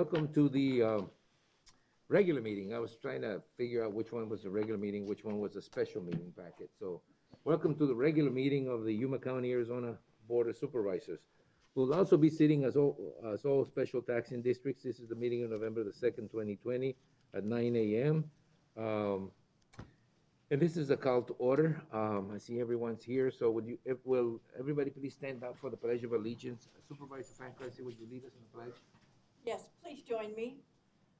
welcome to the regular meeting. I was trying to figure out which one was the regular meeting, which one was a special meeting packet. So, welcome to the regular meeting of the Yuma County, Arizona Board of Supervisors. We'll also be sitting as all special taxing districts. This is the meeting of November the 2nd, 2020 at 9 a.m. And this is a call to order. I see everyone's here, so will everybody please stand up for the Pledge of Allegiance? Supervisor Pancrase, would you lead us in the pledge? Yes, please join me.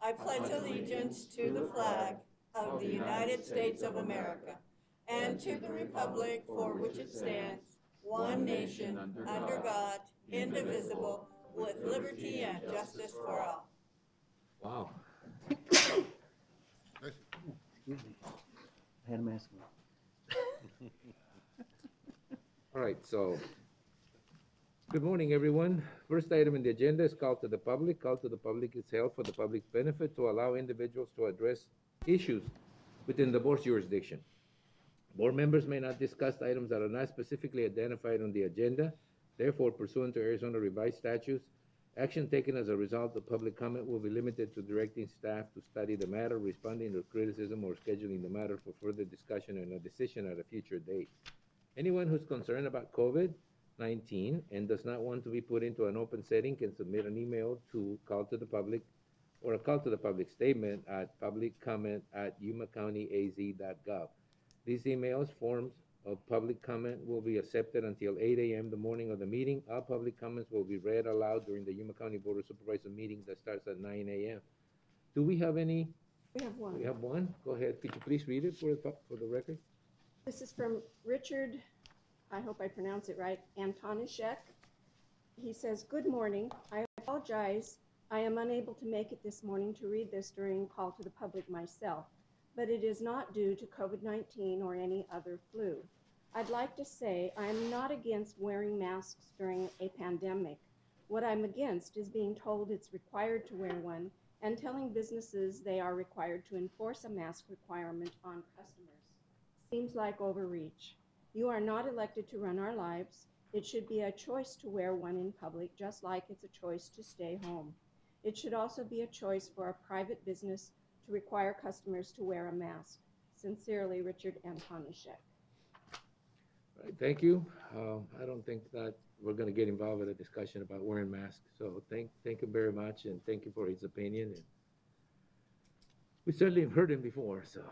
I pledge allegiance to the flag of the United States of America and to the republic for which it stands, one nation, under God, indivisible, with liberty and justice for all. Wow. Excuse me. I had a mask on. All right, so good morning, everyone. First item in the agenda is call to the public. Call to the public is held for the public's benefit to allow individuals to address issues within the board's jurisdiction. Board members may not discuss items that are not specifically identified on the agenda. Therefore, pursuant to Arizona revised statutes, action taken as a result of public comment will be limited to directing staff to study the matter, responding to criticism, or scheduling the matter for further discussion and a decision at a future date. Anyone who's concerned about COVID-19 and does not want to be put into an open setting can submit an email to call to the public or a call to the public statement at publiccomment@yumacountyaz.gov. These emails, forms of public comment will be accepted until 8 a.m. the morning of the meeting. All public comments will be read aloud during the Yuma County Board of Supervisors meeting that starts at 9 a.m. Do we have any? We have one. We have one? Go ahead. Could you please read it for the record? This is from Richard, I hope I pronounce it right, Antonishek. He says, "Good morning. I apologize. I am unable to make it this morning to read this during call to the public myself, but it is not due to COVID-19 or any other flu. I'd like to say I am not against wearing masks during a pandemic. What I'm against is being told it's required to wear one and telling businesses they are required to enforce a mask requirement on customers. Seems like overreach. You are not elected to run our lives. It should be a choice to wear one in public, just like it's a choice to stay home. It should also be a choice for a private business to require customers to wear a mask. Sincerely, Richard Antonishek." All right, thank you. I don't think that we're going to get involved in a discussion about wearing masks. So thank you very much, and thank you for his opinion. And we certainly have heard him before. So,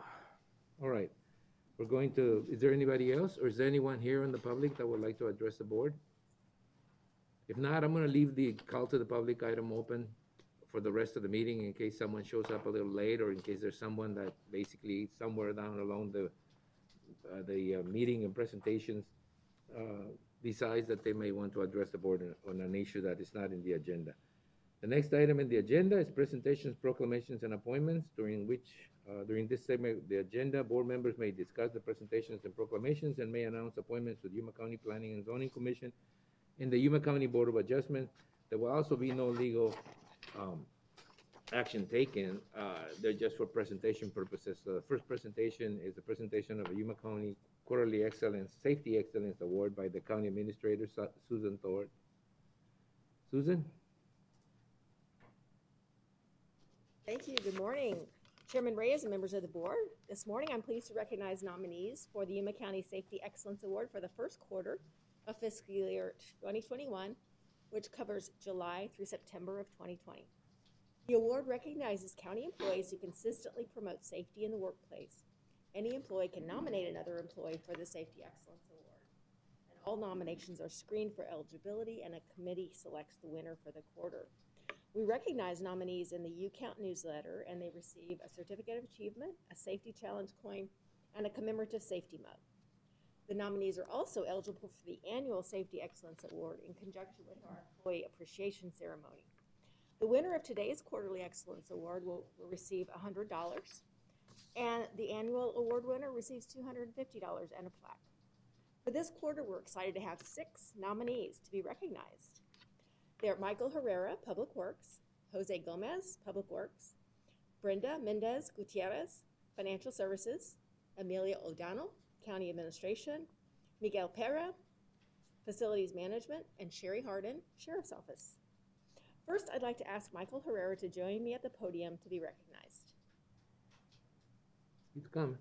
all right, we're going to. Is there anybody else, or is there anyone here in the public that would like to address the board? If not, I'm going to leave the call to the public item open for the rest of the meeting in case someone shows up a little late, or in case there's someone that basically somewhere down along the meeting and presentations decides that they may want to address the board on an issue that is not in the agenda. The next item in the agenda is presentations, proclamations, and appointments, during this segment of the agenda, board members may discuss the presentations and proclamations and may announce appointments with Yuma County Planning and Zoning Commission and the Yuma County Board of Adjustment. There will also be no legal action taken. They're just for presentation purposes. So the first presentation is the presentation of a Yuma County Quarterly Excellence, Safety Excellence Award by the County Administrator, Susan Thorpe. Susan? Thank you. Good morning, Chairman Reyes and members of the board. This morning, I'm pleased to recognize nominees for the Yuma County Safety Excellence Award for the first quarter of fiscal year 2021, which covers July through September of 2020. The award recognizes county employees who consistently promote safety in the workplace. Any employee can nominate another employee for the Safety Excellence Award. And all nominations are screened for eligibility, and a committee selects the winner for the quarter. We recognize nominees in the UCount newsletter, and they receive a Certificate of Achievement, a Safety Challenge coin, and a commemorative safety mug. The nominees are also eligible for the annual Safety Excellence Award in conjunction with our Employee Appreciation Ceremony. The winner of today's Quarterly Excellence Award will receive $100, and the annual award winner receives $250 and a plaque. For this quarter, we're excited to have 6 nominees to be recognized. They're Michael Herrera, Public Works; Jose Gomez, Public Works; Brenda Mendez Gutierrez, Financial Services; Amelia O'Donnell, County Administration; Miguel Pera, Facilities Management; and Sherry Harden, Sheriff's Office. First, I'd like to ask Michael Herrera to join me at the podium to be recognized. He's coming.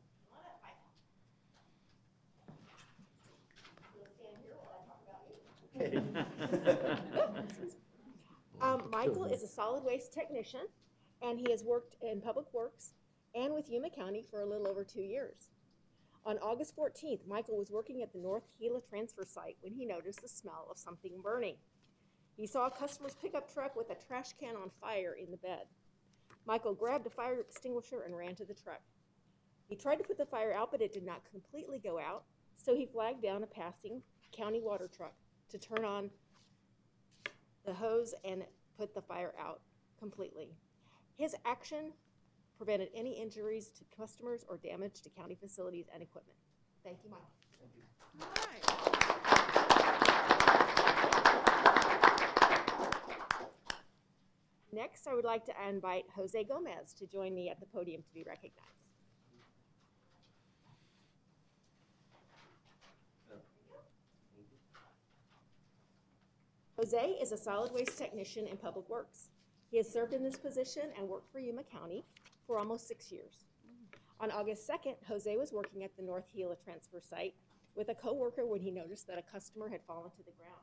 Michael is a solid waste technician, and he has worked in Public Works and with Yuma County for a little over 2 years. On August 14th, Michael was working at the North Gila transfer site when he noticed the smell of something burning. He saw a customer's pickup truck with a trash can on fire in the bed. Michael grabbed a fire extinguisher and ran to the truck. He tried to put the fire out, but it did not completely go out, so he flagged down a passing county water truck to turn on the hose and put the fire out completely. His action prevented any injuries to customers or damage to county facilities and equipment. Thank you, Michael. Next, I would like to invite Jose Gomez to join me at the podium to be recognized. Jose is a solid waste technician in Public Works. He has served in this position and worked for Yuma County for almost 6 years. On August 2nd, Jose was working at the North Gila transfer site with a coworker when he noticed that a customer had fallen to the ground.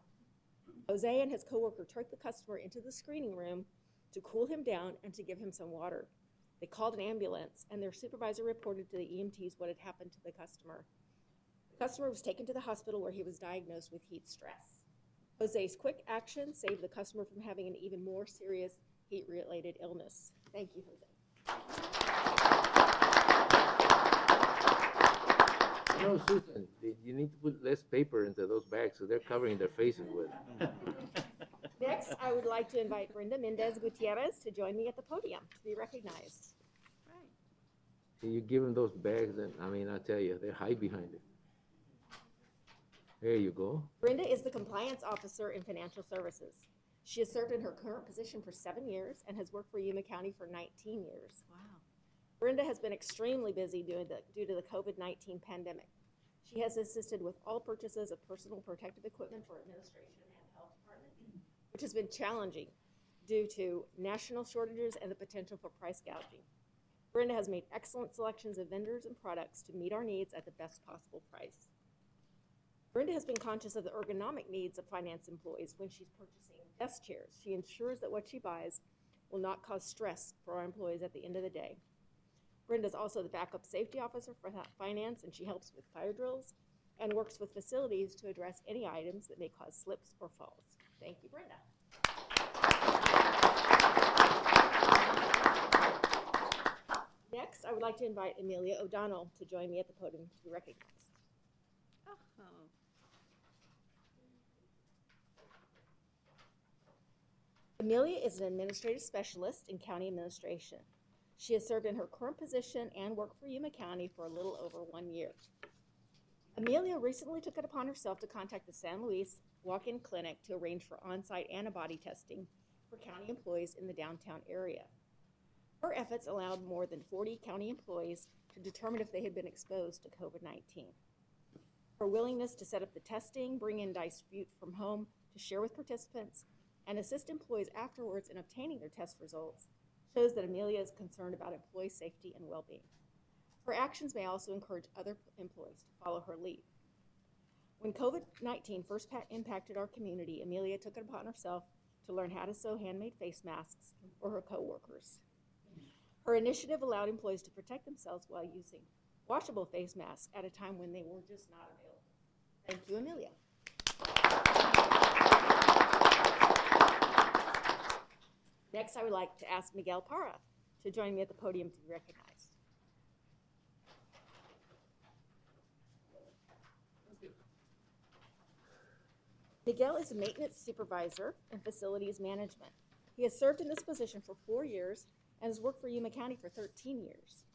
Jose and his coworker took the customer into the screening room to cool him down and to give him some water. They called an ambulance, and their supervisor reported to the EMTs what had happened to the customer. The customer was taken to the hospital where he was diagnosed with heat stress. Jose's quick action saved the customer from having an even more serious heat-related illness. Thank you, Jose. You know, Susan, you need to put less paper into those bags so they're covering their faces with. Next, I would like to invite Brenda Mendez Gutierrez to join me at the podium to be recognized. See, you give them those bags, and I mean, I tell you, they hide behind it. There you go. Brenda is the compliance officer in financial services. She has served in her current position for 7 years and has worked for Yuma County for 19 years. Wow. Brenda has been extremely busy due to the COVID-19 pandemic. She has assisted with all purchases of personal protective equipment for administration and the health department, which has been challenging due to national shortages and the potential for price gouging. Brenda has made excellent selections of vendors and products to meet our needs at the best possible price. Brenda has been conscious of the ergonomic needs of finance employees when she's purchasing desk chairs. She ensures that what she buys will not cause stress for our employees at the end of the day. Brenda is also the backup safety officer for finance, and she helps with fire drills and works with facilities to address any items that may cause slips or falls. Thank you, Brenda. Next, I would like to invite Amelia O'Donnell to join me at the podium to be recognized. Amelia is an administrative specialist in county administration. She has served in her current position and worked for Yuma County for a little over 1 year. Amelia recently took it upon herself to contact the San Luis Walk-In Clinic to arrange for on-site antibody testing for county employees in the downtown area. Her efforts allowed more than 40 county employees to determine if they had been exposed to COVID-19. Her willingness to set up the testing, bring in dispute from home to share with participants, and assist employees afterwards in obtaining their test results shows that Amelia is concerned about employee safety and well-being. Her actions may also encourage other employees to follow her lead. When COVID-19 first impacted our community, Amelia took it upon herself to learn how to sew handmade face masks for her coworkers. Her initiative allowed employees to protect themselves while using washable face masks at a time when they were just not available. Thank you, Amelia. Next, I would like to ask Miguel Parra to join me at the podium to be recognized. Miguel is a maintenance supervisor in facilities management. He has served in this position for 4 years and has worked for Yuma County for 13 years.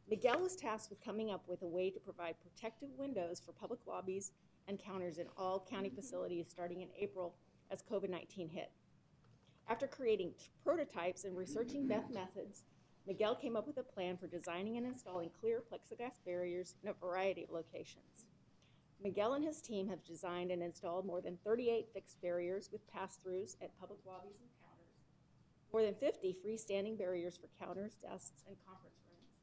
Miguel was tasked with coming up with a way to provide protective windows for public lobbies and counters in all county facilities starting in April as COVID-19 hit. After creating prototypes and researching best methods, Miguel came up with a plan for designing and installing clear plexiglass barriers in a variety of locations. Miguel and his team have designed and installed more than 38 fixed barriers with pass-throughs at public lobbies and counters more than 50 freestanding barriers for counters, desks, and conference rooms,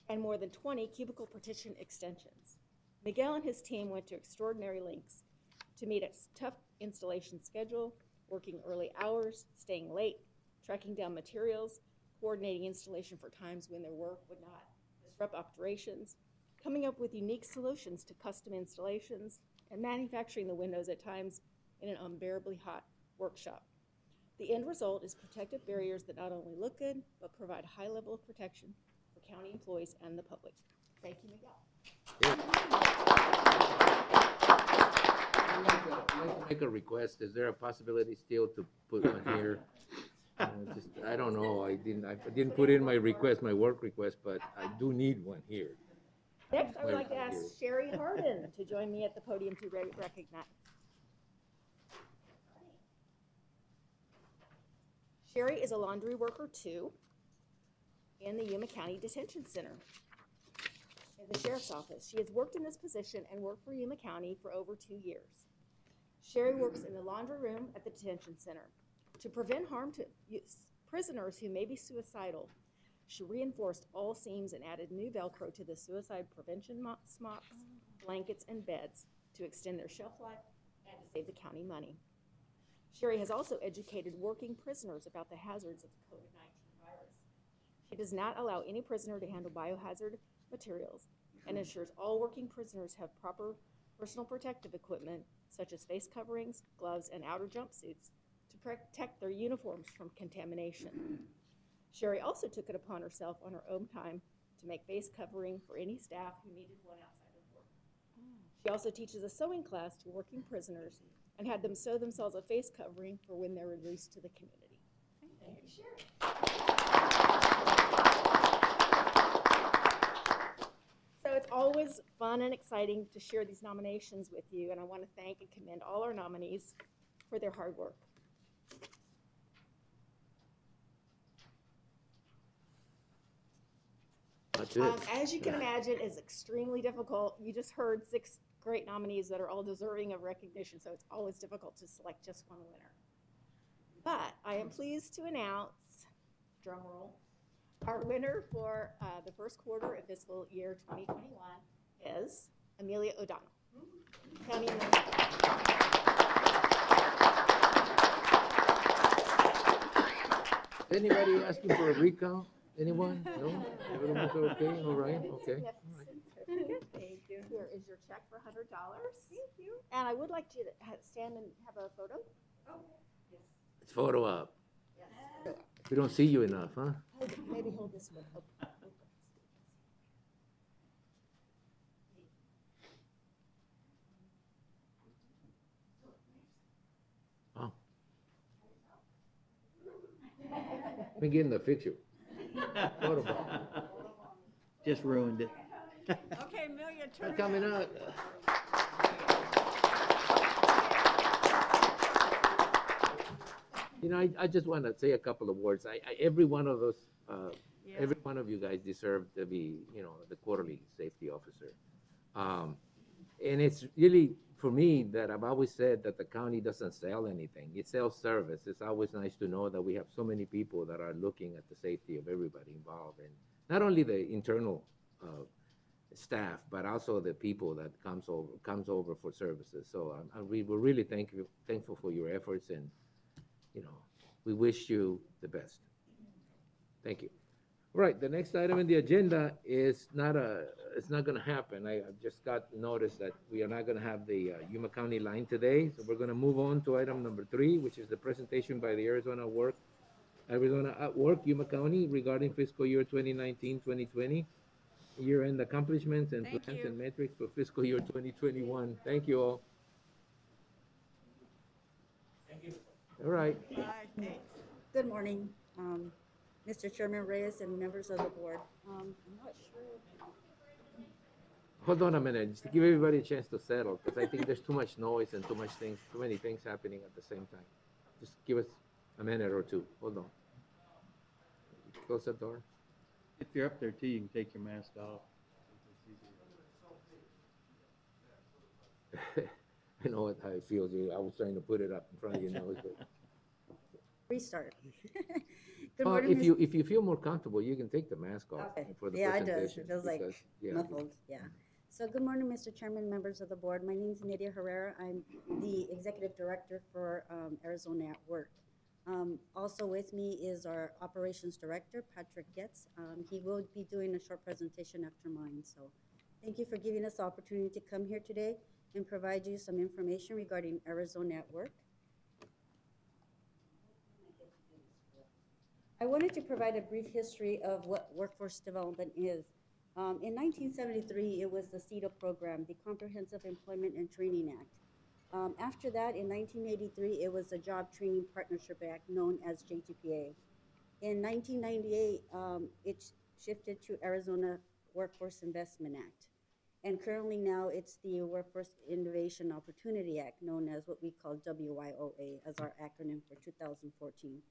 and more than 20 cubicle partition extensions. Miguel and his team went to extraordinary lengths to meet a tough installation schedule, working early hours, staying late, tracking down materials, coordinating installation for times when their work would not disrupt operations, coming up with unique solutions to custom installations, and manufacturing the windows at times in an unbearably hot workshop. The end result is protective barriers that not only look good, but provide a high level of protection for county employees and the public. Thank you, Miguel. I'd like to make a request. Is there a possibility still to put one here? I don't know. I didn't put in my request, my work request, but I do need one here. Next, I would like to ask Sherry Harden to join me at the podium to recognize. Sherry is a laundry worker too in the Yuma County Detention Center in the Sheriff's Office. She has worked in this position and worked for Yuma County for over 2 years. Sherry works in the laundry room at the detention center. To prevent harm to prisoners who may be suicidal, she reinforced all seams and added new Velcro to the suicide prevention smocks, blankets, and beds to extend their shelf life and to save the county money. Sherry has also educated working prisoners about the hazards of the COVID-19 virus. She does not allow any prisoner to handle biohazard materials and ensures all working prisoners have proper personal protective equipment such as face coverings, gloves, and outer jumpsuits to protect their uniforms from contamination. Sherry also took it upon herself on her own time to make face covering for any staff who needed one outside of work. She also teaches a sewing class to working prisoners and had them sew themselves a face covering for when they're released to the community. Thank you, Sherry. So it's always fun and exciting to share these nominations with you, and I want to thank and commend all our nominees for their hard work. As you can imagine, it's extremely difficult. You just heard 6 great nominees that are all deserving of recognition, so it's always difficult to select just one winner. But I am pleased to announce, drum roll, our winner for the first quarter of fiscal year 2021 is Amelia O'Donnell. County Anybody asking for a recount? Anyone? No? Everyone's okay? All right? Okay. Yes. Thank you. Here is your check for $100. Thank you. And I would like you to stand and have a photo. Oh, yes. It's photo op. Yes. We don't see you enough, huh? Maybe hold this one. Oh. Let me get in the picture. Photo op. Just ruined it. Okay, Amelia, turn Coming around. up. You know, I just want to say a couple of words. Every one of those, every one of you guys deserve to be, you know, the quarterly safety officer. And it's really, for me, that I've always said that the county doesn't sell anything. It sells service. It's always nice to know that we have so many people that are looking at the safety of everybody involved. And not only the internal staff, but also the people that comes over for services. So we're really thankful for your efforts, and you know, we wish you the best. Thank you. All right, the next item in the agenda is it's not going to happen. I just got notice that we are not going to have the Yuma County line today, so we're going to move on to item number 3, which is the presentation by the Arizona at Work Yuma County regarding fiscal year 2019-2020, year-end accomplishments and Thank plans you. and metrics for fiscal year 2021. Thank you all. Thank you. All right. Bye, thanks. Good morning, Mr. Chairman Reyes and members of the board. I'm not sure. Hold on a minute, just to give everybody a chance to settle, because I think there's too much noise and too many things happening at the same time. Just give us a minute or two. Hold on. Close the door. If you're up there too, you can take your mask off. I know how it feels. I was trying to put it up in front of your nose, but Restart. Good morning, If you feel more comfortable, you can take the mask off Okay. for the Yeah, it presentation. does. It feels like because, yeah, muffled, yeah. So good morning, Mr. Chairman, members of the board. My name is Nydia Herrera. I'm the Executive Director for Arizona at Work. Also with me is our Operations Director, Patrick Getz. He will be doing a short presentation after mine. So thank you for giving us the opportunity to come here today and provide you some information regarding Arizona at Work. I wanted to provide a brief history of what workforce development is. In 1973, it was the CETA program, the Comprehensive Employment and Training Act. After that, in 1983, it was the Job Training Partnership Act, known as JTPA. In 1998, it shifted to Arizona Workforce Investment Act. And currently now it's the Workforce Innovation Opportunity Act, known as what we call WIOA as our acronym for 2014.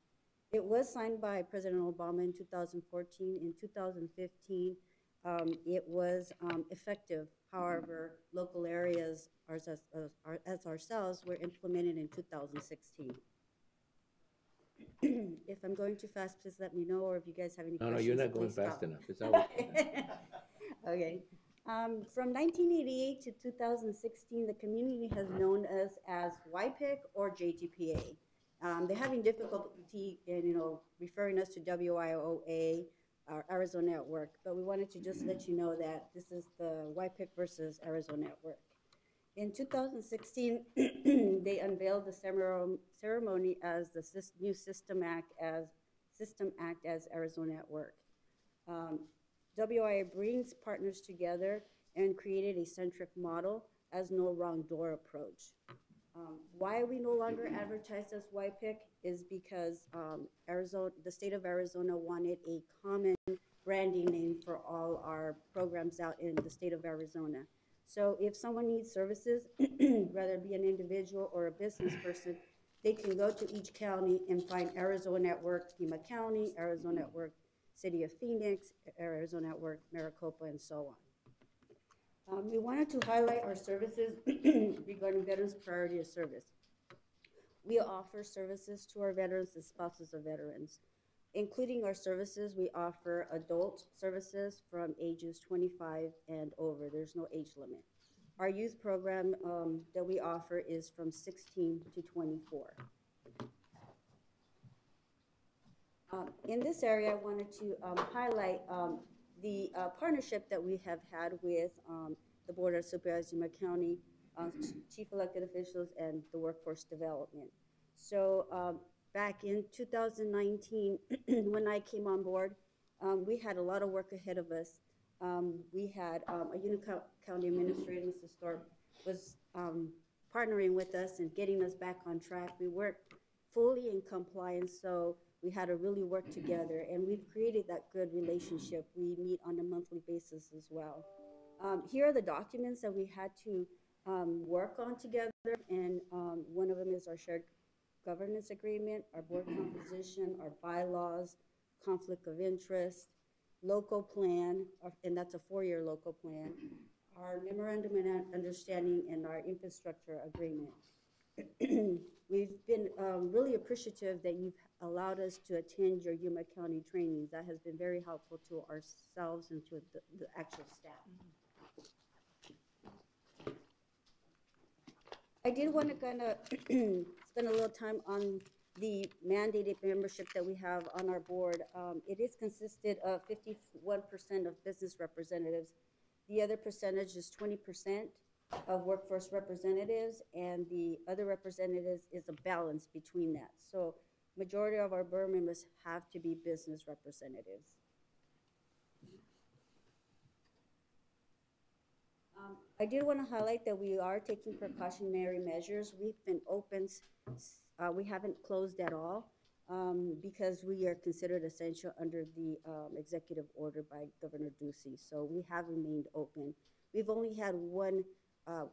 It was signed by President Obama in 2014. In 2015, it was effective. However, local areas as ourselves were implemented in 2016. If I'm going too fast, please let me know, or if you guys have any questions, no, you're not going please fast stop. enough. It's always Okay. From 1988 to 2016, the community has known us as YPIC or JTPA. They're having difficulty in, referring us to WIOA, Arizona at Work, but we wanted to just let you know that this is the YPIC versus Arizona at Work. In 2016, they unveiled the ceremony as the new System Act as Arizona at Work. WIA brings partners together and created a centric model as no wrong door approach. Why we no longer advertise as YPIC is because the state of Arizona wanted a common branding name for all our programs out in the state of Arizona. So if someone needs services, whether it be an individual or a business person, they can go to each county and find Arizona at Work, Pima County, Arizona at Work, City of Phoenix, Arizona at Work, Maricopa, and so on. We wanted to highlight our services regarding veterans priority of service. We offer services to our veterans and spouses of veterans. Including our services, we offer adult services from ages 25 and over. There's no age limit. Our youth program that we offer is from 16 to 24. In this area, I wanted to highlight the partnership that we have had with the Board of Supervisors in Yuma County, chief elected officials, and the workforce development. So back in 2019, when I came on board, we had a lot of work ahead of us. We had a Yuma County administrator, Mr. Thorpe, was partnering with us and getting us back on track. We weren't fully in compliance, so we had to really work together, and we've created that good relationship. We meet on a monthly basis as well. Here are the documents that we had to work on together, and one of them is our shared governance agreement, our board composition, our bylaws, conflict of interest, local plan, and that's a 4-year local plan, our memorandum of understanding, and our infrastructure agreement. We've been really appreciative that you've allowed us to attend your Yuma County trainings. That has been very helpful to ourselves and to the actual staff. I did want to kind of spend a little time on the mandated membership that we have on our board. It is consisted of 51% of business representatives. The other percentage is 20% of workforce representatives, and the other representatives is a balance between that. So majority of our board members have to be business representatives. I did want to highlight that we are taking precautionary measures. We've been open, we haven't closed at all because we are considered essential under the executive order by Governor Ducey. So we have remained open. We've only had one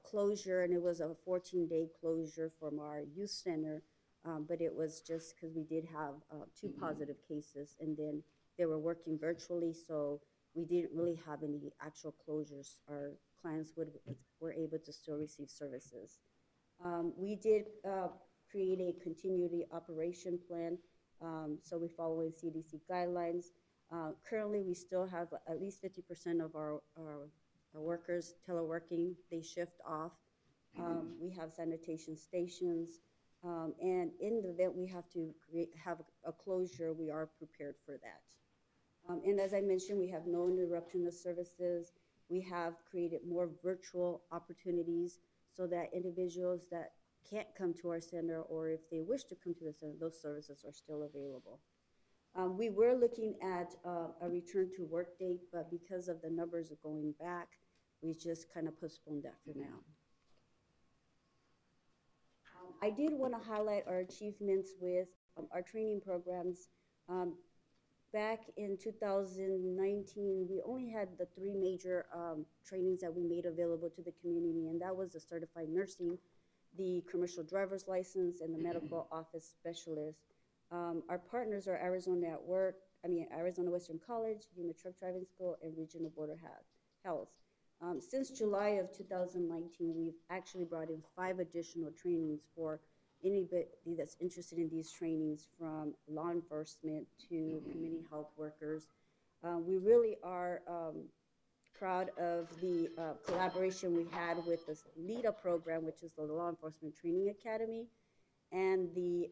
closure, and it was a 14-day closure from our youth center, but it was just because we did have 2 positive cases, and then they were working virtually, so we didn't really have any actual closures. Our clients were able to still receive services. We did create a continuity operation plan, So we're following CDC guidelines. Currently, we still have at least 50% of our workers teleworking. They shift off. We have sanitation stations. And in the event we have to have a closure, we are prepared for that. And as I mentioned, we have no interruption of services. We have created more virtual opportunities so that individuals that can't come to our center, or if they wish to come to the center, those services are still available. We were looking at a return to work date, but because of the numbers going back, we just kind of postponed that for now. I did want to highlight our achievements with our training programs. Back in 2019, we only had the 3 major trainings that we made available to the community, and that was the certified nursing, the commercial driver's license, and the medical office specialist. Our partners are Arizona Western College, Yuma Truck Driving School, and Regional Board of Health. Since July of 2019, we've actually brought in 5 additional trainings for anybody that's interested in these trainings, from law enforcement to community health workers. We really are proud of the collaboration we had with the LEADA program, which is the Law Enforcement Training Academy, and the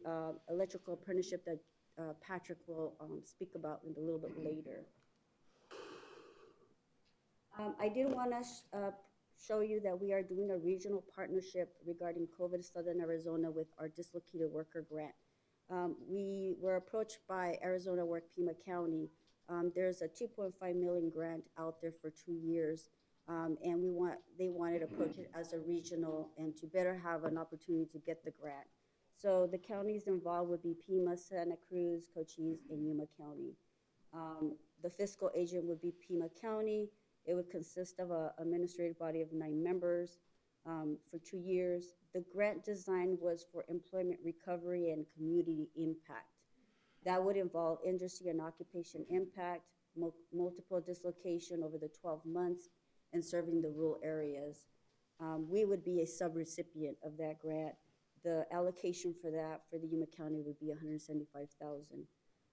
electrical apprenticeship that Patrick will speak about a little bit later. I did want to show you that we are doing a regional partnership regarding COVID Southern Arizona with our dislocated worker grant. We were approached by Arizona Work Pima County. There's a $2.5 million grant out there for 2 years, and they wanted to approach it as a regional and to better have an opportunity to get the grant. So the counties involved would be Pima, Santa Cruz, Cochise, and Yuma County. The fiscal agent would be Pima County. It would consist of an administrative body of 9 members for 2 years. The grant design was for employment recovery and community impact. That would involve industry and occupation impact, multiple dislocation over the 12 months, and serving the rural areas. We would be a subrecipient of that grant. The allocation for that for the Yuma County would be $175,000.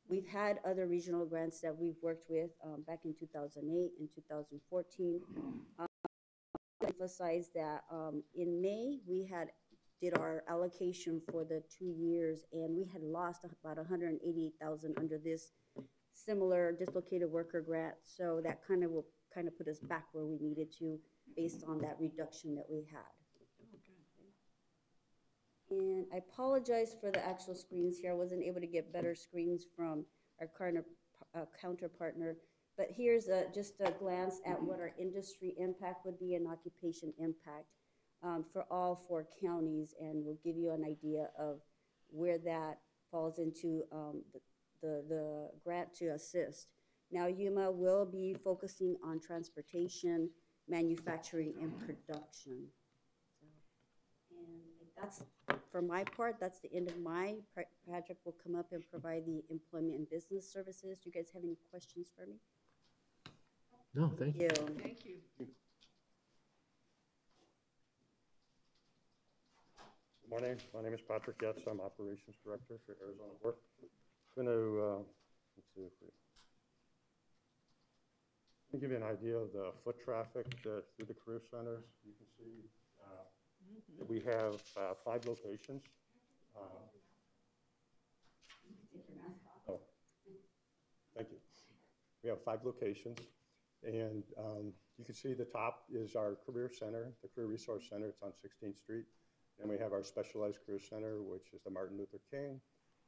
We've had other regional grants that we've worked with back in 2008 and 2014. Emphasize that in May, we did our allocation for the 2 years, and we had lost about $188,000 under this similar dislocated worker grant. So that will put us back where we needed to, based on that reduction that we had. And I apologize for the actual screens here. I wasn't able to get better screens from our counterpartner. But here's just a glance at what our industry impact would be and occupation impact for all 4 counties. And we'll give you an idea of where that falls into the grant to assist. Now, Yuma will be focusing on transportation, manufacturing, and production. And that's, for my part, that's the end of my. Patrick will come up and provide the employment and business services. Do you guys have any questions for me? No, thank you. Thank you. Good morning. My name is Patrick Getz. I'm Operations Director for Arizona Work. I'm going to, let's see if we give you an idea of the foot traffic through the career centers. You can see that we have 5 locations. Oh, thank you. We have 5 locations, and you can see the top is our career center, the Career Resource Center. It's on 16th Street. And we have our Specialized Career Center, which is the Martin Luther King.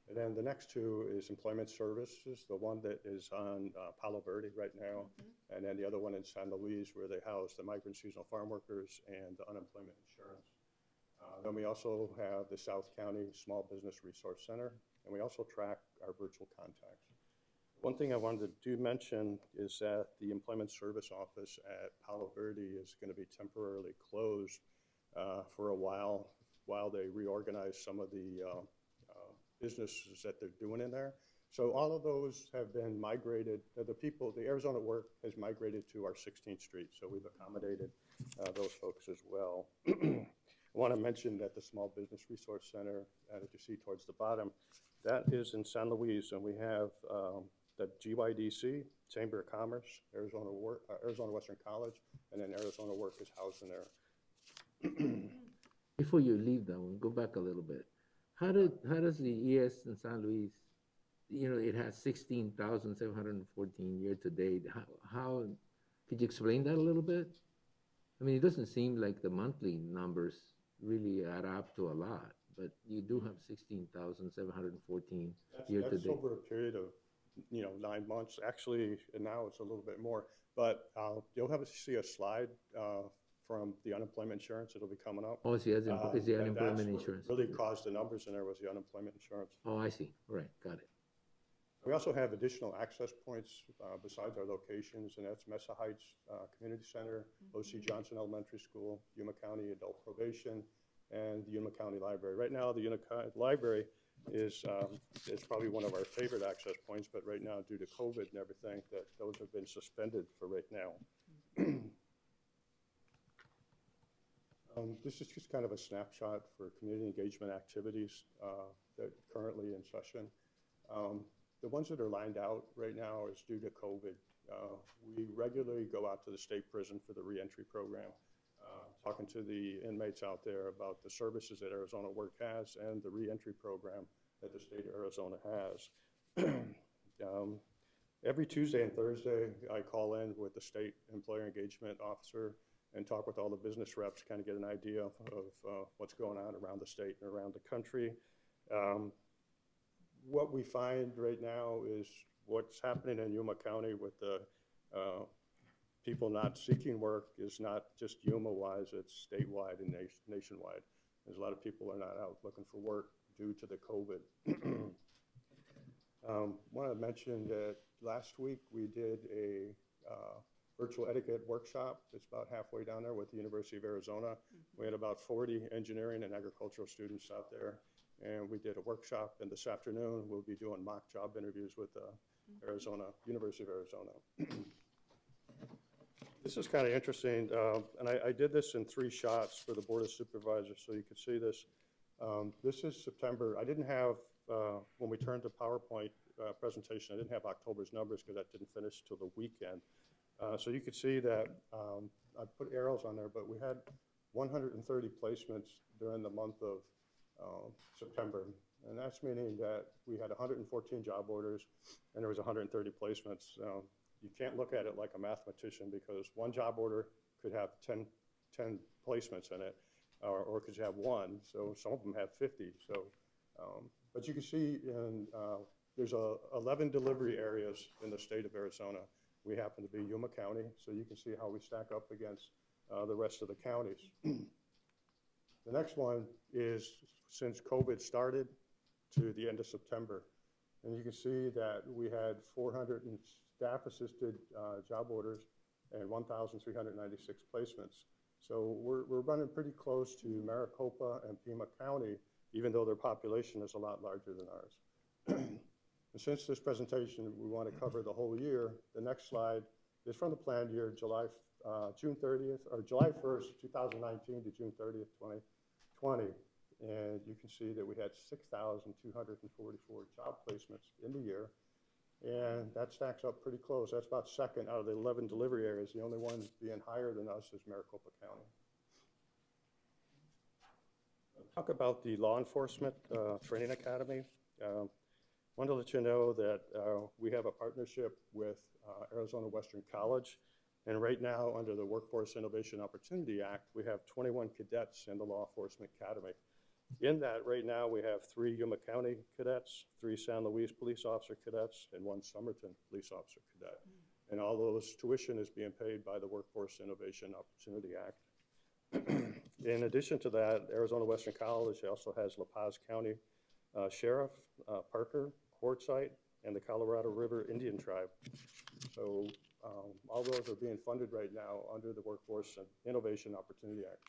And then the next 2 is Employment Services, the one that is on Palo Verde right now, and then the other one in San Luis, where they house the migrant seasonal farm workers and the unemployment insurance. Then we also have the South County Small Business Resource Center, and we also track our virtual contacts. One thing I wanted to mention is that the Employment Service Office at Palo Verde is going to be temporarily closed for a while they reorganize some of the businesses that they're doing in there. So all of those have been migrated. The Arizona Work has migrated to our 16th Street, so we've accommodated those folks as well. I want to mention that the Small Business Resource Center, that you see towards the bottom, That is in San Luis, and we have the GYDC, Chamber of Commerce, Arizona Western College, and then Arizona Work is housed in there. Before you leave that one, go back a little bit. How does the ES in San Luis, it has 16,714 year to date. How could you explain that a little bit? I mean, it doesn't seem like the monthly numbers really add up to a lot, but you do have 16,714 year to That's date. over a period of 9 months. Actually, and now it's a little bit more. But you'll see a slide from the unemployment insurance. It'll be coming up. Oh, see, is the And unemployment that's what insurance. really caused the numbers in there was the unemployment insurance. Oh, I see. All right, got it. We also have additional access points besides our locations, and that's Mesa Heights Community Center, O.C. Johnson Elementary School, Yuma County Adult Probation, and the Yuma County Library. Right now, the Yuma County Library is probably one of our favorite access points, but right now, due to COVID and everything, those have been suspended for right now. This is just kind of a snapshot for community engagement activities that are currently in session. The ones that are lined out right now is due to COVID. We regularly go out to the state prison for the reentry program, talking to the inmates out there about the services that Arizona Work has and the reentry program that the state of Arizona has. Every Tuesday and Thursday, I call in with the state employer engagement officer and talk with all the business reps, kind of get an idea of what's going on around the state and around the country. What we find right now is what's happening in Yuma County with the people not seeking work is not just Yuma-wise, it's statewide and nationwide. There's a lot of people are not out looking for work due to the COVID. Want to mention that last week we did a virtual etiquette workshop. It's about halfway down there with the University of Arizona. We had about 40 engineering and agricultural students out there. And we did a workshop, and this afternoon we'll be doing mock job interviews with University of Arizona. This is kind of interesting, and I did this in 3 shots for the Board of Supervisors, so you can see this. This is September. I didn't have, when we turned to PowerPoint presentation, I didn't have October's numbers because that didn't finish till the weekend. So you could see that I put arrows on there, but we had 130 placements during the month of September, and that's meaning that we had 114 job orders and there was 130 placements. You can't look at it like a mathematician because one job order could have 10 placements in it, or could you have one, so some of them have 50. So, but you can see there's 11 delivery areas in the state of Arizona. We happen to be Yuma County, so you can see how we stack up against the rest of the counties. The next one is since COVID started to the end of September. And you can see that we had 400 staff-assisted job orders and 1,396 placements. So we're running pretty close to Maricopa and Pima County, even though their population is a lot larger than ours. And since this presentation, we want to cover the whole year, the next slide is from the planned year, June 30th, or July 1st, 2019 to June 30th, 2020. And you can see that we had 6,244 job placements in the year. And that stacks up pretty close. That's about second out of the 11 delivery areas. The only one being higher than us is Maricopa County. I'll talk about the Law Enforcement Training Academy. Want to let you know that we have a partnership with Arizona Western College. And right now, under the Workforce Innovation Opportunity Act, we have 21 cadets in the Law Enforcement Academy. In that, right now, we have 3 Yuma County cadets, 3 San Luis police officer cadets, and 1 Somerton police officer cadet. And all those tuition is being paid by the Workforce Innovation Opportunity Act. In addition to that, Arizona Western College also has La Paz County Sheriff, Parker, Quartzsite, and the Colorado River Indian Tribe. So all those are being funded right now under the Workforce Innovation Opportunity Act.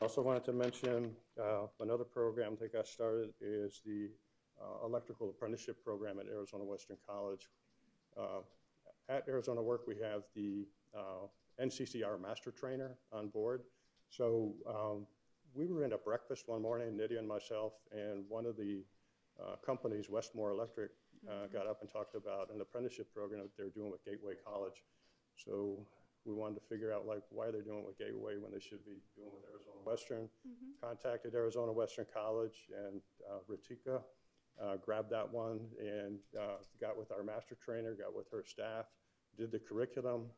Also wanted to mention another program that got started is the Electrical Apprenticeship Program at Arizona Western College. At Arizona Work, we have the NCCR Master Trainer on board. So we were in a breakfast one morning, Nydia and myself, and one of the companies, Westmore Electric, got up and talked about an apprenticeship program that they're doing with Gateway College. So we wanted to figure out like why they're doing it with Gateway when they should be doing it with Arizona Western. Contacted Arizona Western College, and Ritika grabbed that one and got with our master trainer, got with her staff, did the curriculum.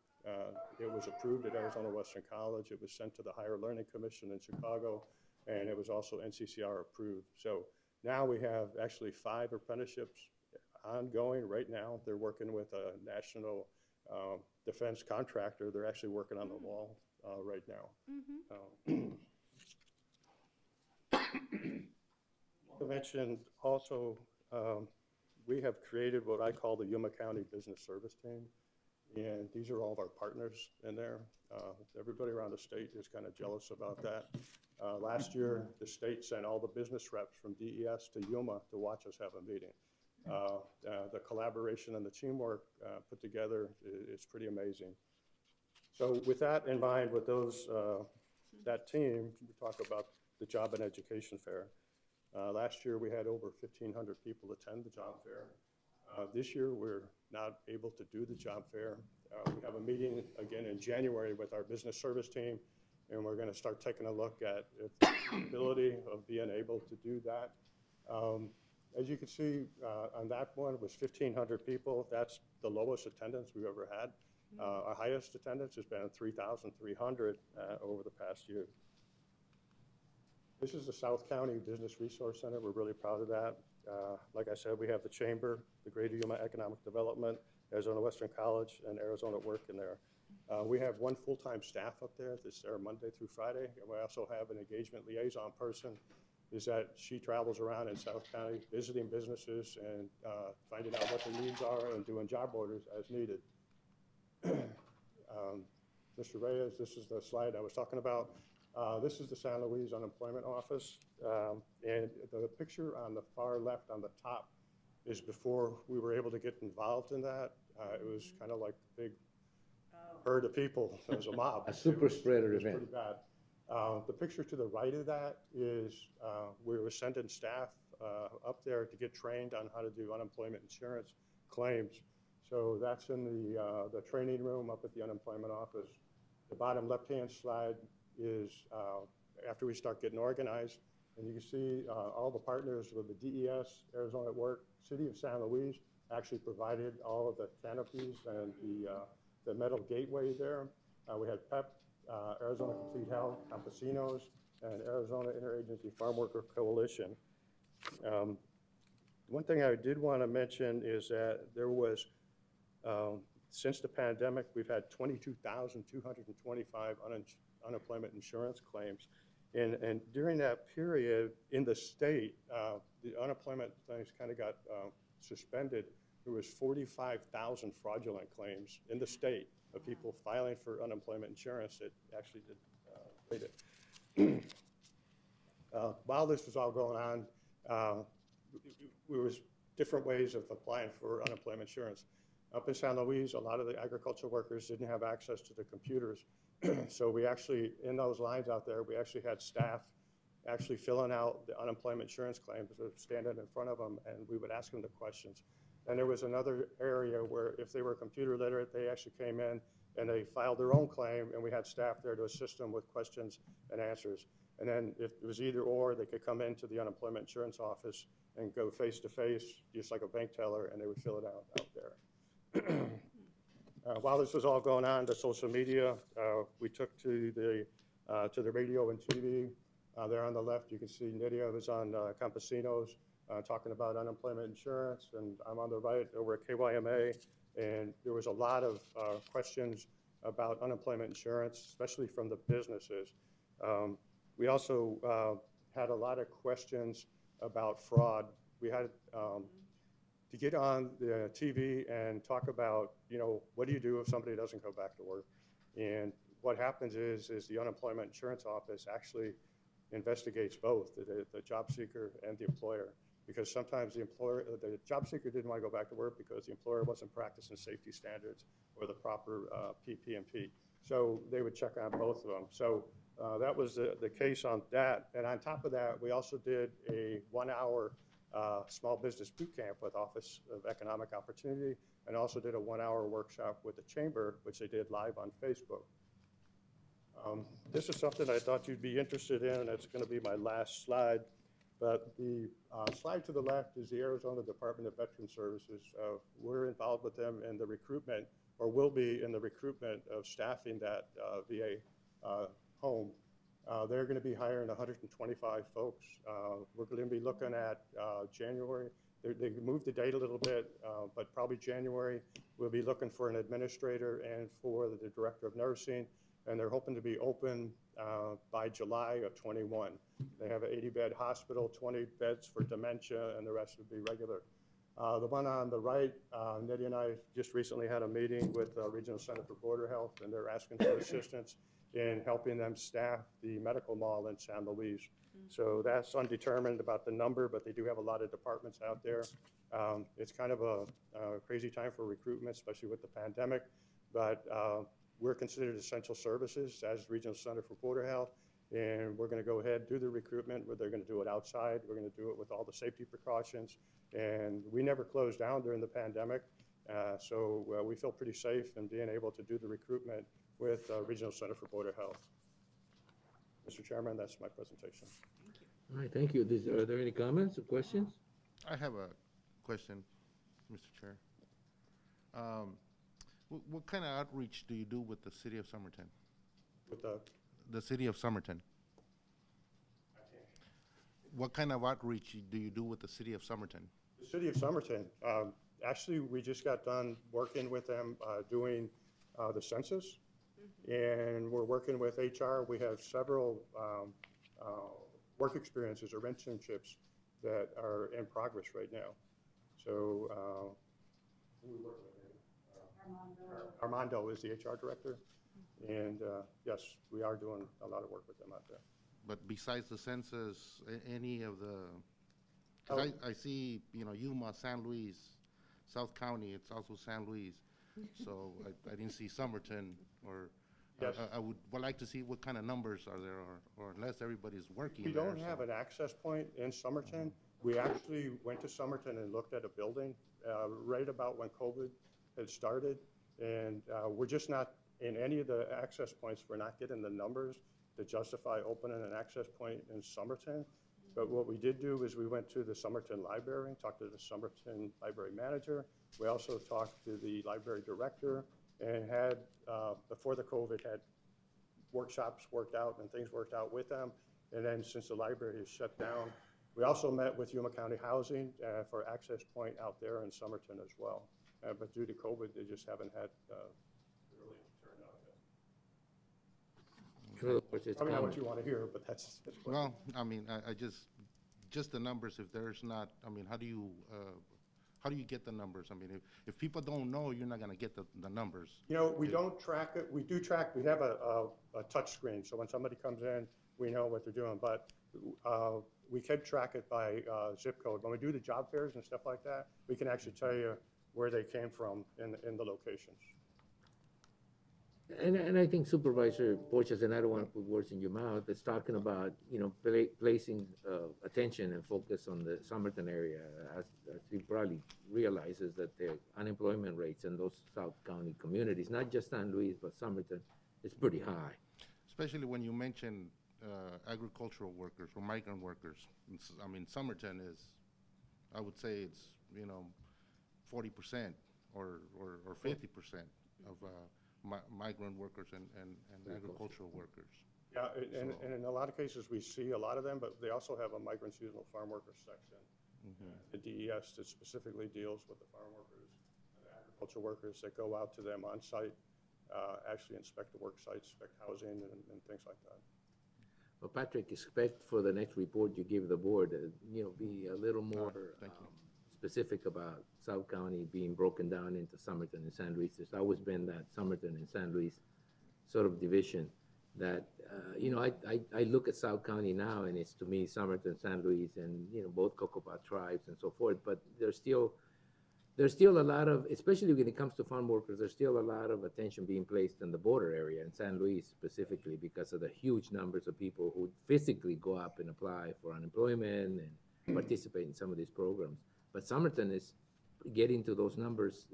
It was approved at Arizona Western College. It was sent to the Higher Learning Commission in Chicago, and it was also NCCR approved. So now we have actually 5 apprenticeships ongoing right now. They're working with a national defense contractor. They're actually working on the wall right now. I mentioned also, we have created what I call the Yuma County Business Service Team. And these are all of our partners in there. Everybody around the state is kind of jealous about that. Last year, the state sent all the business reps from DES to Yuma to watch us have a meeting. The collaboration and the teamwork put together is pretty amazing. So with that in mind, with those, that team, we talk about the Job and Education Fair. Last year, we had over 1,500 people attend the job fair. This year, we're not able to do the job fair. We have a meeting again in January with our business service team, and we're going to start taking a look at the ability of being able to do that. As you can see, on that one was 1,500 people. That's the lowest attendance we've ever had. Our highest attendance has been 3,300 over the past year. This is the South County Business Resource Center. We're really proud of that. Like I said, we have the Chamber, the Greater Yuma Economic Development, Arizona Western College, and Arizona Work in there. We have 1 full-time staff up there that's there Monday through Friday. And we also have an engagement liaison person, is that she travels around in South County visiting businesses and finding out what their needs are and doing job orders as needed. Mr. Reyes, this is the slide I was talking about. This is the San Luis Unemployment Office, and the picture on the far left on the top is before we were able to get involved in that. It was kind of like a big herd of people. It was a mob. A super spreader event. Pretty bad. The picture to the right of that is we were sending staff up there to get trained on how to do unemployment insurance claims. So that's in the training room up at the unemployment office. The bottom left-hand slide is after we start getting organized, and you can see all the partners with the DES, Arizona at Work, City of San Luis actually provided all of the canopies and the metal gateway there. We had PEP, Arizona Complete Health, Campesinos, and Arizona Interagency Farm Worker Coalition. One thing I did want to mention is that there was, since the pandemic, we've had 22,225 unemployment insurance claims. And during that period in the state, the unemployment things kind of got suspended. There was 45,000 fraudulent claims in the state of people filing for unemployment insurance that actually did while this was all going on, there was different ways of applying for unemployment insurance. Up in San Luis, a lot of the agricultural workers didn't have access to the computers. So we actually, in those lines out there, we actually had staff actually filling out the unemployment insurance claims, standing in front of them, and we would ask them the questions. And there was another area where if they were computer literate, they actually came in and they filed their own claim, and we had staff there to assist them with questions and answers. And then if it was either or, they could come into the unemployment insurance office and go face-to-face, just like a bank teller, and they would fill it out there. While this was all going on, the social media, we took to the radio and TV. There on the left, you can see Nydia was on Campesinos talking about unemployment insurance, and I'm on the right over at KYMA, and there was a lot of questions about unemployment insurance, especially from the businesses. We also had a lot of questions about fraud. We had to get on the TV and talk about, you know, what do you do if somebody doesn't go back to work? And what happens is the unemployment insurance office actually investigates both the job seeker and the employer, because sometimes the job seeker didn't want to go back to work because the employer wasn't practicing safety standards or the proper PPP. So they would check on both of them. So that was the case on that. And on top of that, we also did a 1-hour small business boot camp with Office of Economic Opportunity, and also did a 1-hour workshop with the Chamber, which they did live on Facebook. This is something I thought you'd be interested in, and it's going to be my last slide. But the slide to the left is the Arizona Department of Veteran Services. We're involved with them in the recruitment, or will be in the recruitment of staffing that VA home. They're going to be hiring 125 folks. We're going to be looking at January. They moved the date a little bit, but probably January. We'll be looking for an administrator and for the director of nursing, and they're hoping to be open by July of 21. They have an 80-bed hospital, 20 beds for dementia, and the rest would be regular. The one on the right, Nettie and I just recently had a meeting with the Regional Center for Border Health, and they're asking for assistance in helping them staff the medical mall in San Luis. So that's undetermined about the number, but they do have a lot of departments out there. It's kind of a crazy time for recruitment, especially with the pandemic, but we're considered essential services as Regional Center for Border Health, and we're going to go ahead and do the recruitment, where they're going to do it outside. We're going to do it with all the safety precautions, and we never closed down during the pandemic, so we feel pretty safe in being able to do the recruitment with Regional Center for Border Health. Mr. Chairman, that's my presentation. All right, thank you. Are there any comments or questions? I have a question, Mr. Chair. What kind of outreach do you do with the city of Somerton? With The city of Somerton? What kind of outreach do you do with the city of Somerton? the city of Somerton, actually, we just got done working with them doing the census, and we're working with HR. We have several work experiences or internships that are in progress right now. So who we work with? Armando is the HR director, and yes, we are doing a lot of work with them out there. But besides the census, any of the, 'cause I see, Yuma, San Luis, South County, it's also San Luis. So I didn't see Somerton, or Yes. I would like to see what kind of numbers are there, or unless everybody's working We there. don't have an access point in Somerton. We actually went to Somerton and looked at a building right about when COVID had started. And we're just not, in any of the access points, we're not getting the numbers to justify opening an access point in Somerton. But what we did do is we went to the Somerton Library, talked to the Somerton Library manager. We also talked to the library director, and had, before the COVID, had workshops worked out and things worked out with them. And then since the library is shut down, we also met with Yuma County Housing for access point out there in Somerton as well. But due to COVID, they just haven't had really turned out yet. In other words, it's Probably not what common. you want to hear, but that's what. Well, I mean, I just the numbers, if there's not, I mean, how do you get the numbers? I mean, if people don't know, you're not gonna get the numbers. You know, we don't track it. We do track, we have a touch screen, so when somebody comes in, we know what they're doing. But we can track it by zip code. When we do the job fairs and stuff like that, we can actually tell you where they came from in the locations. And I think Supervisor Porches, and I don't want to put words in your mouth, is talking about, placing attention and focus on the Somerton area, as he probably realizes that the unemployment rates in those South County communities, not just San Luis, but Somerton, is pretty high. Especially when you mention agricultural workers or migrant workers. I mean, Somerton is, I would say it's, 40% or 50% of migrant workers and agricultural workers. Yeah, and in a lot of cases, we see a lot of them, but they also have a migrant seasonal farm workers section. The DES that specifically deals with the farm workers and the agricultural workers that go out to them on site, actually inspect the work sites, inspect housing and things like that. Well, Patrick, expect for the next report you give the board, be a little more Thank you. specific about South County being broken down into Somerton and San Luis. There's always been that Somerton and San Luis sort of division that, I look at South County now, and it's, to me, Somerton, San Luis, and, both Cocopah tribes and so forth, but there's still a lot of, especially when it comes to farm workers, there's still a lot of attention being placed in the border area, in San Luis specifically, because of the huge numbers of people who physically go up and apply for unemployment, and participate in some of these programs. But Somerton is getting to those numbers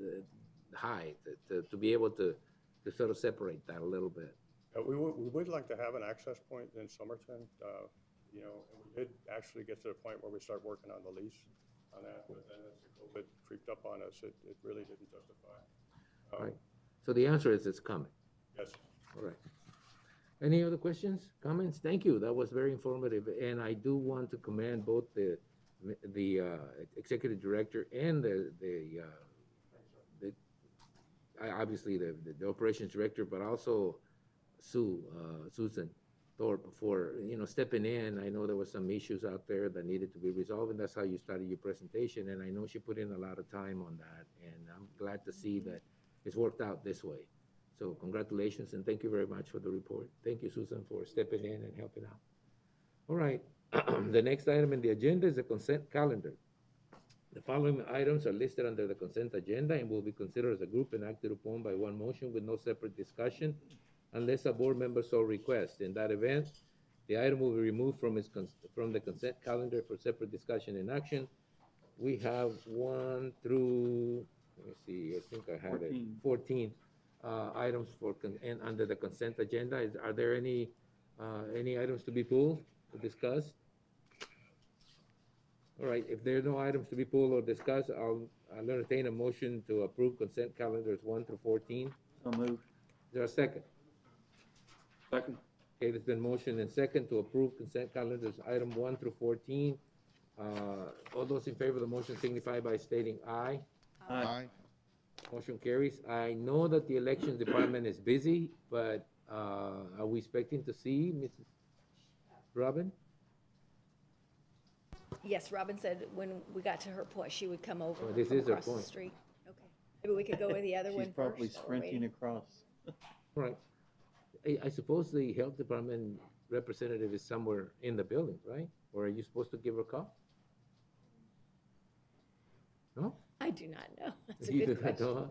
high to be able to sort of separate that a little bit. We would like to have an access point in Somerton, you know, and we did actually get to the point where we start working on the lease on that, but then as the COVID creeped up on us, it really didn't justify. Right. So the answer is it's coming. Yes. All right. Any other questions, comments? Thank you. That was very informative. And I do want to commend both the executive director and obviously the operations director, but also Susan Thorpe for, you know, stepping in. I know there were some issues out there that needed to be resolved, and that's how you started your presentation. And I know she put in a lot of time on that, and I'm glad to see that it's worked out this way. So congratulations, and thank you very much for the report. Thank you, Susan, for stepping in and helping out. All right, the next item in the agenda is the consent calendar. The following items are listed under the consent agenda and will be considered as a group and acted upon by one motion with no separate discussion unless a board member so requests. In that event, the item will be removed from the consent calendar for separate discussion and action. We have 1 through, let me see, I think I have it, 14 items and under the consent agenda. Are there any items to be pulled to discuss? All right, if there are no items to be pulled or discussed, I'll entertain a motion to approve consent calendars 1 through 14. So moved. Is there a second? Second. Okay, there's been motion and second to approve consent calendars item 1 through 14. All those in favor of the motion signify by stating aye. Aye. Motion carries. I know that the elections department is busy, but are we expecting to see Mrs. Robin? Yes, Robin said when we got to her point, she would come over Oh, this from is her across the point. street. Okay. Maybe we could go with the other one She's first. probably while we're sprinting waiting. across. All right. I suppose the health department representative is somewhere in the building, right? Or are you supposed to give her a call? No? I do not know. That's a You good do not question. know, huh?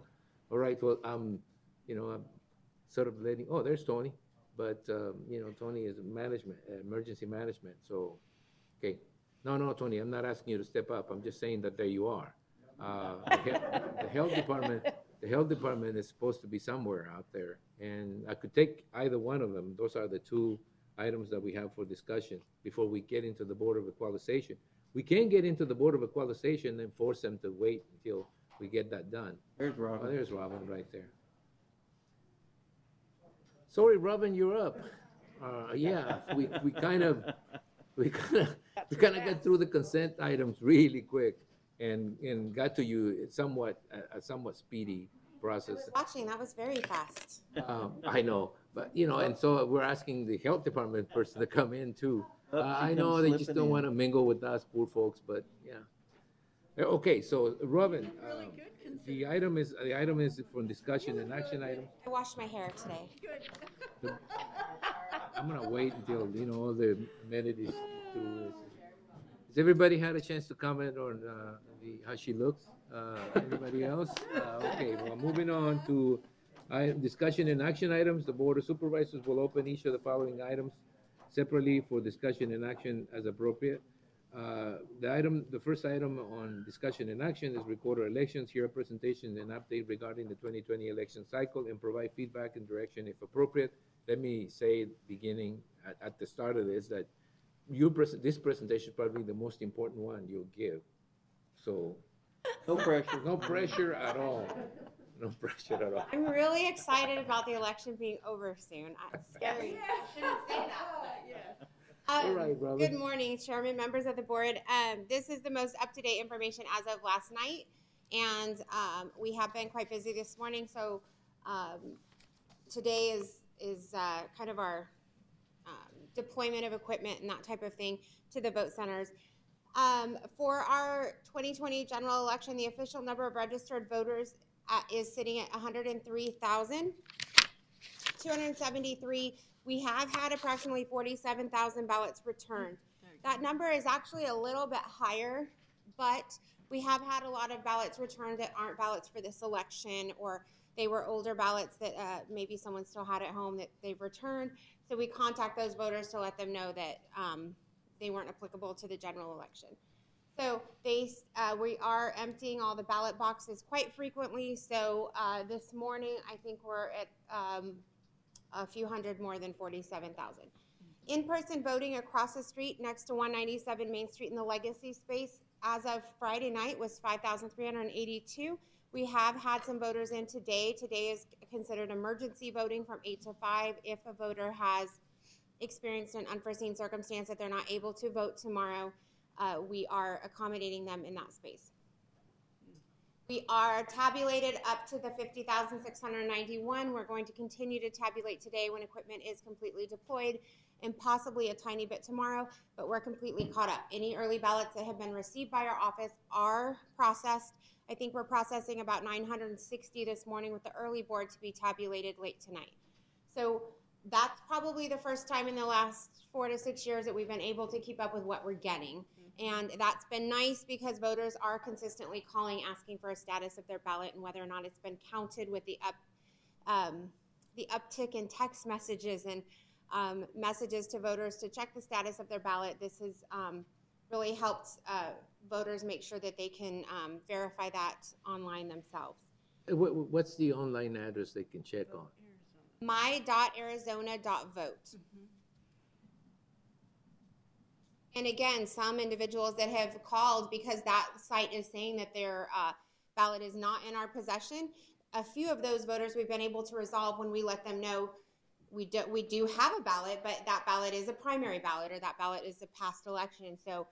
All right, well, you know, I'm sort of letting, oh, there's Tony. But, you know, Tony is management, emergency management, so, okay. No, Tony, I'm not asking you to step up. I'm just saying that there you are. The health department is supposed to be somewhere out there. And I could take either one of them. Those are the two items that we have for discussion before we get into the Board of Equalization. We can get into the Board of Equalization and force them to wait until we get that done. There's Oh, Robin. there's Robin right there. Sorry, Robin, you're up. Yeah, we kind of got through the consent items really quick and got to you a somewhat speedy process. Watching, that was very fast. I know, but you know, and so we're asking the health department person to come in too. Oh, she I comes know they just slipping don't in. want to mingle with us poor folks, but yeah. Okay, so Robin, the item is for discussion and action item. I washed my hair today. I'm gonna wait until, you know, all the amenities through this. Has everybody had a chance to comment on how she looks? Anybody else? Okay, well, moving on to discussion and action items. The Board of Supervisors will open each of the following items separately for discussion and action as appropriate. The first item on discussion and action is recorder elections. Hear a presentation and update regarding the 2020 election cycle and provide feedback and direction if appropriate. Let me say, beginning at the start of this, that this presentation is probably the most important one you'll give. So, No pressure. no pressure at all. No pressure at all. I'm really excited about the election being over soon. It's scary. I shouldn't say that. All right, Robin. Good morning, Chairman, members of the board. This is the most up-to-date information as of last night, and we have been quite busy this morning. So today is kind of our deployment of equipment and that type of thing to the vote centers. For our 2020 general election, the official number of registered voters is sitting at 103,273. We have had approximately 47,000 ballots returned. That number is actually a little bit higher, but we have had a lot of ballots returned that aren't ballots for this election, or they were older ballots that maybe someone still had at home that they've returned. So we contact those voters to let them know that they weren't applicable to the general election. So we are emptying all the ballot boxes quite frequently. So this morning, I think we're at a few hundred more than 47,000. In-person voting across the street next to 197 Main Street in the Legacy space as of Friday night was 5,382. We have had some voters in today. Today is considered emergency voting from 8 to 5 if a voter has experienced an unforeseen circumstance that they're not able to vote tomorrow. We are accommodating them in that space. We are tabulated up to the 50,691. We're going to continue to tabulate today when equipment is completely deployed and possibly a tiny bit tomorrow, but we're completely caught up. Any early ballots that have been received by our office are processed. I think we're processing about 960 this morning with the early board to be tabulated late tonight. So that's probably the first time in the last 4 to 6 years that we've been able to keep up with what we're getting. And that's been nice because voters are consistently calling, asking for a status of their ballot and whether or not it's been counted with the uptick in text messages and messages to voters to check the status of their ballot. This has really helped voters make sure that they can verify that online themselves. What's the online address they can check on? my.arizona.vote. And again, some individuals that have called because that site is saying that their ballot is not in our possession, a few of those voters we've been able to resolve when we let them know we do have a ballot, but that ballot is a primary ballot or that ballot is a past election. So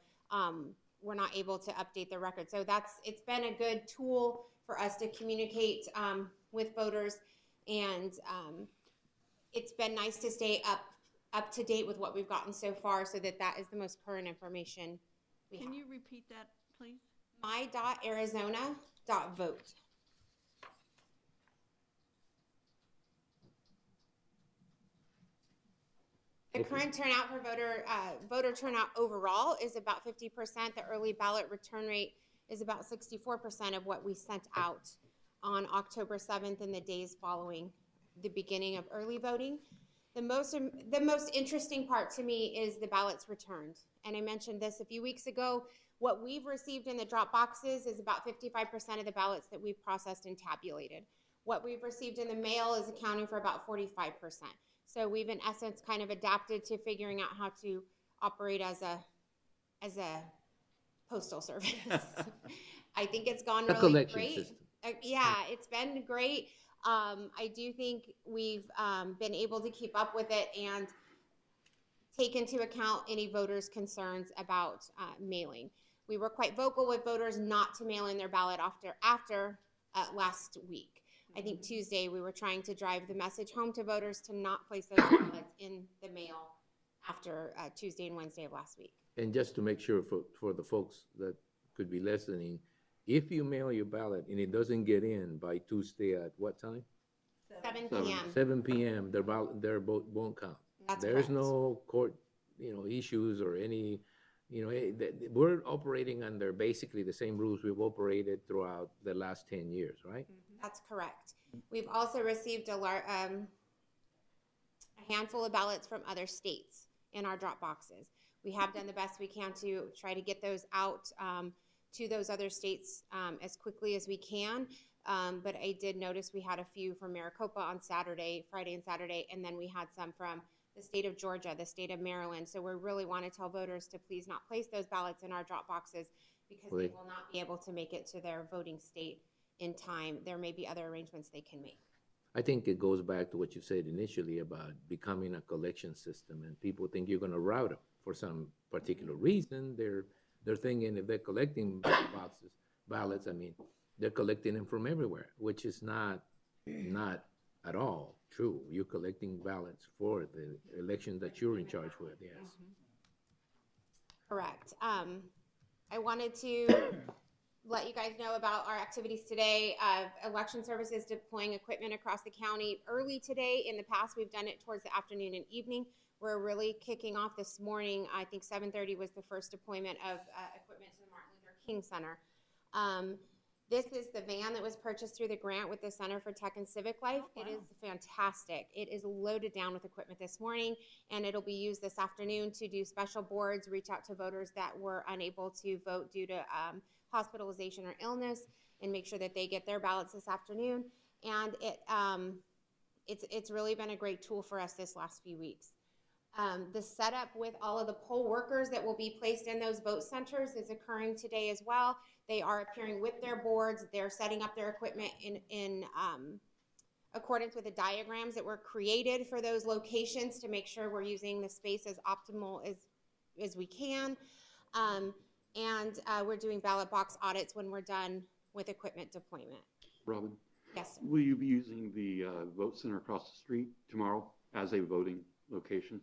we're not able to update the record. So it's been a good tool for us to communicate with voters, and it's been nice to stay up to date with what we've gotten so far so that is the most current information we have. Can you repeat that, please? my.arizona.vote. The current turnout for voter turnout overall is about 50%. The early ballot return rate is about 64% of what we sent out on October 7th and the days following the beginning of early voting. The most interesting part to me is the ballots returned. And I mentioned this a few weeks ago. What we've received in the drop boxes is about 55% of the ballots that we've processed and tabulated. What we've received in the mail is accounting for about 45%. So we've in essence kind of adapted to figuring out how to operate as a postal service. I think it's gone really collection great. system. Yeah, it's been great. I do think we've been able to keep up with it and take into account any voters' concerns about mailing. We were quite vocal with voters not to mail in their ballot after last week. I think Tuesday we were trying to drive the message home to voters to not place those ballots in the mail after Tuesday and Wednesday of last week. And just to make sure for the folks that could be listening, if you mail your ballot and it doesn't get in by Tuesday at what time? 7 p.m. 7 p.m. Their vote won't count. That's There's correct. no court, issues or any, we're operating under basically the same rules we've operated throughout the last 10 years, right? That's correct. We've also received a handful of ballots from other states in our drop boxes. We have done the best we can to try to get those out to those other states as quickly as we can. But I did notice we had a few from Maricopa on Friday and Saturday, and then we had some from the state of Georgia, the state of Maryland. So we really want to tell voters to please not place those ballots in our drop boxes because they will not be able to make it to their voting state in time. There may be other arrangements they can make. I think it goes back to what you said initially about becoming a collection system, and people think you're going to route them for some particular reason. They're thinking if they're collecting ballots, they're collecting them from everywhere, which is not at all true. You're collecting ballots for the elections that you're in charge with, yes. Correct. I wanted to let you guys know about our activities today. Election Services deploying equipment across the county early today. In the past, we've done it towards the afternoon and evening. We're really kicking off this morning. I think 7:30 was the first deployment of equipment to the Martin Luther King Center. This is the van that was purchased through the grant with the Center for Tech and Civic Life. Oh, It wow. is fantastic. It is loaded down with equipment this morning, and it'll be used this afternoon to do special boards, reach out to voters that were unable to vote due to hospitalization or illness, and make sure that they get their ballots this afternoon. And it's really been a great tool for us this last few weeks. The setup with all of the poll workers that will be placed in those vote centers is occurring today as well. They are appearing with their boards. They're setting up their equipment in accordance with the diagrams that were created for those locations to make sure we're using the space as optimal as we can. We're doing ballot box audits when we're done with equipment deployment. Robin, Yes, sir. will you be using the vote center across the street tomorrow as a voting location?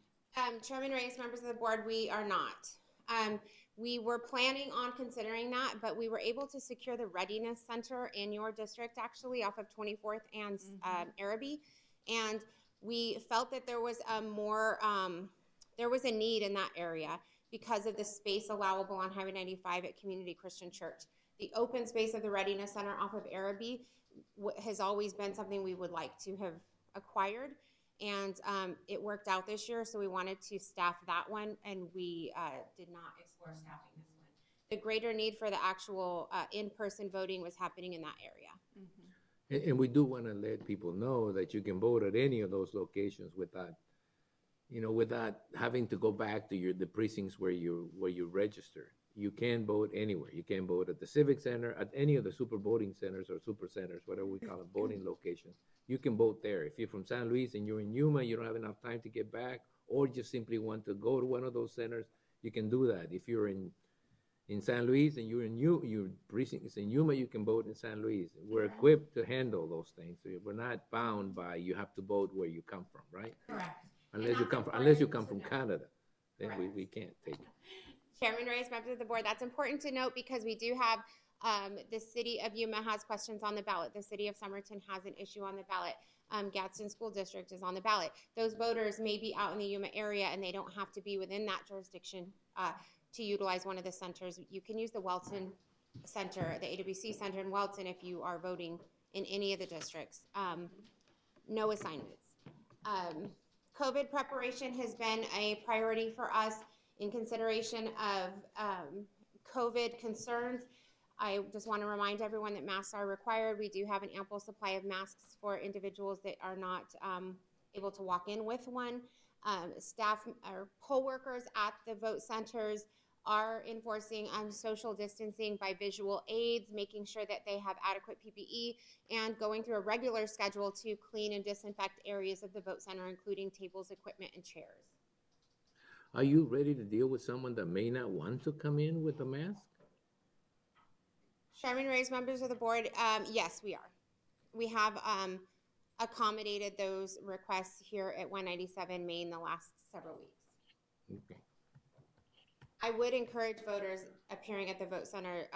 Chairman Reyes, members of the board, we are not. We were planning on considering that, but we were able to secure the Readiness Center in your district, actually, off of 24th and Araby. And we felt that there was there was a need in that area because of the space allowable on Highway 95 at Community Christian Church. The open space of the Readiness Center off of Araby has always been something we would like to have acquired. And it worked out this year, so we wanted to staff that one, and we did not explore staffing this one. The greater need for the actual in-person voting was happening in that area. And we do want to let people know that you can vote at any of those locations without, without having to go back to the precincts where you registered. You can vote anywhere. You can vote at the Civic Center, at any of the super voting centers or super centers, whatever we call them, voting locations. You can vote there. If you're from San Luis and you're in Yuma, you don't have enough time to get back, or just simply want to go to one of those centers, you can do that. If you're in San Luis and your precinct is in Yuma, you can vote in San Luis. We're equipped to handle those things. So we're not bound by you have to vote where you come from, right? Correct. Unless you come from Canada, then we can't take it. Chairman Reyes, members of the board, that's important to note because we do have the city of Yuma has questions on the ballot. The city of Somerton has an issue on the ballot. Gadsden School District is on the ballot. Those voters may be out in the Yuma area and they don't have to be within that jurisdiction to utilize one of the centers. You can use the Welton Center, the AWC Center in Welton if you are voting in any of the districts. No assignments. COVID preparation has been a priority for us in consideration of COVID concerns. I just want to remind everyone that masks are required. We do have an ample supply of masks for individuals that are not able to walk in with one. Staff or poll workers at the vote centers are enforcing social distancing by visual aids, making sure that they have adequate PPE, and going through a regular schedule to clean and disinfect areas of the vote center, including tables, equipment, and chairs. Are you ready to deal with someone that may not want to come in with a mask? Chairman Reyes, members of the board, yes, we are. We have accommodated those requests here at 197 Main the last several weeks. Okay. I would encourage voters appearing at the vote center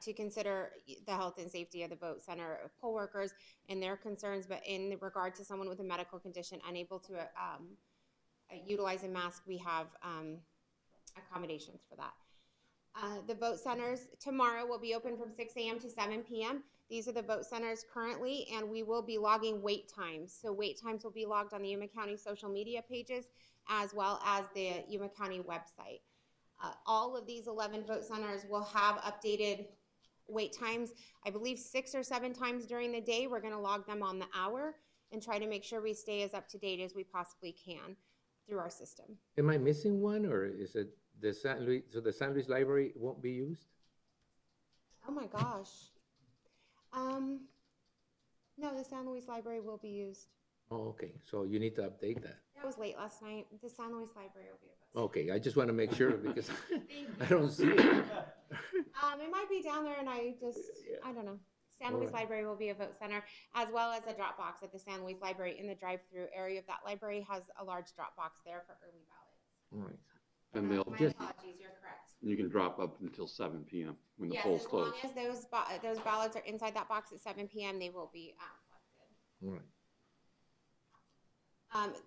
to consider the health and safety of the vote center poll workers and their concerns, but in regard to someone with a medical condition unable to utilize a mask, we have accommodations for that. The vote centers tomorrow will be open from 6 a.m. to 7 p.m. These are the vote centers currently, and we will be logging wait times. So wait times will be logged on the Yuma County social media pages as well as the Yuma County website. All of these 11 vote centers will have updated wait times. I believe 6 or 7 times during the day. We're going to log them on the hour and try to make sure we stay as up to date as we possibly can through our system. Am I missing one, or is it the San Luis Library won't be used? Oh my gosh. No, the San Luis Library will be used. Oh, okay. So you need to update that. That was late last night. The San Luis Library will be available. Okay, I just want to make sure because I don't see it. It might be down there and I don't know. San Luis Library will be a vote center, as well as a drop box at the San Luis Library in the drive-through area of that library has a large drop box there for early ballots. All right. And they'll My apologies, you're correct. you can drop up until 7 p.m. when the Yes, polls as close. long as those ballots are inside that box at 7 p.m., they will be collected. All right.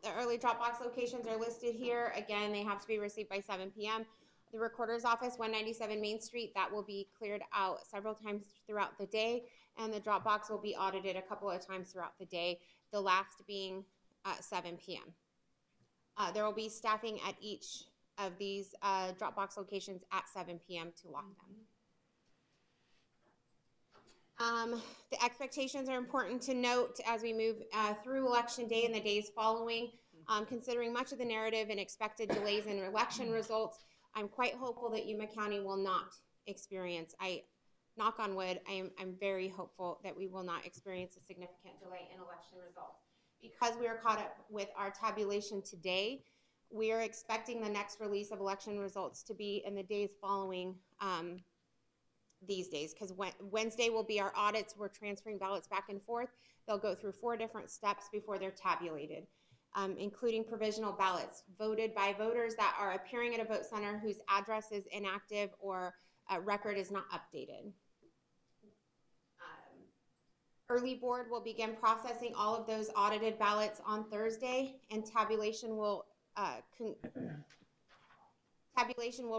The early drop box locations are listed here. Again, they have to be received by 7 p.m. The recorder's office, 197 Main Street, that will be cleared out several times throughout the day, and the drop box will be audited a couple of times throughout the day, the last being at 7 p.m. There will be staffing at each of these drop box locations at 7 p.m. to lock them. The expectations are important to note as we move through Election Day and the days following. Considering much of the narrative and expected delays in election results, I'm quite hopeful that Yuma County will not experience, knock on wood, I'm very hopeful that we will not experience a significant delay in election results. Because we are caught up with our tabulation today, we are expecting the next release of election results to be in the days following these days, because Wednesday will be our audits. We're transferring ballots back and forth. They'll go through 4 different steps before they're tabulated, including provisional ballots voted by voters that are appearing at a vote center whose address is inactive or record is not updated. Early board will begin processing all of those audited ballots on Thursday, and tabulation will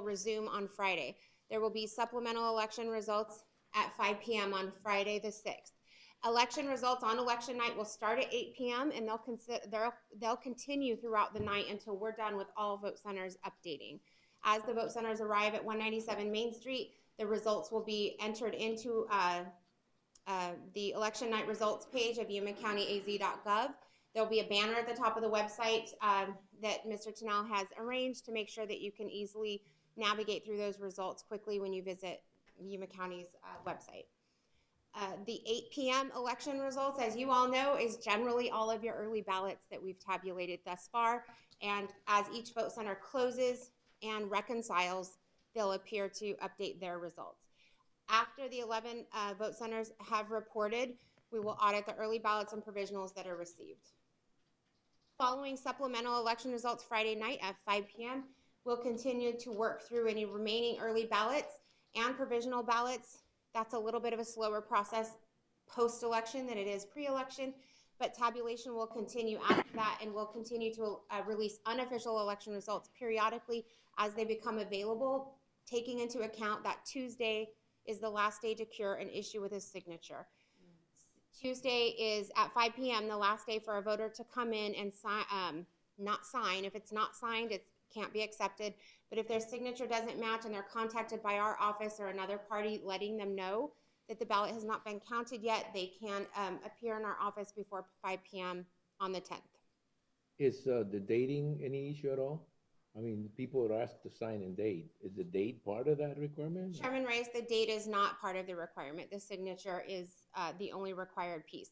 resume on Friday. There will be supplemental election results at 5 p.m. on Friday the 6th. Election results on election night will start at 8 p.m. and they'll continue throughout the night until we're done with all vote centers updating. As the vote centers arrive at 197 Main Street, the results will be entered into the election night results page of yumacountyaz.gov. There'll be a banner at the top of the website that Mr. Tennell has arranged to make sure that you can easily navigate through those results quickly when you visit Yuma County's website. The 8 p.m. election results, as you all know, is generally all of your early ballots that we've tabulated thus far. And as each vote center closes and reconciles, they'll appear to update their results. After the 11 vote centers have reported, we will audit the early ballots and provisionals that are received. Following supplemental election results Friday night at 5 p.m., we'll continue to work through any remaining early ballots and provisional ballots. That's a little bit of a slower process post-election than it is pre-election, but tabulation will continue after that, and we'll continue to release unofficial election results periodically as they become available, taking into account that Tuesday is the last day to cure an issue with his signature. Tuesday is at 5 p.m., the last day for a voter to come in and not sign. If it's not signed, it can't be accepted. But if their signature doesn't match and they're contacted by our office or another party letting them know that the ballot has not been counted yet, they can appear in our office before 5 p.m. on the 10th. Is the dating any issue at all? I mean, people are asked to sign and date. Is the date part of that requirement? Chairman Reyes, the date is not part of the requirement. The signature is the only required piece.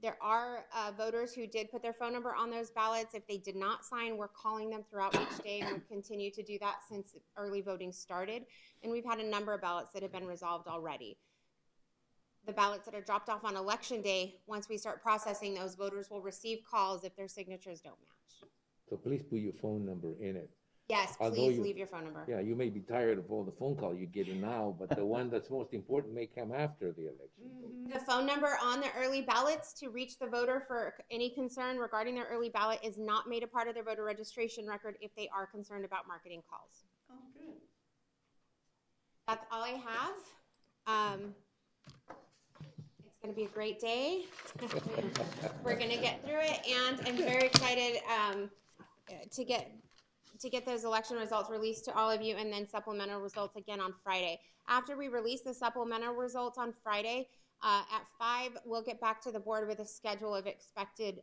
There are voters who did put their phone number on those ballots. If they did not sign, we're calling them throughout each day, and we'll continue to do that since early voting started. And we've had a number of ballots that have been resolved already. The ballots that are dropped off on election day, once we start processing those, voters will receive calls if their signatures don't match. So please put your phone number in it. Yes, please leave your phone number. Yeah, you may be tired of all the phone calls you get now, but the one that's most important may come after the election. The phone number on the early ballots to reach the voter for any concern regarding their early ballot is not made a part of their voter registration record if they are concerned about marketing calls. Oh, good. That's all I have. It's going to be a great day. We're going to get through it, and I'm very excited to get those election results released to all of you, and then supplemental results again on Friday. After we release the supplemental results on Friday, at 5, we'll get back to the board with a schedule of expected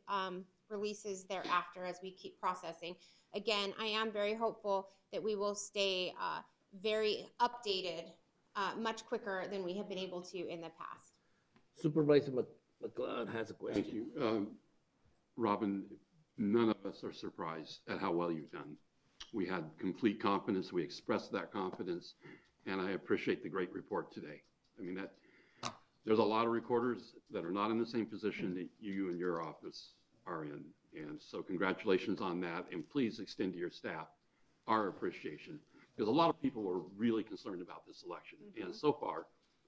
releases thereafter as we keep processing. Again, I am very hopeful that we will stay very updated much quicker than we have been able to in the past. Supervisor McLeod has a question. Thank you. Robin, none of us are surprised at how well you've done. We had complete confidence. We expressed that confidence, and I appreciate the great report today. I mean, there's a lot of recorders that are not in the same position that you and your office are in, and so congratulations on that, and please extend to your staff our appreciation, because a lot of people were really concerned about this election, and so far,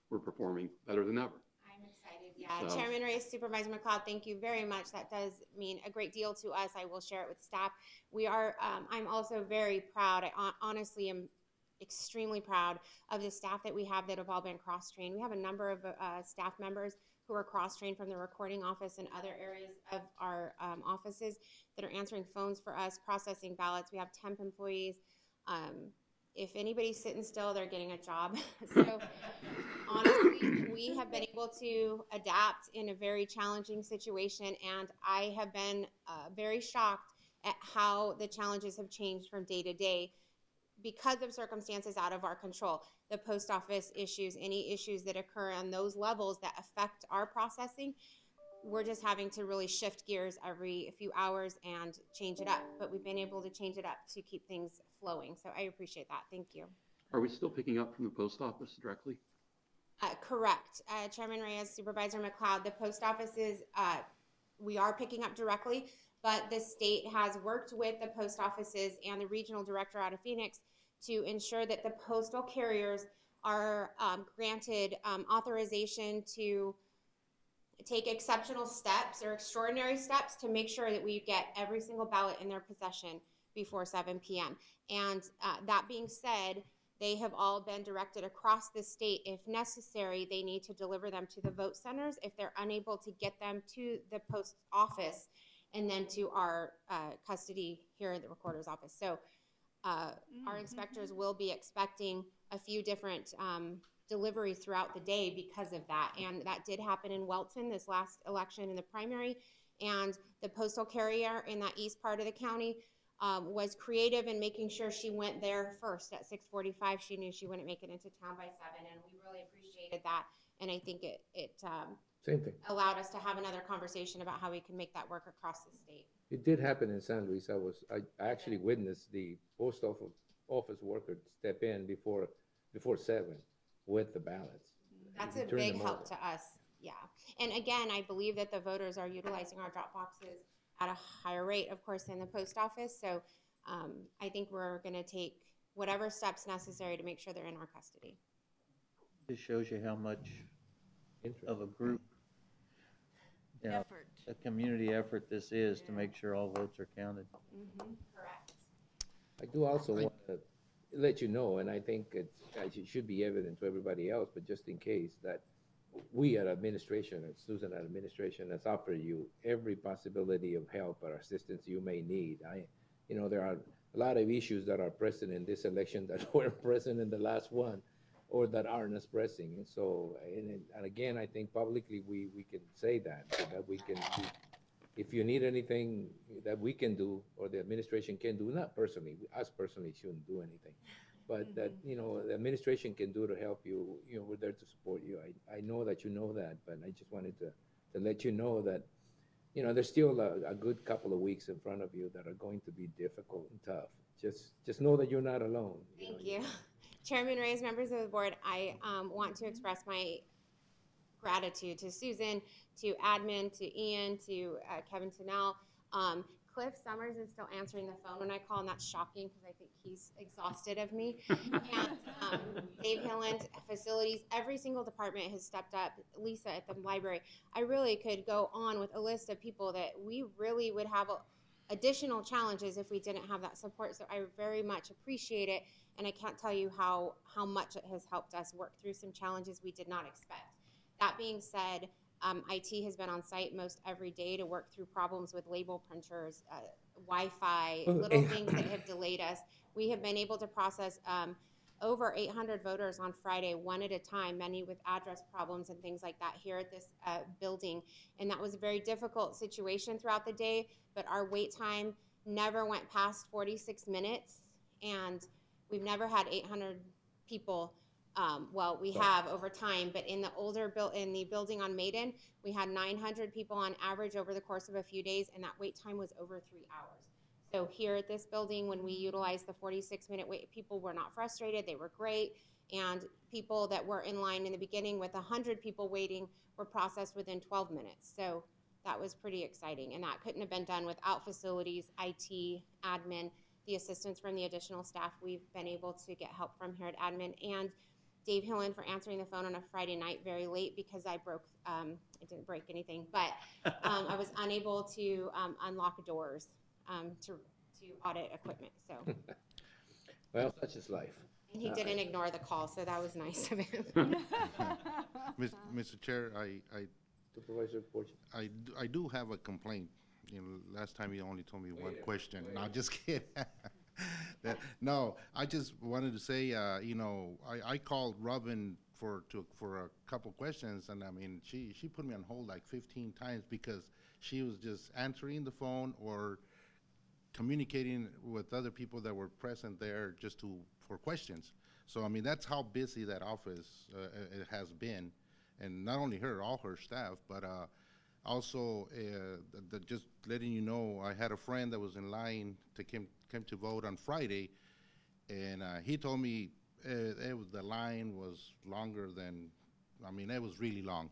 we're performing better than ever. I'm excited. Yeah, so. Chairman Reyes, Supervisor McLeod, thank you very much. That does mean a great deal to us. I will share it with staff. We are. I'm also very proud. I honestly am extremely proud of the staff that we have that have all been cross-trained. We have a number of staff members who are cross-trained from the recording office and other areas of our offices that are answering phones for us, processing ballots. We have temp employees. If anybody's sitting still, they're getting a job. So honestly, we have been able to adapt in a very challenging situation, and I have been very shocked at how the challenges have changed from day to day because of circumstances out of our control. The post office issues, any issues that occur on those levels that affect our processing, we're just having to really shift gears every few hours and change it up. But we've been able to change it up to keep things flowing. So I appreciate that. Thank you. Are we still picking up from the post office directly? Correct. Chairman Reyes, Supervisor McLeod, the post offices, we are picking up directly, but the state has worked with the post offices and the regional director out of Phoenix to ensure that the postal carriers are granted authorization to take exceptional steps or extraordinary steps to make sure that we get every single ballot in their possession before 7 p.m. And that being said, they have all been directed across the state. If necessary, they need to deliver them to the vote centers if they're unable to get them to the post office and then to our custody here at the recorder's office. So our inspectors will be expecting a few different deliveries throughout the day because of that. And that did happen in Welton this last election in the primary. And the postal carrier in that east part of the county was creative in making sure she went there first at 6:45. She knew she wouldn't make it into town by 7, and we really appreciated that. And I think it Same thing. allowed us to have another conversation about how we can make that work across the state. It did happen in San Luis. I actually witnessed the post office worker step in before 7 with the ballots. That's He a turned big them help over. to us. Yeah. And again, I believe that the voters are utilizing our drop boxes at a higher rate, of course, than the post office. So I think we're going to take whatever steps necessary to make sure they're in our custody. This shows you how much Interest. of a group, you know, Effort. a community effort this is to make sure all votes are counted. Correct. I do also want to let you know, and I think it should be evident to everybody else, but just in case, that we at administration, and Susan at administration, has offered you every possibility of help or assistance you may need. There are a lot of issues that are present in this election that weren't present in the last one, or that aren't as pressing. And so, and again, I think publicly we can say that, so that we can do. If you need anything that we can do, or the administration can do, not personally, us personally shouldn't do anything, but that, the administration can do to help you, we're there to support you. I know that you know that, but I just wanted to let you know that, there's still a good couple of weeks in front of you that are going to be difficult and tough. Just know that you're not alone. Thank you. Chairman Reyes, members of the board, I want to express my gratitude to Susan, to admin, to Ian, to Kevin Tennell. Cliff Summers is still answering the phone when I call, and that's shocking because I think he's exhausted of me. And Dave Hilland, facilities, every single department has stepped up. Lisa at the library. I really could go on with a list of people that we really would have additional challenges if we didn't have that support. So I very much appreciate it, and I can't tell you how much it has helped us work through some challenges we did not expect. That being said, IT has been on site most every day to work through problems with label printers, Wi-Fi, little things that have delayed us. We have been able to process over 800 voters on Friday, one at a time, many with address problems and things like that here at this building. And that was a very difficult situation throughout the day, but our wait time never went past 46 minutes. And we've never had 800 people. Well, we have over time, but in the building on Maiden, we had 900 people on average over the course of a few days, and that wait time was over 3 hours. So here at this building, when we utilized the 46-minute wait, people were not frustrated. They were great. And people that were in line in the beginning with 100 people waiting were processed within 12 minutes. So that was pretty exciting. And that couldn't have been done without facilities, IT, admin, the assistance from the additional staff we've been able to get help from here at admin, and Dave Hillen for answering the phone on a Friday night very late because I didn't break anything, but I was unable to unlock doors to audit equipment. So, Well, such is life. And he didn't ignore the call, so that was nice of him. Mr. Chair, Supervisor Fortune. I do have a complaint. You know, last time you only told me one question. No, just kidding. No, I just wanted to say, you know, I called Robin for a couple questions, and I mean, she put me on hold like 15 times because she was just answering the phone or communicating with other people that were present there just for questions. So I mean, that's how busy that office it has been, and not only her, all her staff, but also just letting you know, I had a friend that was in line to came to vote on Friday, and he told me the line was longer than, I mean, it was really long.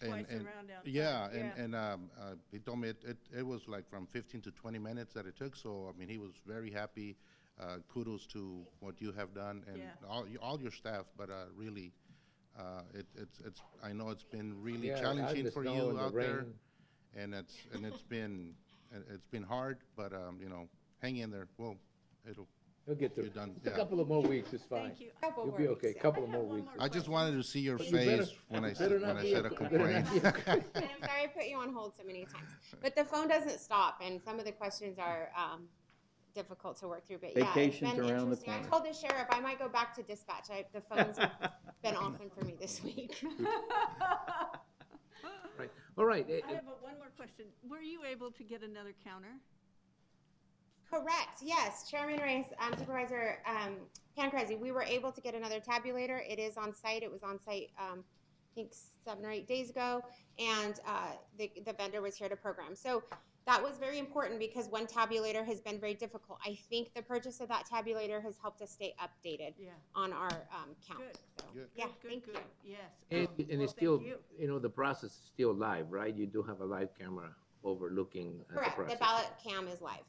Twice around outside. Yeah, and he told me it was like from 15 to 20 minutes that it took. So I mean, he was very happy. Kudos to what you have done and all your staff. But really, it's I know it's been really challenging for you out there, and it's been hard. But you know, hang in there. Well, He'll get through. You're done. A couple of more weeks is fine. Thank you. You'll be okay. Couple of more weeks. I just wanted to see your But you better- face when I you said better not be a you better complaint. not be And I'm sorry I put you on hold so many times. But the phone doesn't stop, and some of the questions are difficult to work through. But yeah, it's Vacation's been around the interesting. I corner. told the sheriff I might go back to dispatch. The phones have been often for me this week. Right. All right. I have one more question. Were you able to get another counter? Correct, yes. Chairman Reyes, Supervisor Pancrezi, we were able to get another tabulator. It is on site. It was on site, I think 7 or 8 days ago, and the vendor was here to program. So that was very important because one tabulator has been very difficult. I think the purchase of that tabulator has helped us stay updated on our count. Good. So, Good. yeah, Good, thank good. you. Yes. And well, it's thank still, you. the process is still live, right? You do have a live camera overlooking at the Correct, process. the ballot cam is live.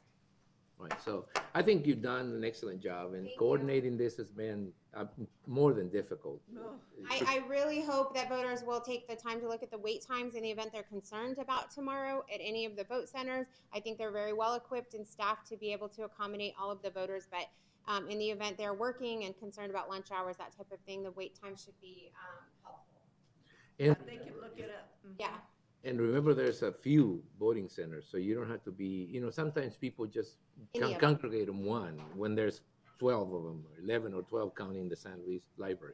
Right, so I think you've done an excellent job, and Thank you. coordinating this has been more than difficult. Oh. I really hope that voters will take the time to look at the wait times in the event they're concerned about tomorrow at any of the vote centers. I think they're very well equipped and staffed to be able to accommodate all of the voters, but in the event they're working and concerned about lunch hours, that type of thing, the wait time should be helpful. And, They can look it up. Mhm. Yeah, and remember, there's a few voting centers, so you don't have to be, sometimes people just Any of them. congregate in one when there's 12 of them, or 11 or 12 counting the San Luis Library.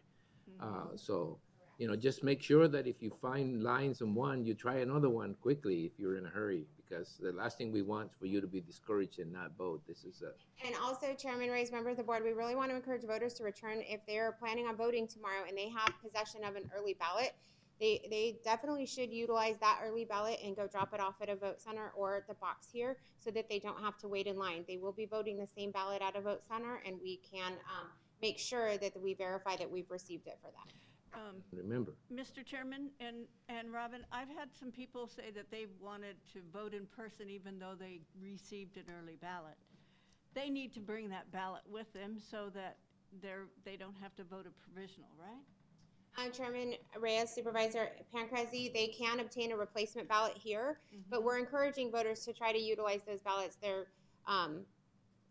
So, just make sure that if you find lines in one, you try another one quickly if you're in a hurry, because the last thing we want is for you to be discouraged and not vote. This is and also Chairman Reyes, member of the board, we really want to encourage voters to return if they're planning on voting tomorrow and they have possession of an early ballot. They definitely should utilize that early ballot and go drop it off at a vote center or at the box here so that they don't have to wait in line. They will be voting the same ballot at a vote center, and we can make sure that we verify that we've received it for them. remember. Mr. Chairman and Robin, I've had some people say that they wanted to vote in person even though they received an early ballot. They need to bring that ballot with them so that they don't have to vote a provisional, right? Chairman Reyes, Supervisor Pancrezi, they can obtain a replacement ballot here, but we're encouraging voters to try to utilize those ballots.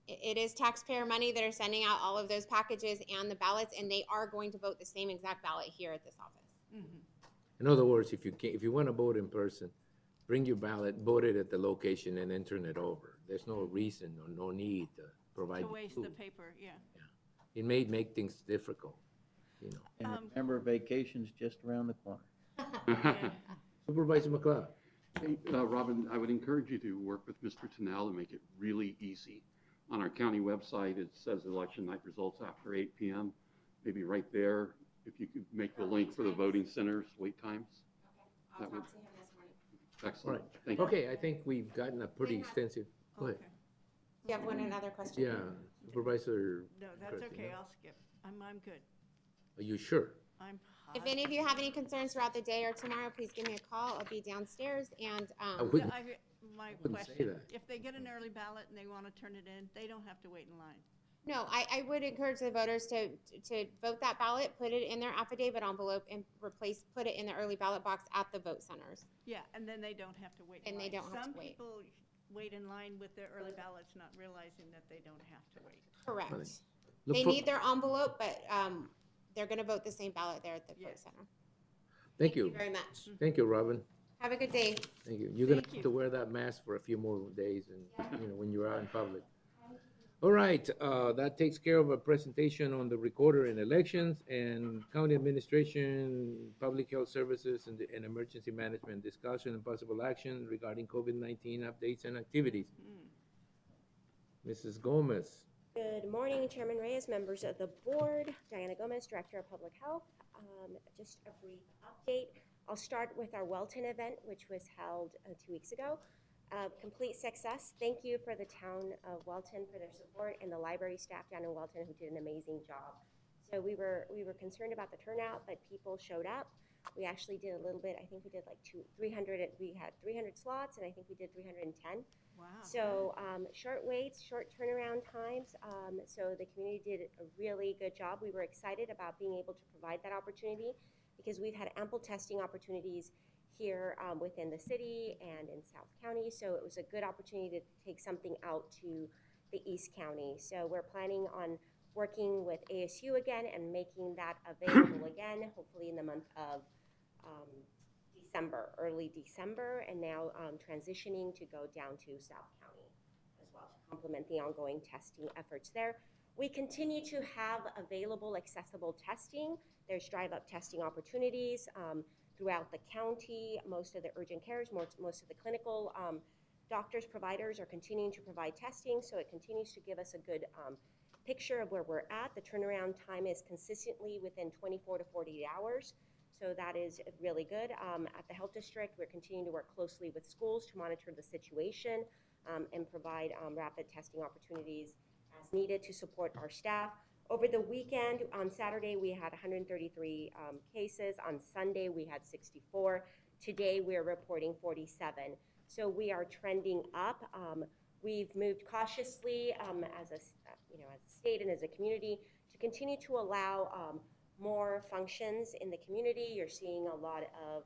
It is taxpayer money that are sending out all of those packages and the ballots, and they are going to vote the same exact ballot here at this office. In other words, if you want to vote in person, bring your ballot, vote it at the location, and enter it over. There's no reason or no need to provide. To waste the food. paper, yeah. It may make things difficult, And remember, vacation's just around the corner. Supervisor McLeod. Hey, Robin, I would encourage you to work with Mr. Tennell and make it really easy. On our county website, it says election night results after 8 p.m. Maybe right there, if you could make the link for the voting centers, wait times. I'll That would- talk to him this morning. Excellent. Right. Thank you. Okay, I think we've gotten a pretty extensive, go ahead. Okay. Do you have another question? Yeah, Supervisor. No, that's Christie, okay, no? I'll skip. I'm good. Are you sure? I'm If any of you have any concerns throughout the day or tomorrow, please give me a call. I'll be downstairs, and I wouldn't. My wouldn't say question, that. if they get an early ballot and they want to turn it in, they don't have to wait in line. no, I would encourage the voters to vote that ballot, put it in their affidavit envelope, and put it in the early ballot box at the vote centers. Yeah, and then they don't have to wait in And line. they don't have to wait. Some people wait in line with their early ballots, not realizing that they don't have to wait. Correct. Funny. Look They for- need their envelope, but they're going to vote the same ballot there at the vote center. Thank you. Very much. Thank you, Robin. Have a good day. Thank you. You're gonna Thank have you. to wear that mask for a few more days and, when you're out in public. All right, that takes care of a presentation on the recorder and elections and county administration, public health services and emergency management discussion and possible action regarding COVID-19 updates and activities. Mrs. Gomez. Good morning, Chairman Reyes, members of the board. Diana Gomez, Director of Public Health. Just a brief update. I'll start with our Welton event, which was held 2 weeks ago. Complete success. Thank you for the town of Welton for their support and the library staff down in Welton who did an amazing job. So we were concerned about the turnout, but people showed up. We actually did a little bit. I think we did like 300. We had 300 slots, and I think we did 310. Wow. So short waits, short turnaround times. So the community did a really good job. We were excited about being able to provide that opportunity because we've had ample testing opportunities here within the city and in South County. So it was a good opportunity to take something out to the East County. So we're planning on working with ASU again and making that available again, hopefully in the month of December, early December, and now transitioning to go down to South County as well to complement the ongoing testing efforts there. We continue to have available accessible testing. There's drive-up testing opportunities throughout the county. Most of the urgent cares, most of the clinical doctors, providers are continuing to provide testing, so it continues to give us a good picture of where we're at. The turnaround time is consistently within 24 to 48 hours. So that is really good. At the health district, we're continuing to work closely with schools to monitor the situation and provide rapid testing opportunities as needed to support our staff. Over the weekend, on Saturday, we had 133 cases. On Sunday, we had 64. Today, we're reporting 47. So we are trending up. We've moved cautiously as a state and as a community to continue to allow more functions in the community. You're seeing a lot of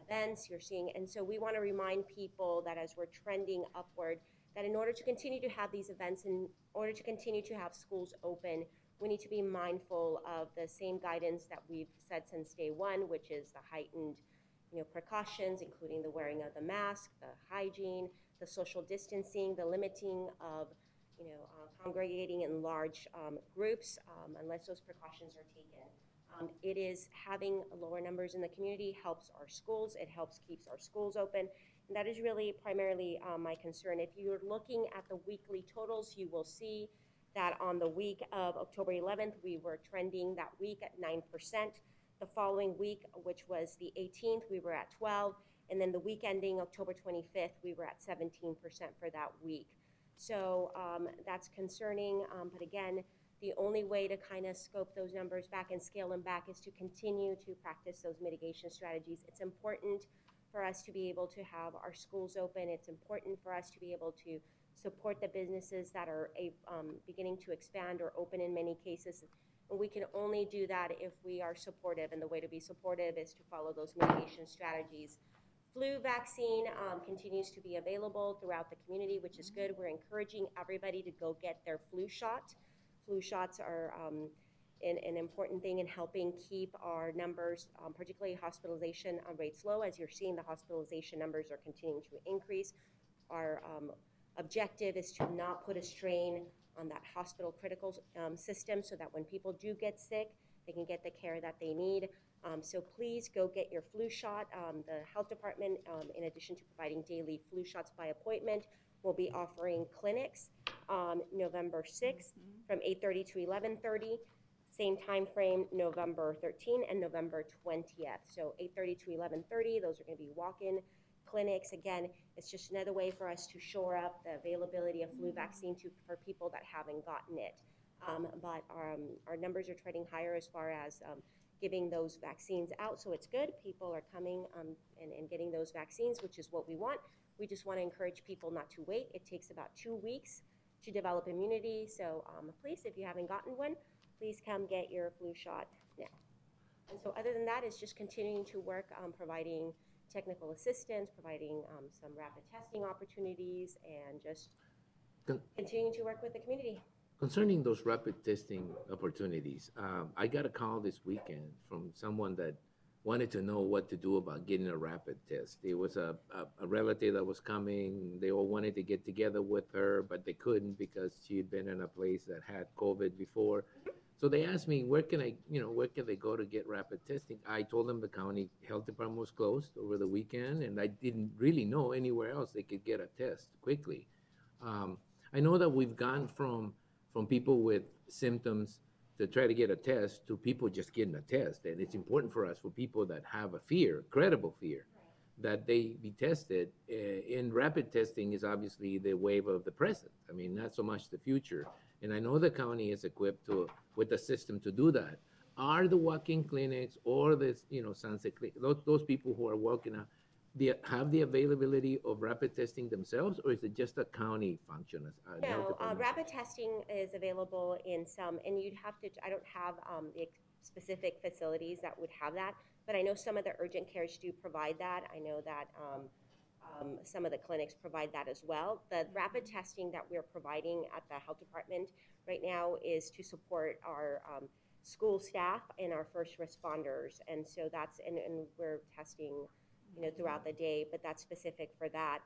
events, and so we want to remind people that as we're trending upward, that in order to continue to have these events, in order to continue to have schools open, we need to be mindful of the same guidance that we've said since day one, which is the heightened precautions, including the wearing of the mask, the hygiene, the social distancing, the limiting of congregating in large groups unless those precautions are taken. It is having lower numbers in the community helps our schools. It helps keeps our schools open. And that is really primarily my concern. If you're looking at the weekly totals, you will see that on the week of October 11th, we were trending that week at 9%. The following week, which was the 18th, we were at 12. And then the week ending October 25th, we were at 17% for that week. So that's concerning, but again, the only way to kind of scope those numbers back and scale them back is to continue to practice those mitigation strategies. It's important for us to be able to have our schools open. It's important for us to be able to support the businesses that are beginning to expand or open in many cases. And we can only do that if we are supportive, and the way to be supportive is to follow those mitigation strategies. Flu vaccine continues to be available throughout the community, which is good. We're encouraging everybody to go get their flu shot. Flu shots are an important thing in helping keep our numbers, particularly hospitalization rates low. As you're seeing, the hospitalization numbers are continuing to increase. Our objective is to not put a strain on that hospital critical system so that when people do get sick, they can get the care that they need. So please go get your flu shot. The health department, in addition to providing daily flu shots by appointment, will be offering clinics November 6th from 8:30 to 11:30. Same time frame, November 13th and November 20th. So 8:30 to 11:30, those are going to be walk-in clinics. Again, it's just another way for us to shore up the availability of flu vaccine for people that haven't gotten it. But our numbers are trending higher as far as giving those vaccines out, so it's good. People are coming and getting those vaccines, which is what we want. We just want to encourage people not to wait. It takes about 2 weeks to develop immunity, so please, if you haven't gotten one, please come get your flu shot now. And so other than that, it's just continuing to work on providing technical assistance, providing some rapid testing opportunities, and just continuing to work with the community. Concerning those rapid testing opportunities, I got a call this weekend from someone that wanted to know what to do about getting a rapid test. It was a relative that was coming. They all wanted to get together with her, but they couldn't because she had been in a place that had COVID before. So they asked me, where can they go to get rapid testing? I told them the county health department was closed over the weekend, and I didn't really know anywhere else they could get a test quickly. I know that we've gone from people with symptoms to try to get a test to people just getting a test. And it's important for us, for people that have a fear, credible fear, that they be tested. In rapid testing is obviously the wave of the present. I mean, not so much the future. And I know the county is equipped with a system to do that. Are the walk-in clinics or this, Sunset Clinic, those people who are walking out, have the availability of rapid testing themselves, or is it just a county function? No, rapid testing is available in some, and you'd have to, I don't have the specific facilities that would have that, but I know some of the urgent cares do provide that. I know that some of the clinics provide that as well. The rapid testing that we're providing at the health department right now is to support our school staff and our first responders, and so that's, and we're testing throughout the day, but that's specific for that.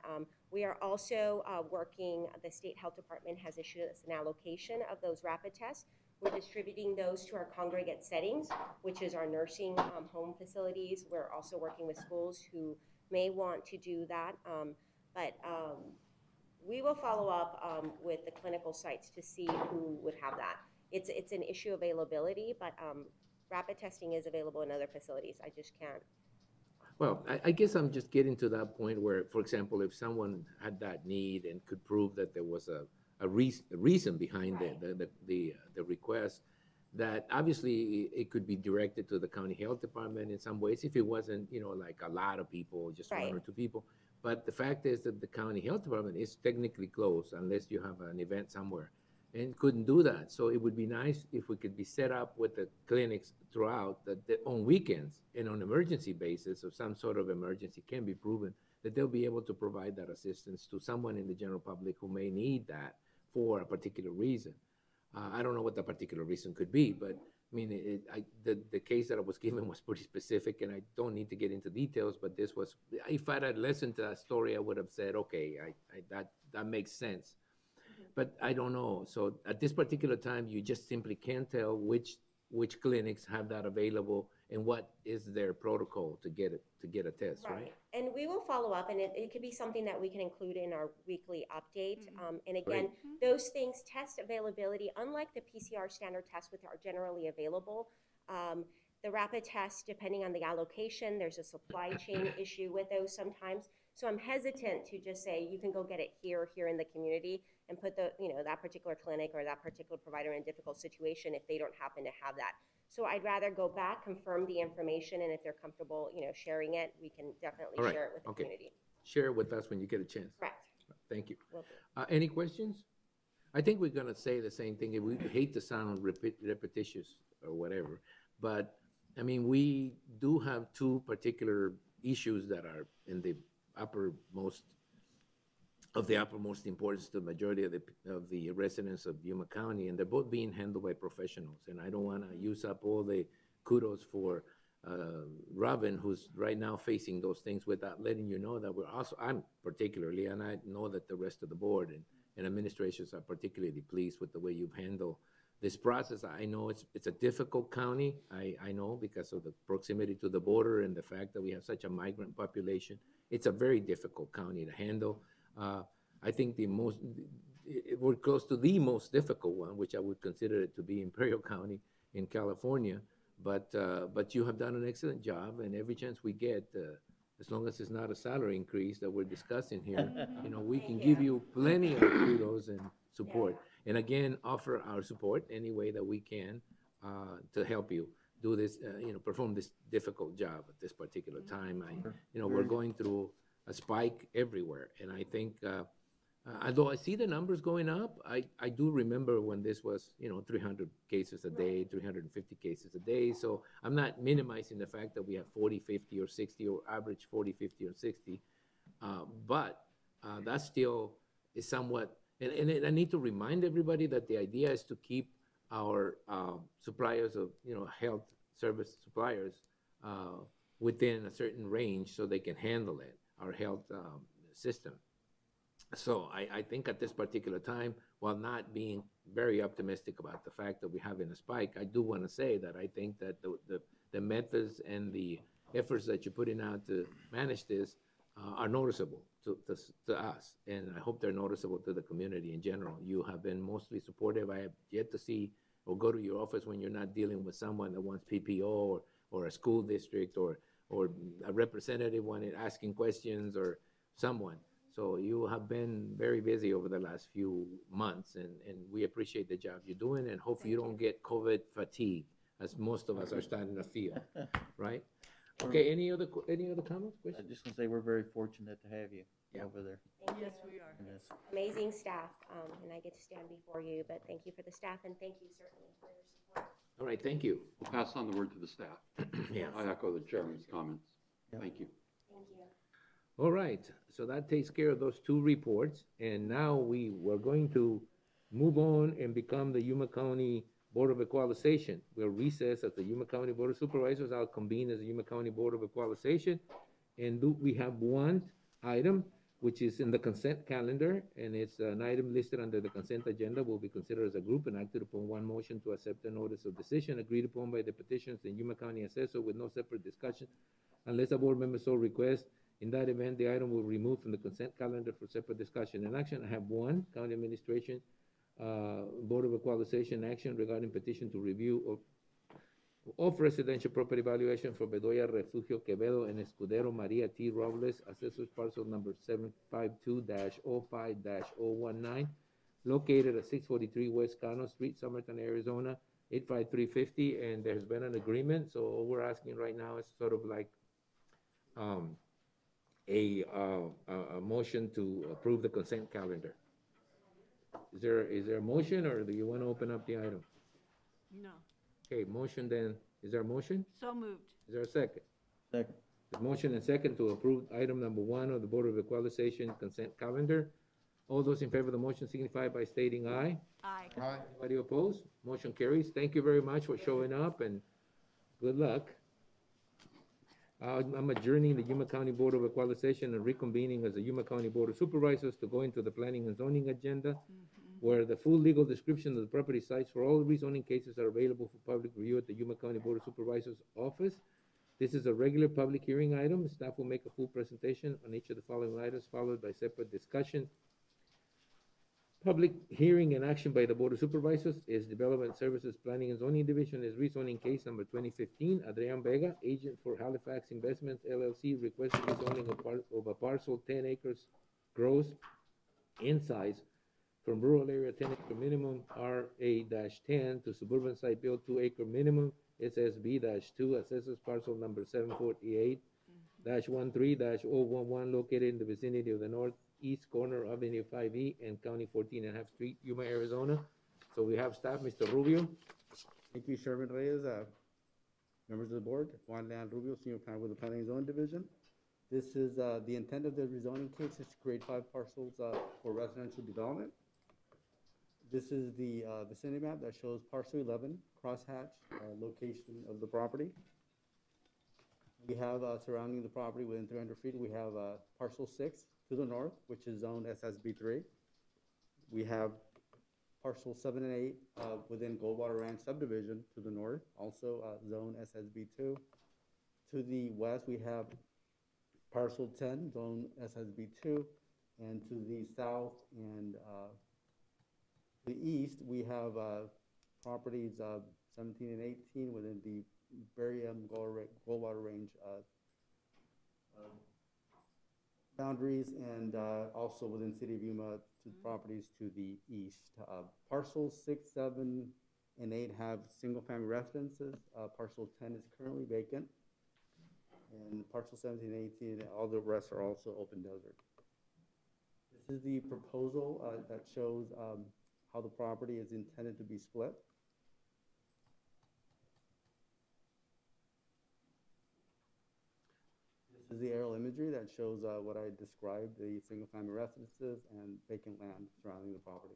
We are also working, the state health department has issued us an allocation of those rapid tests. We're distributing those to our congregate settings, which is our nursing home facilities. We're also working with schools who may want to do that, but we will follow up with the clinical sites to see who would have that. It's an issue of availability, but rapid testing is available in other facilities. I just can't. Well, I guess I'm just getting to that point where, for example, if someone had that need and could prove that there was a reason behind the request, that obviously it could be directed to the county health department in some ways if it wasn't, like a lot of people, just one or two people. But the fact is that the county health department is technically closed unless you have an event somewhere, and couldn't do that. So it would be nice if we could be set up with the clinics throughout on weekends and on emergency basis, or some sort of emergency can be proven, that they'll be able to provide that assistance to someone in the general public who may need that for a particular reason. I don't know what the particular reason could be, but I mean, the case that I was given was pretty specific, and I don't need to get into details, but this was, if I had listened to that story, I would have said, okay, that makes sense. But I don't know. So at this particular time, you just simply can't tell which clinics have that available and what is their protocol to get a test, right? And we will follow up, and it could be something that we can include in our weekly update. And again, those things, test availability, unlike the PCR standard tests, which are generally available, the rapid tests, depending on the allocation, there's a supply chain issue with those sometimes. So I'm hesitant to just say you can go get it here in the community and put the that particular clinic or that particular provider in a difficult situation if they don't happen to have that. So I'd rather go back, confirm the information, and if they're comfortable, sharing it, we can definitely share it with the community. Share it with us when you get a chance. Correct. Thank you. Any questions? I think we're going to say the same thing. We hate to sound repetitious or whatever, but I mean, we do have two particular issues that are in the uppermost importance to the majority of the residents of Yuma County, and they're both being handled by professionals. And I don't want to use up all the kudos for Robin, who's right now facing those things, without letting you know that I'm particularly, and I know that the rest of the board and administrations are particularly pleased with the way you've handled this process. I know it's a difficult county. I know because of the proximity to the border and the fact that we have such a migrant population. It's a very difficult county to handle. I think we're close to the most difficult one, which I would consider it to be Imperial County in California. But you have done an excellent job, and every chance we get, as long as it's not a salary increase that we're discussing here, we can give you plenty of kudos and support. And again, offer our support any way that we can to help you do this, perform this difficult job at this particular time. We're going through a spike everywhere, and I think, although I see the numbers going up, I do remember when this was, 300 cases a day, 350 cases a day. So I'm not minimizing the fact that we have 40, 50, or 60, or average 40, 50, or 60, but that still is somewhat And I need to remind everybody that the idea is to keep our suppliers of, health service suppliers within a certain range so they can handle it, our health system. So I think at this particular time, while not being very optimistic about the fact that we're having a spike, I do want to say that I think that the methods and the efforts that you're putting out to manage this are noticeable to us, and I hope they're noticeable to the community in general. You have been mostly supportive. I have yet to see or go to your office when you're not dealing with someone that wants PPO or a school district or a representative wanting asking questions or someone. So you have been very busy over the last few months, and we appreciate the job you're doing, and hopefully you don't get COVID fatigue, as most of us are starting to feel, right? Okay, any other comments, questions? I just want to say we're very fortunate to have you over there. Thank you. Yes, we are. Yes. Amazing staff, and I get to stand before you, but thank you for the staff, and thank you certainly for your support. All right, thank you. We'll pass on the word to the staff. Yeah. I echo the chairman's comments. Thank you. Thank you. All right, so that takes care of those two reports, and now we're going to move on and become the Yuma County Board of Equalization. We'll recess as the Yuma County Board of Supervisors. I'll convene as the Yuma County Board of Equalization, and we have one item which is in the consent calendar, and it's an item listed under the consent agenda, will be considered as a group and acted upon one motion to accept the notice of decision agreed upon by the petitions and Yuma County Assessor with no separate discussion unless a board member so requests. In that event, the item will be removed from the consent calendar for separate discussion and action. I have one county administration Board of Equalization action regarding petition to review of residential property valuation for Bedoya Refugio Quevedo and Escudero Maria T. Robles, assessors parcel number 752-05-019, located at 643 West Cano Street, Summerton, Arizona, 85350, and there's been an agreement. So all we're asking right now is sort of like a motion to approve the consent calendar. Is there a motion, or do you want to open up the item? No. Okay, motion then. Is there a motion? So moved. Is there a second? Second. The motion and second to approve item number 1 of the Board of Equalization consent calendar. All those in favor of the motion signify by stating aye. Aye. Anybody opposed? Motion carries. Thank you very much for showing up, and good luck. I'm adjourning the Yuma County Board of Equalization and reconvening as the Yuma County Board of Supervisors to go into the planning and zoning agenda, where the full legal description of the property sites for all rezoning cases are available for public review at the Yuma County Board of Supervisors office. This is a regular public hearing item. Staff will make a full presentation on each of the following items, followed by separate discussion. Public hearing and action by the Board of Supervisors is Development Services Planning and Zoning Division is rezoning case number 2015. Adrian Vega, agent for Halifax Investments LLC, requested rezoning of a parcel 10 acres gross in size from rural area 10 acre minimum RA-10 to suburban site build 2 acre minimum SSB-2, assessors parcel number 748-13-011, located in the vicinity of the northeast corner of Avenue 5E and County 14.5 Street, Yuma, Arizona. So we have staff, Mr. Rubio. Thank you, Chairman Reyes, members of the board. Juan Leon Rubio, Senior Planner with the Planning and Zoning Division. This is the intent of the rezoning case is to create 5 parcels for residential development. This is the vicinity map that shows parcel 11, crosshatch, location of the property. We have surrounding the property within 300 feet, we have parcel 6 to the north, which is zoned SSB3. We have parcel 7 and 8 within Goldwater Ranch subdivision to the north, also zone SSB2. To the west, we have parcel 10, zone SSB2, and to the south and the east, we have properties 17 and 18 within the Barium Goldwater Range boundaries, and also within City of Yuma to properties to the east. Parcels 6, 7, and 8 have single-family residences. Parcel 10 is currently vacant, and parcel 17 and 18, all the rest are also open desert. This is the proposal that shows how the property is intended to be split. This This is the aerial imagery that shows what I described, the single-family residences and vacant land surrounding the property.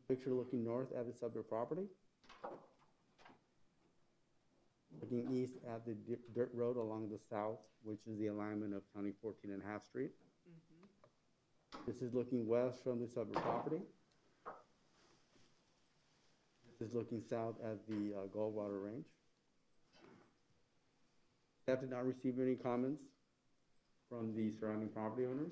Picture looking north at the subject property. Looking east at the dirt road along the south, which is the alignment of County 14 and Half Street. This is looking west from the subject property. This is looking south at the Goldwater Range. Staff did not receive any comments from the surrounding property owners.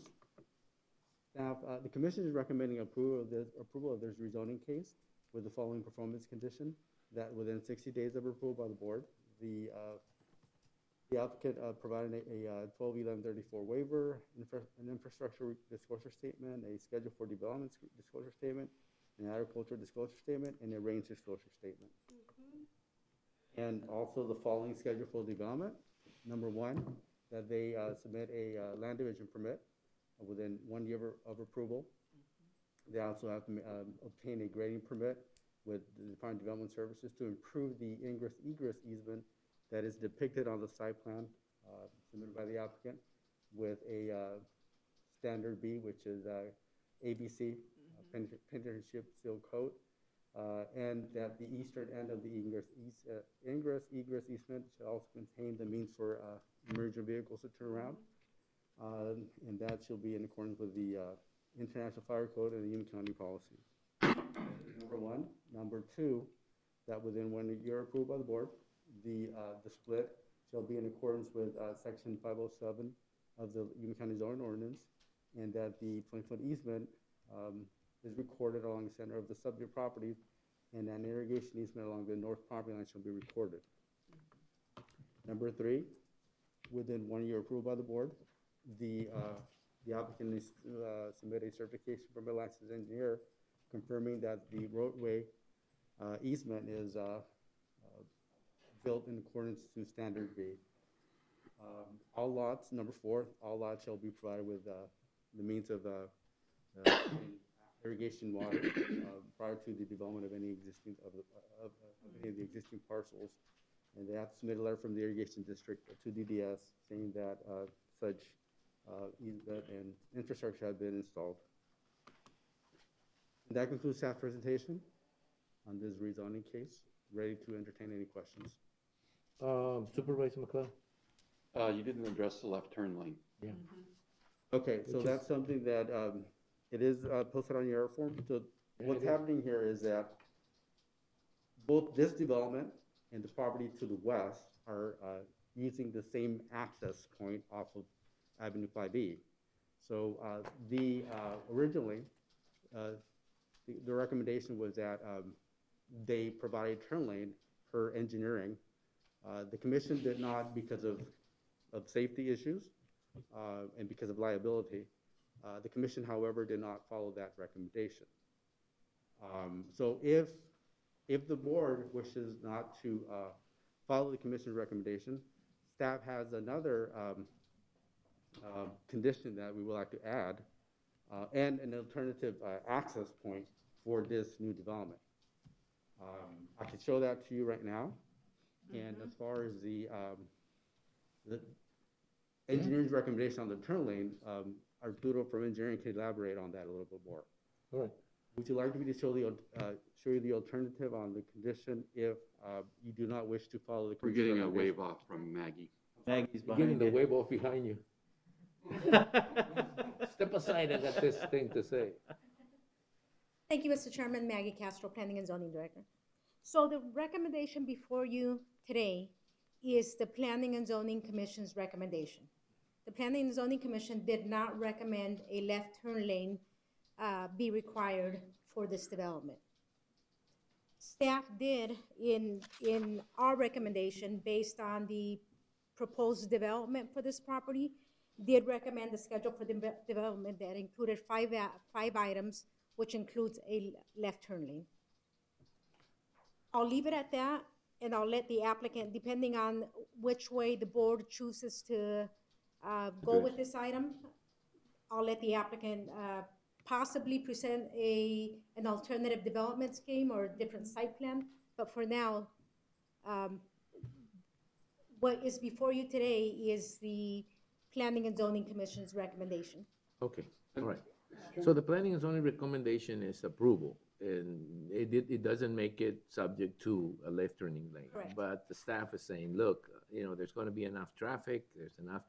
Staff, the commission is recommending approval of this rezoning case with the following performance condition: that within 60 days of approval by the board, the applicant provided a 12-1134 waiver, an infrastructure disclosure statement, a schedule for development disclosure statement, an agricultural disclosure statement, and a range disclosure statement. And also the following schedule for development. Number one, that they submit a land division permit within 1 year of approval. They also have to obtain a grading permit with the Department of Development Services to improve the ingress-egress easement that is depicted on the site plan submitted by the applicant with a standard B, which is ABC, Penmanship Seal Coat, and that the eastern end of the ingress-egress easement should also contain the means for emergent vehicles to turn around, and that shall be in accordance with the International Fire Code and the Yuma County policy. Number one. Number two, that within 1 year approved by the board, the split shall be in accordance with section 507 of the Yuma County zoning ordinance, and that the 20-foot easement is recorded along the center of the subject property, and an irrigation easement along the north property line shall be recorded. Number three, within 1 year approved by the board, the applicant needs to submit a certification from a licensed engineer confirming that the roadway easement is built in accordance to standard B. All lots, number four, all lots shall be provided with the means of irrigation water prior to the development of any existing any of the existing parcels, and they have to submit a letter from the irrigation district to DDS saying that such easement and infrastructure have been installed. And that concludes staff presentation on this rezoning case. Ready to entertain any questions. Supervisor McLeod? You didn't address the left turn lane. Yeah. Okay, so that's something that it is posted on your form. So what's happening here is that both this development and the property to the west are using the same access point off of Avenue 5E. So originally, the recommendation was that they provide a turn lane per engineering. The commission did not, because of safety issues and because of liability. The commission, however, did not follow that recommendation. So if the board wishes not to follow the commission's recommendation, staff has another condition that we would like to add, and an alternative access point for this new development. I can show that to you right now. And as far as the engineer's recommendation on the turn lane, Arturo from engineering can elaborate on that a little bit more. All right. Would you like me to show you the alternative on the condition if you do not wish to follow the? We're getting a wave off from Maggie. Maggie's You're behind getting the you. wave off behind you. Step aside, I got this thing to say. Thank you, Mr. Chairman. Maggie Castro, Planning and Zoning Director. So the recommendation before you today is the Planning and Zoning Commission's recommendation. The Planning and Zoning Commission did not recommend a left turn lane be required for this development. Staff did, in our recommendation, based on the proposed development for this property, did recommend the schedule for the development that included five items, which includes a left turn lane. I'll leave it at that, and I'll let the applicant, depending on which way the board chooses to go with this item, I'll let the applicant possibly present an alternative development scheme or a different site plan. But for now, what is before you today is the Planning and Zoning Commission's recommendation. Okay, all right. So the planning and zoning recommendation is approval, and it doesn't make it subject to a left turning lane. Correct. But the staff is saying, look, there's gonna be enough traffic, there's enough,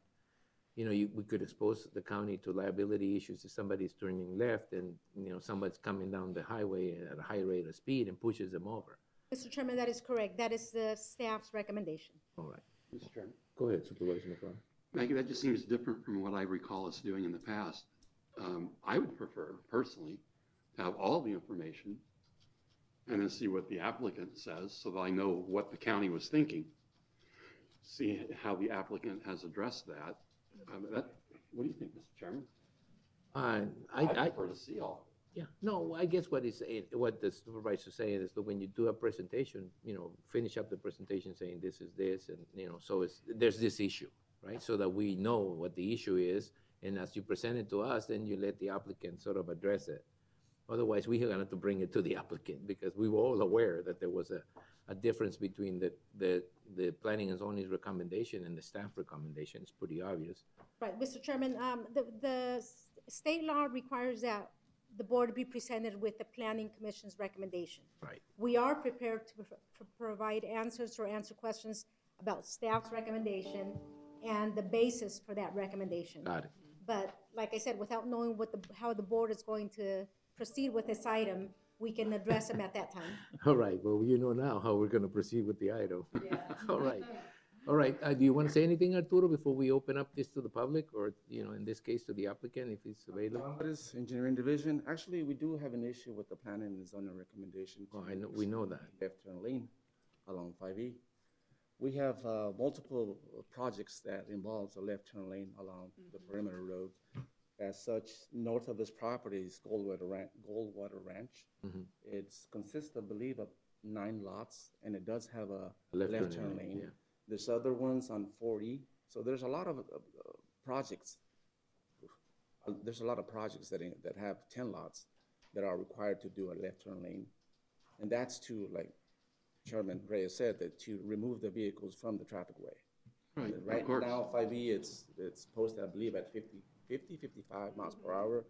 we could expose the county to liability issues if somebody's turning left and, somebody's coming down the highway at a high rate of speed and pushes them over. Mr. Chairman, that is correct. That is the staff's recommendation. All right. Mr. Chairman. Go ahead, Supervisor McFarland. Maggie, that just seems different from what I recall us doing in the past. I would prefer, personally, to have all the information and then see what the applicant says so that I know what the county was thinking. See how the applicant has addressed that. What do you think, Mr. Chairman? I prefer to see all. Yeah, no, I guess what the supervisor's saying is that when you do a presentation, finish up the presentation saying this is this, and, so there's this issue, right? So that we know what the issue is, and as you present it to us, then you let the applicant sort of address it. Otherwise, we are going to have to bring it to the applicant, because we were all aware that there was a difference between the planning and zoning recommendation and the staff recommendation. It's pretty obvious. Right, Mr. Chairman, the state law requires that the board be presented with the Planning Commission's recommendation. Right. We are prepared to provide answers or answer questions about staff's recommendation and the basis for that recommendation. Got it. But like I said, without knowing how the board is going to proceed with this item, we can address them at that time. All right, well, you know now how we're going to proceed with the item. All right. All right, do you want to say anything, Arturo, before we open up this to the public, or, in this case, to the applicant, if he's available? Alvarez, Engineering Division. Actually, we do have an issue with the planning and zoning recommendation. Oh, we know that. Left turn lane along 5E. We have multiple projects that involves a left turn lane along the perimeter road. As such, north of this property is Goldwater Ranch. It consists, I believe, of 9 lots, and it does have a left turn lane. Yeah. There's other ones on 40. So there's a lot of projects. There's a lot of projects that have 10 lots that are required to do a left turn lane. And that's to, like Chairman Reyes said, that to remove the vehicles from the traffic way. Right now, 5E, it's posted, I believe, at 50, 55 miles per hour.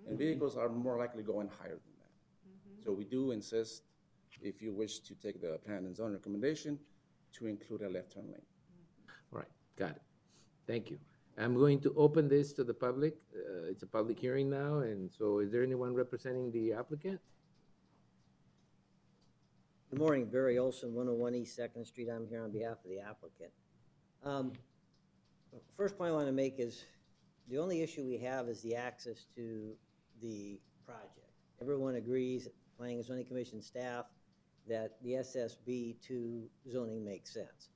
And vehicles are more likely going higher than that. So we do insist, if you wish to take the plan and zone recommendation, to include a left turn lane. All right, got it. Thank you. I'm going to open this to the public. It's a public hearing now, and so is there anyone representing the applicant? Good morning, Barry Olson, 101 East 2nd Street. I'm here on behalf of the applicant. First point I want to make is the only issue we have is the access to the project. Everyone agrees, Planning and Zoning Commission staff, that the SSB2 zoning makes sense.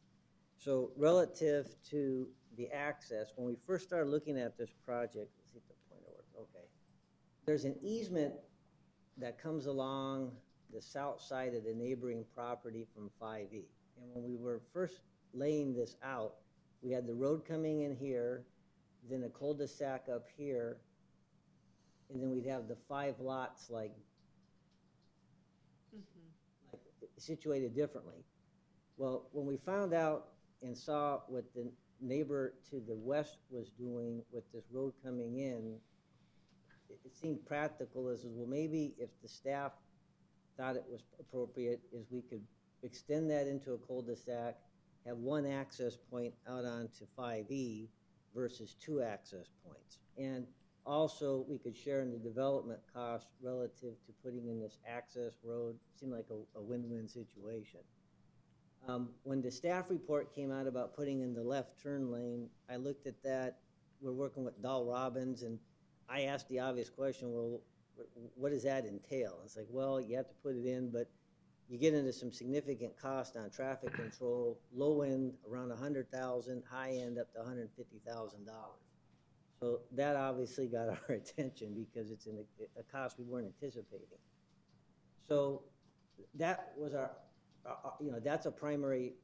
So relative to the access, when we first started looking at this project, let's see if the pointer works, okay. There's an easement that comes along the south side of the neighboring property from 5E. And when we were first laying this out, we had the road coming in here, then a cul-de-sac up here, and then we'd have the 5 lots like situated differently. Well, when we found out and saw what the neighbor to the west was doing with this road coming in, it seemed practical as well, maybe if the staff thought it was appropriate, is we could extend that into a cul-de-sac, have 1 access point out onto 5E versus 2 access points. And also, we could share in the development costs relative to putting in this access road. Seemed like a win-win situation. When the staff report came out about putting in the left turn lane, I looked at that. We're working with Dahl Robbins, and I asked the obvious question, well, what does that entail? It's like, well, you have to put it in, but you get into some significant cost on traffic control, low end around $100,000, high end up to $150,000. So that obviously got our attention because it's a cost we weren't anticipating. So that was that's a primary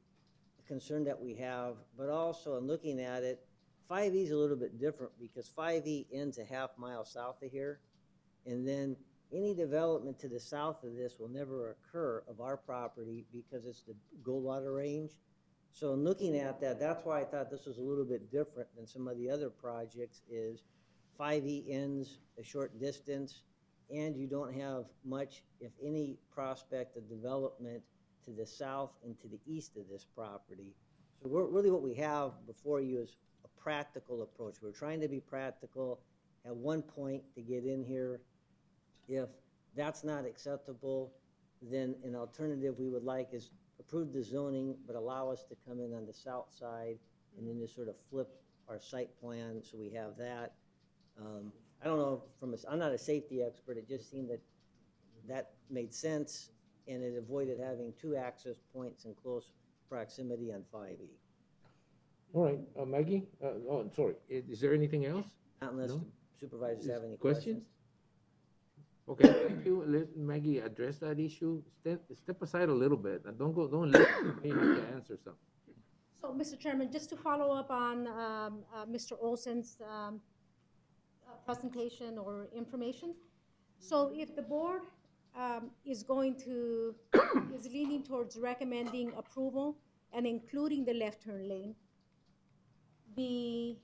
concern that we have, but also in looking at it, 5E is a little bit different because 5E ends a half mile south of here, and then any development to the south of this will never occur of our property because it's the Goldwater Range. So in looking at that, that's why I thought this was a little bit different than some of the other projects is 5E ends a short distance and you don't have much, if any, prospect of development to the south and to the east of this property. So really what we have before you is a practical approach. We're trying to be practical at one point to get in here. If that's not acceptable, then an alternative we would like is approve the zoning, but allow us to come in on the south side and then just sort of flip our site plan so we have that. I don't know, I'm not a safety expert, it just seemed that that made sense and it avoided having two access points in close proximity on 5E. All right, Maggie, I'm sorry, is there anything else? Not unless No? the supervisors have any Questions? questions. Okay, thank you. Let Maggie address that issue. Step aside a little bit. And don't let me have to answer something. So, Mr. Chairman, just to follow up on Mr. Olson's presentation or information. So if the board is leaning towards recommending approval and including the left turn lane, the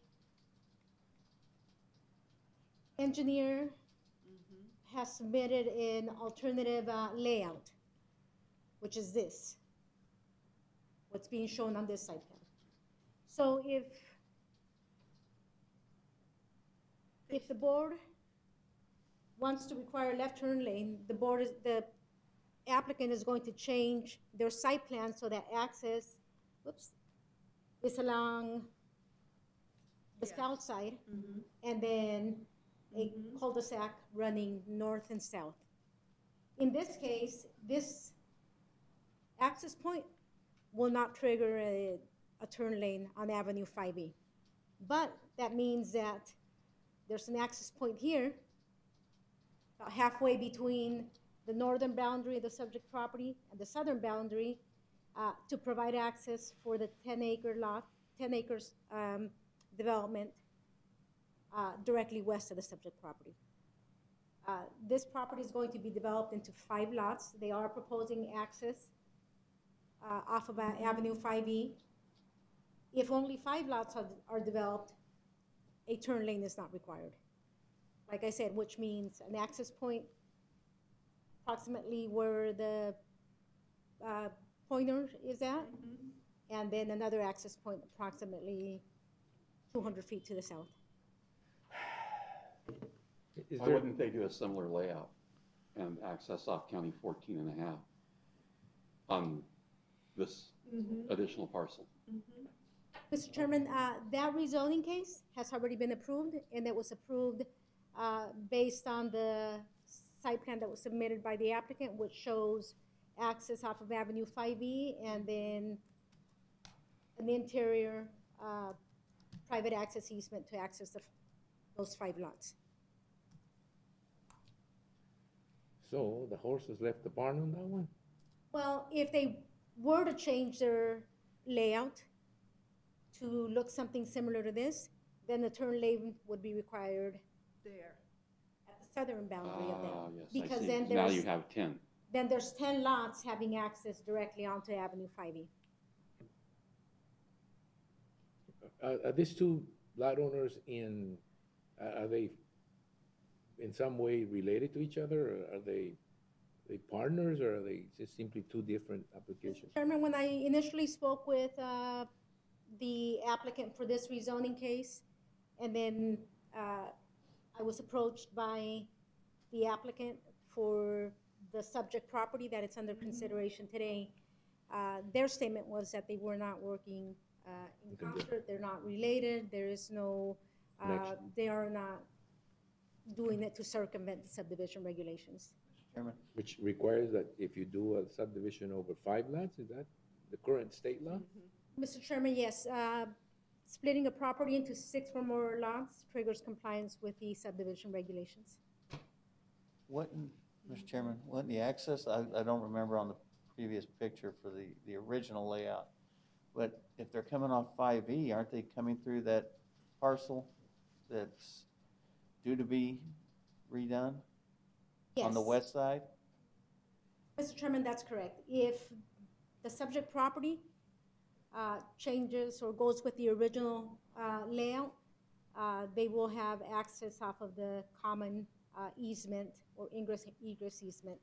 engineer has submitted an alternative layout, which is this, what's being shown on this site plan. So if the board wants to require left turn lane, the applicant is going to change their site plan so that access, is along the south side, and then a cul-de-sac running north and south. In this case, this access point will not trigger a turn lane on Avenue 5E. But that means that there's an access point here, about halfway between the northern boundary of the subject property and the southern boundary, to provide access for the 10-acre lot, 10 acres development directly west of the subject property. This property is going to be developed into 5 lots. They are proposing access off of Avenue 5E. If only 5 lots are developed, a turn lane is not required. Like I said, which means an access point approximately where the pointer is at, and then another access point approximately 200 feet to the south. Why wouldn't they do a similar layout and access off County 14 and a half on this additional parcel? Mr. Chairman, that rezoning case has already been approved, and it was approved based on the site plan that was submitted by the applicant, which shows access off of Avenue 5E and then an interior private access easement to access those 5 lots. So the horses left the barn on that one? Well, if they were to change their layout to look something similar to this, then the turn lane would be required There. at the southern boundary of that. Yes, Because I see. then Now there's, you have 10. then there's 10 lots having access directly onto Avenue 5E. Are these 2 lot owners are they in some way related to each other, or are they partners, or are they just simply 2 different applications? Chairman, when I initially spoke with the applicant for this rezoning case, and then I was approached by the applicant for the subject property that it's under consideration today, their statement was that they were not working in concert, they're not related, there is no, they are not doing it to circumvent the subdivision regulations. Chairman? Which requires that if you do a subdivision over 5 lots, is that the current state law? Mr. Chairman, yes. Splitting a property into 6 or more lots triggers compliance with the subdivision regulations. Mr. Chairman, wasn't the access, I don't remember on the previous picture for the original layout, but if they're coming off 5E, aren't they coming through that parcel that's due to be redone? Yes. On the west side? Mr. Chairman, that's correct. If the subject property changes or goes with the original layout, they will have access off of the common easement or egress easement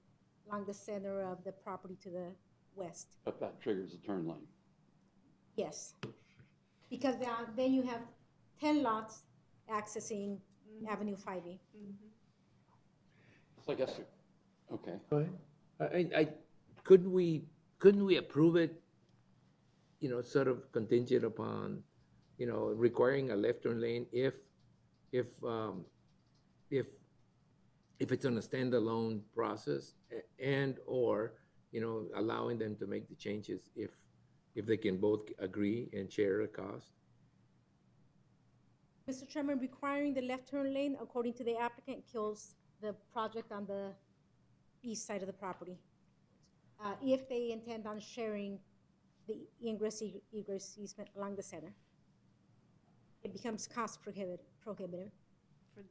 along the center of the property to the west. But that triggers a turn lane. Yes, because then you have 10 lots accessing Avenue 5E. So I guess, okay. Go ahead. Couldn't we approve it, you know, sort of contingent upon, you know, requiring a left turn lane if it's on a standalone process and/or, you know, allowing them to make the changes if they can both agree and share a cost? Mr. Chairman, requiring the left turn lane, according to the applicant, kills the project on the east side of the property. If they intend on sharing the egress easement along the center, it becomes cost prohibitive For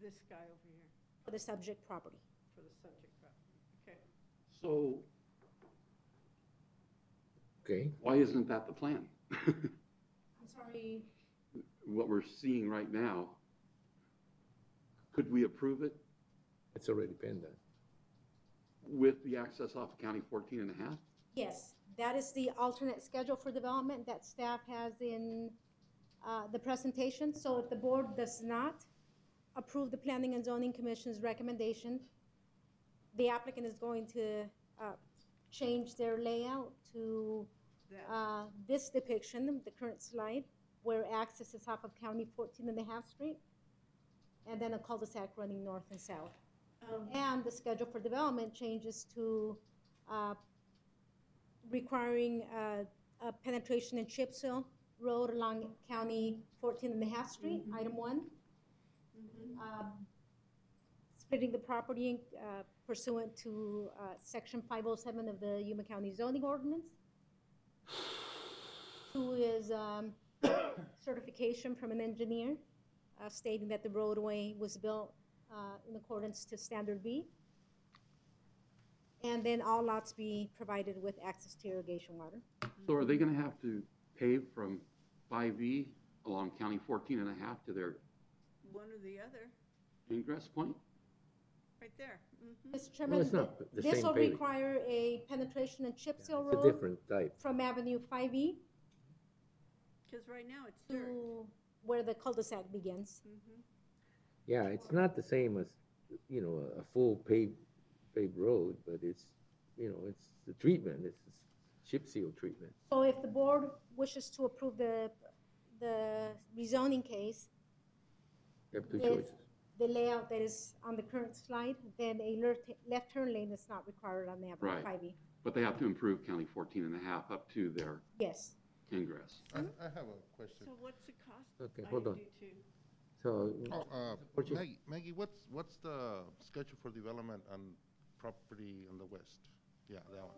this guy over here, for the subject property. for the subject property. Okay. So Okay. why isn't that the plan? I'm sorry. What we're seeing right now, could we approve it It's already been done. with the access off of County 14 and a half? Yes, that is the alternate schedule for development that staff has in the presentation. So if the board does not approve the Planning and Zoning Commission's recommendation, the applicant is going to change their layout to this depiction, the current slide, where access is off of County 14 and a half Street, and then a cul-de-sac running north and south. And the schedule for development changes to requiring a penetration in chip seal road along County 14 and a half Street, item 1. Splitting the property pursuant to section 507 of the Yuma County zoning ordinance. 2 is certification from an engineer stating that the roadway was built in accordance to standard B. And then all lots be provided with access to irrigation water. So are they going to have to pave from 5E along County 14 and a half to their One or the other, ingress point? right there. Mr. Chairman, it's not the this same will paving. require a penetration and chip seal It's a road different type. from Avenue 5E Because right now it's dirt. to where the cul-de-sac begins. Yeah, it's not the same as, you know, a full paved road, but it's, you know, it's the treatment, it's chip seal treatment. So if the board wishes to approve the rezoning case You have two with choices. the layout that is on the current slide, then a left turn lane is not required on the Avenue Right. 5E. But they have to improve County 14 and a half up to their Yes. ingress. I have a question. So what's the cost? Okay, I hold on. do too. So, support you. Maggie, what's the schedule for development on property on the west? Yeah, that one.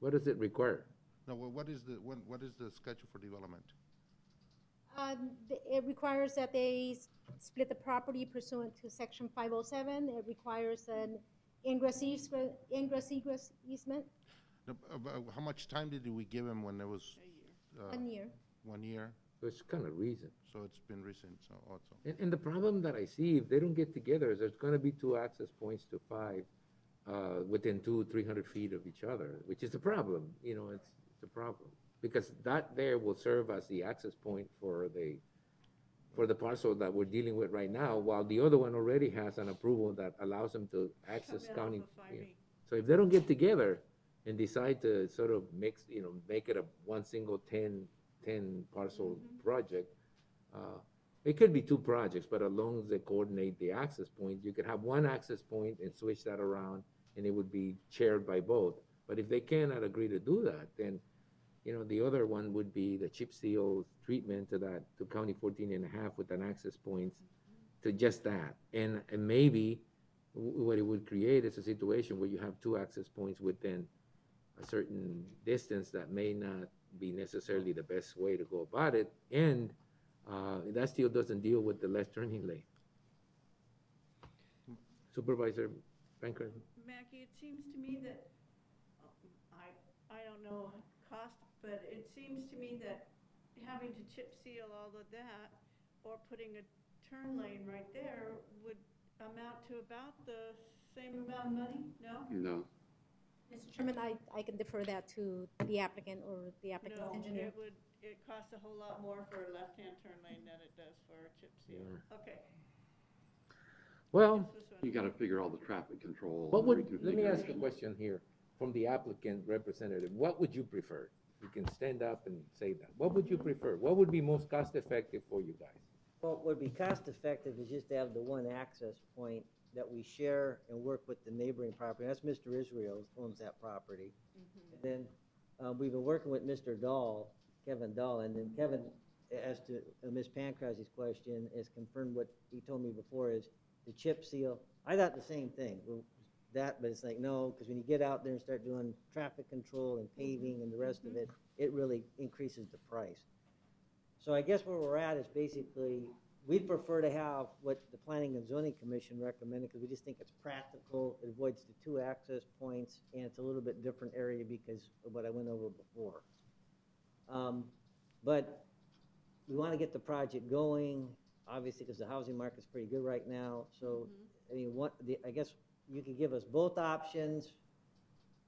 What does it require? No, what is the schedule for development? It requires that they split the property pursuant to section 507. It requires an ingress egress easement, No, how much time did we give him when there was? 1 year. 1 year, So it's kind of recent. so it's been recent, so also. And the problem that I see, if they don't get together, is there's gonna be 2 access points to 5 within 300 feet of each other, which is a problem, you know, it's a problem. Because that there will serve as the access point for the parcel that we're dealing with right now, while the other one already has an approval that allows them to access Come in county. off of yeah. 5E. So if they don't get together and decide to sort of mix, you know, make it a one single 10 parcel project, it could be 2 projects, but as long as they coordinate the access point, you could have 1 access point and switch that around, and it would be shared by both. But if they cannot agree to do that, then, you know, the other one would be the chip seal treatment to County 14 and a half with an access points to just that. And maybe what it would create is a situation where you have 2 access points within a certain distance that may not be necessarily the best way to go about it, and that still doesn't deal with the left turning lane. Supervisor Bancroft? Mackie, it seems to me that, I don't know cost, but it seems to me that having to chip seal all of that or putting a turn lane right there would amount to about the same amount of money, no? No. Mr. Chairman, I can defer that to the applicant or the applicant's No, engineer. it costs a whole lot more for a left-hand turn lane than it does for a chip seal. Yeah. Okay. Well, You got to figure all the traffic control. what would, let me ask a reconfiguration. question here from the applicant representative. What would you prefer? You can stand up and say that. What would you prefer? What would be most cost effective for you guys? What would be cost effective is just to have the one access point that we share and work with the neighboring property. That's Mr. Israel owns that property. And then we've been working with Mr. Dahl, Kevin Dahl, and then Kevin, as to Ms. Pancrazzi's question, has confirmed what he told me before is the chip seal. I thought the same thing, that, but it's like, no, because when you get out there and start doing traffic control and paving and the rest of it, it really increases the price. So I guess where we're at is basically, we'd prefer to have what the Planning and Zoning Commission recommended, because we just think it's practical, it avoids the two access points, and it's a little bit different area because of what I went over before. But we want to get the project going, obviously, because the housing market's pretty good right now. So, I mean, I guess you could give us both options.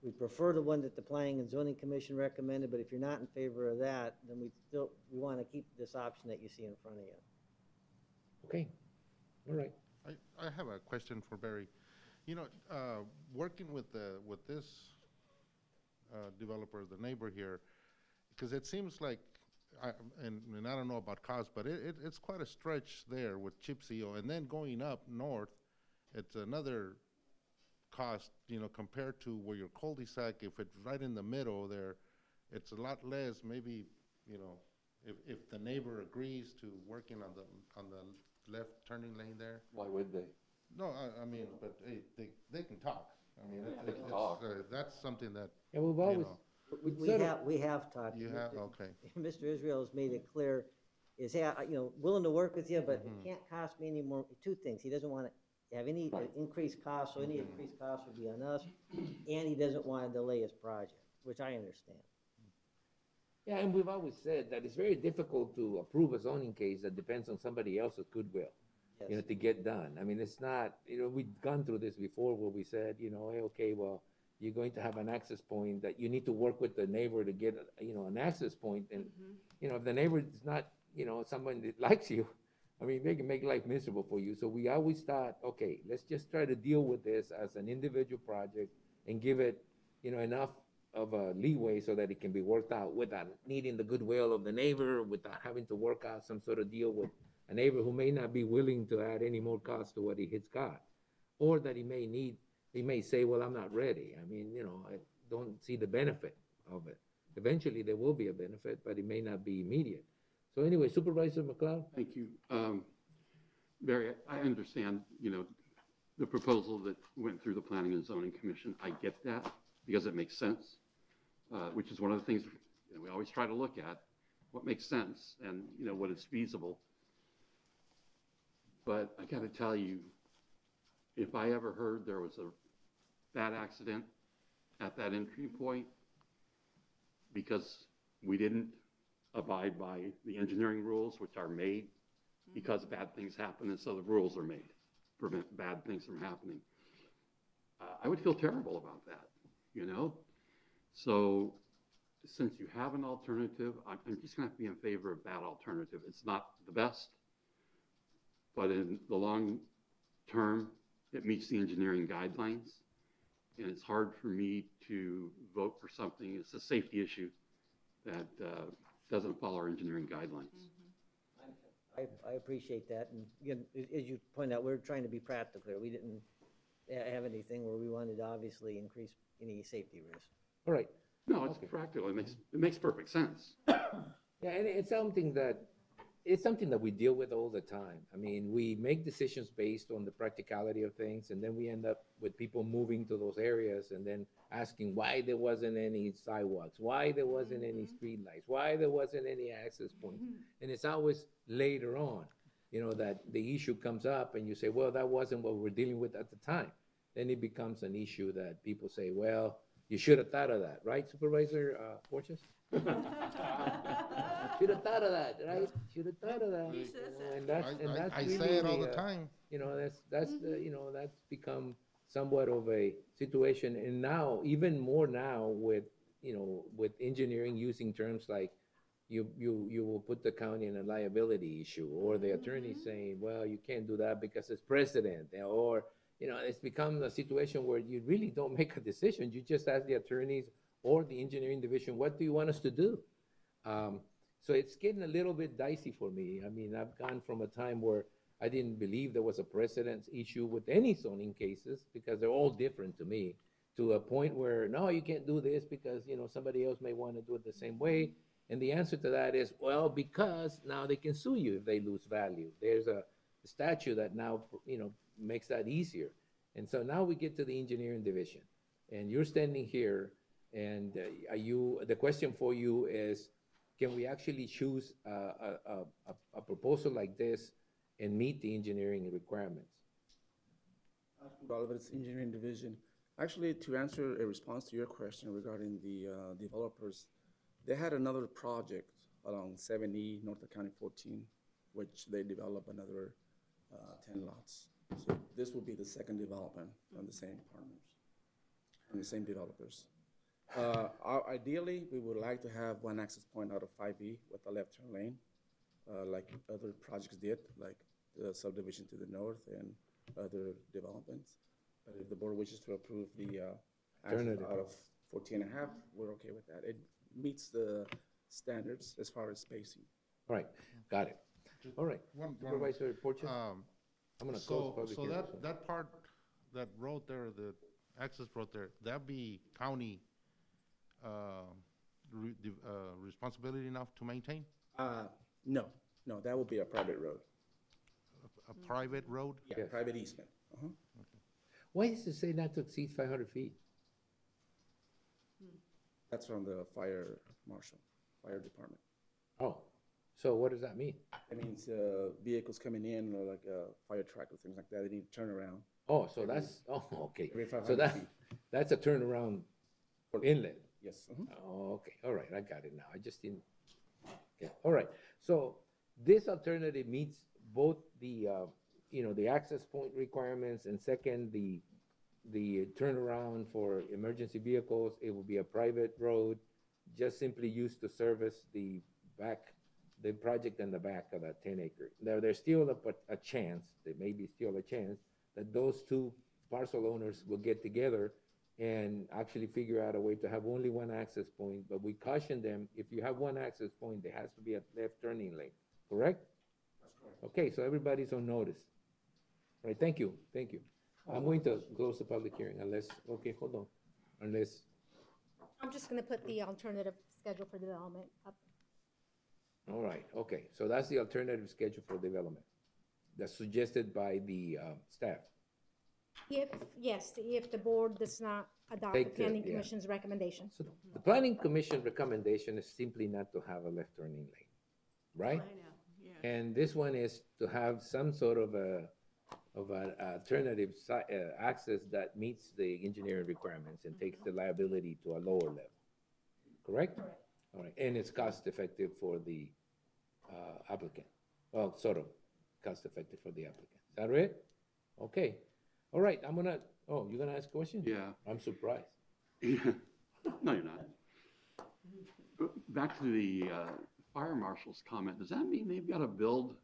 We prefer the one that the Planning and Zoning Commission recommended, but if you're not in favor of that, then we want to keep this option that you see in front of you. Okay, all right. I have a question for Barry. You know, working with this developer, the neighbor here, because it seems like, and I don't know about cost, but it's quite a stretch there with chip seal, and then going up north, it's another cost, you know, compared to where your cul-de-sac, if it's right in the middle there, it's a lot less, maybe, you know, if the neighbor agrees to working on the left turning lane there. Why would they? No, I mean, but they can talk. I mean, They can talk. That's something that, Yeah, we've you always, know. We have talked. You have, okay. Mr. Israel has made it clear, is, hey, you know, willing to work with you, but it can't cost me any more, two things. He doesn't want to have any increased costs, so any increased costs would be on us, and he doesn't want to delay his project, which I understand. yeah, and we've always said that it's very difficult to approve a zoning case that depends on somebody else's goodwill, you know, to get done. I mean, it's not, you know, we've gone through this before where we said, you know, hey, okay, well, you're going to have an access point that you need to work with the neighbor to get, you know, an access point. And, you know, if the neighbor is not, you know, someone that likes you, I mean, they can make life miserable for you. So we always thought, okay, let's just try to deal with this as an individual project and give it, you know, enough of a leeway so that it can be worked out without needing the goodwill of the neighbor, without having to work out some sort of deal with a neighbor who may not be willing to add any more cost to what he has got, or that he may say, well, I'm not ready. I mean, you know, I don't see the benefit of it. Eventually, there will be a benefit, but it may not be immediate. So anyway, Supervisor McLeod? Thank you. Barry, I understand, you know, the proposal that went through the Planning and Zoning Commission. I get that because it makes sense, which is one of the things we always try to look at, what makes sense and, you know, what is feasible. But I got to tell you, if I ever heard there was a bad accident at that entry point because we didn't abide by the engineering rules, which are made because bad things happen, and so the rules are made to prevent bad things from happening, I would feel terrible about that, you know? So since you have an alternative, I'm just going to have to be in favor of that alternative. It's not the best, but in the long term, it meets the engineering guidelines, and it's hard for me to vote for something. It's a safety issue that doesn't follow our engineering guidelines. I appreciate that, and again, as you point out, we're trying to be practical here. We didn't have anything where we wanted to obviously increase any safety risk. All right. No, it's practical. It makes perfect sense. Yeah, and it's something that we deal with all the time. I mean, we make decisions based on the practicality of things, and then we end up with people moving to those areas and then asking why there wasn't any sidewalks, why there wasn't any street lights, why there wasn't any access points. And it's always later on, you know, that the issue comes up and you say, well, that wasn't what we're dealing with at the time. Then it becomes an issue that people say, well, You should have thought of that, right, Supervisor Porches? Should have thought of that, right? Should have thought of that. He says You know, that. and that's I really say it all the the, time. you know, that's you know, that's become somewhat of a situation. And now, even more now with, you know, with engineering using terms like you will put the county in a liability issue, or the attorney saying, well, you can't do that because it's precedent, or, you know, it's become a situation where you really don't make a decision. You just ask the attorneys or the engineering division, what do you want us to do? So it's getting a little bit dicey for me. I mean, I've gone from a time where I didn't believe there was a precedence issue with any zoning cases because they're all different to me, to a point where, no, you can't do this because, you know, somebody else may want to do it the same way. And the answer to that is, well, because now they can sue you if they lose value. There's a statute that now, you know, makes that easier. And so now we get to the engineering division, and you're standing here, and the question for you is, can we actually choose a proposal like this and meet the engineering requirements? Relevance Engineering Division. Actually, to answer a response to your question regarding the developers, they had another project along 70 North County 14, which they developed another 10 lots. So this will be the second development on the same partners, and the same developers. Ideally, we would like to have one access point out of 5E with a left turn lane, like other projects did, like the subdivision to the north and other developments. But if the board wishes to approve the access out of 14 and a half, we're okay with that. It meets the standards as far as spacing. All right, got it. All right, Supervisor Porches? I'm gonna close public So hearing. that part, that road there, the access road there, that be county responsibility enough to maintain? No, that would be a private road. A private road? Yeah, private easement. Why does it say not to exceed 500 feet? That's from the fire marshal, fire department. Oh, so what does that mean? It means vehicles coming in, or like a fire truck or things like that, they need to turn around. Oh, so that's, oh, okay. Every 500 So feet. that's a turnaround inlet. Yes. Oh, okay, all right, I got it now. I just didn't, okay, all right. So this alternative meets both the, you know, the access point requirements, and second, the turnaround for emergency vehicles. It will be a private road, just simply used to service the project in the back of that 10-acre. Now, there's still a chance, there may be still a chance, that those two parcel owners will get together and actually figure out a way to have only one access point. But we caution them, if you have one access point, there has to be a left turning lane, correct? That's correct. Okay, so everybody's on notice. All right, thank you. I'm going to close the public hearing unless, okay, hold on, unless, I'm just gonna put the alternative schedule for development up. all right, okay. So that's the alternative schedule for development that's suggested by the staff. If the board does not adopt the Take the- planning yeah. commission's recommendation. So the planning commission recommendation is simply not to have a left turning lane, right? I know, yeah. And this one is to have some sort of an alternative access that meets the engineering requirements and takes the liability to a lower level, correct? All right, and it's cost effective for the applicant. Well, sort of cost effective for the applicant. Is that right? Okay. All right, you're gonna ask a question? Yeah. I'm surprised. No, you're not. Back to the fire marshal's comment, does that mean they've got to build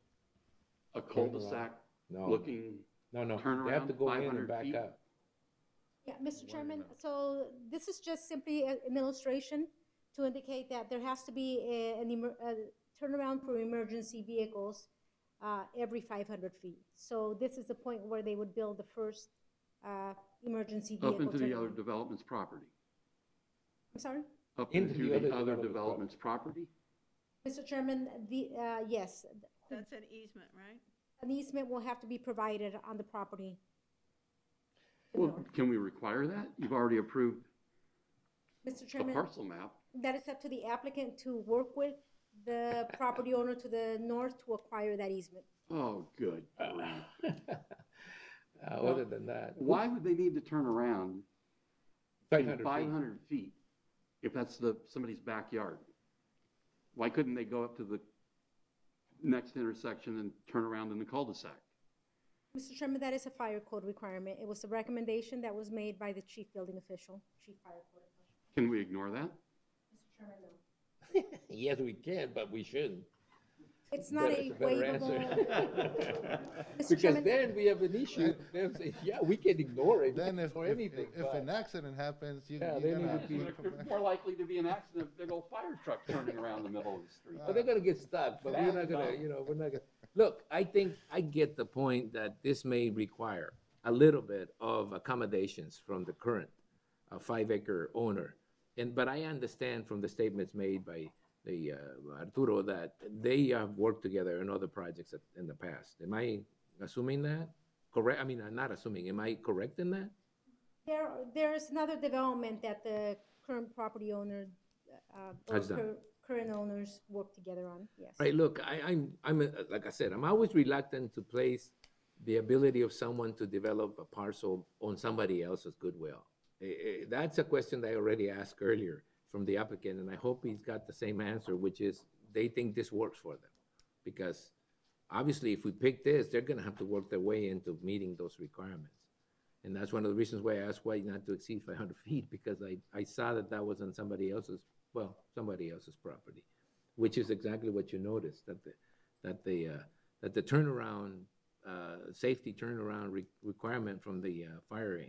a cul-de-sac No. looking No, turnaround they have to go in 500 and back feet? up. Yeah, Mr. Chairman, so this is just simply an illustration to indicate that there has to be a turnaround for emergency vehicles every 500 feet. So this is the point where they would build the first emergency vehicle Up into the turnaround. other development's property? I'm sorry? Up Into into the the other other development's development's property? Mr. Chairman, yes, That's an easement, right? an easement will have to be provided on the property. Well, can we require that? You've already approved Mr. a Chairman, parcel map. that is up to the applicant to work with the property owner to the north to acquire that easement. Oh, good grief. Other than that. Why would they need to turn around 500 feet. 500 feet, if that's somebody's backyard. Why couldn't they go up to the next intersection and turn around in the cul-de-sac? Mr. Chairman, that is a fire code requirement. It was a recommendation that was made by the chief building official, chief fire code official. Can we ignore that? Mr. Chairman, no. Yes, we can, but we shouldn't. It's not a waivable. Mr. Because Chairman- then we have an issue. They'll say, yeah, we can ignore it. Then if, or if, anything. if but- an accident happens, Yeah, you're then it gonna would be- have to come back. More likely to be an accident, big old fire truck turning around the middle of the street. But they're gonna get stuck, but we're not gonna, we're not gonna. Look, I think I get the point that this may require a little bit of accommodations from the current 5-acre owner. But I understand from the statements made by the Arturo that they have worked together in other projects in the past. Am I assuming that? Correct, I mean, I'm not assuming, am I correct in that? There's another development that the current property owner, or Has done. current owners work together on, yes. Right, look, I'm like I said, I'm always reluctant to place the ability of someone to develop a parcel on somebody else's goodwill. That's a question that I already asked earlier from the applicant, and I hope he's got the same answer, which is they think this works for them. Because obviously, if we pick this, they're gonna have to work their way into meeting those requirements. And that's one of the reasons why I asked why not to exceed 500 feet, because I saw that was on somebody else's property, which is exactly what you noticed, that the turnaround, safety turnaround requirement from the fire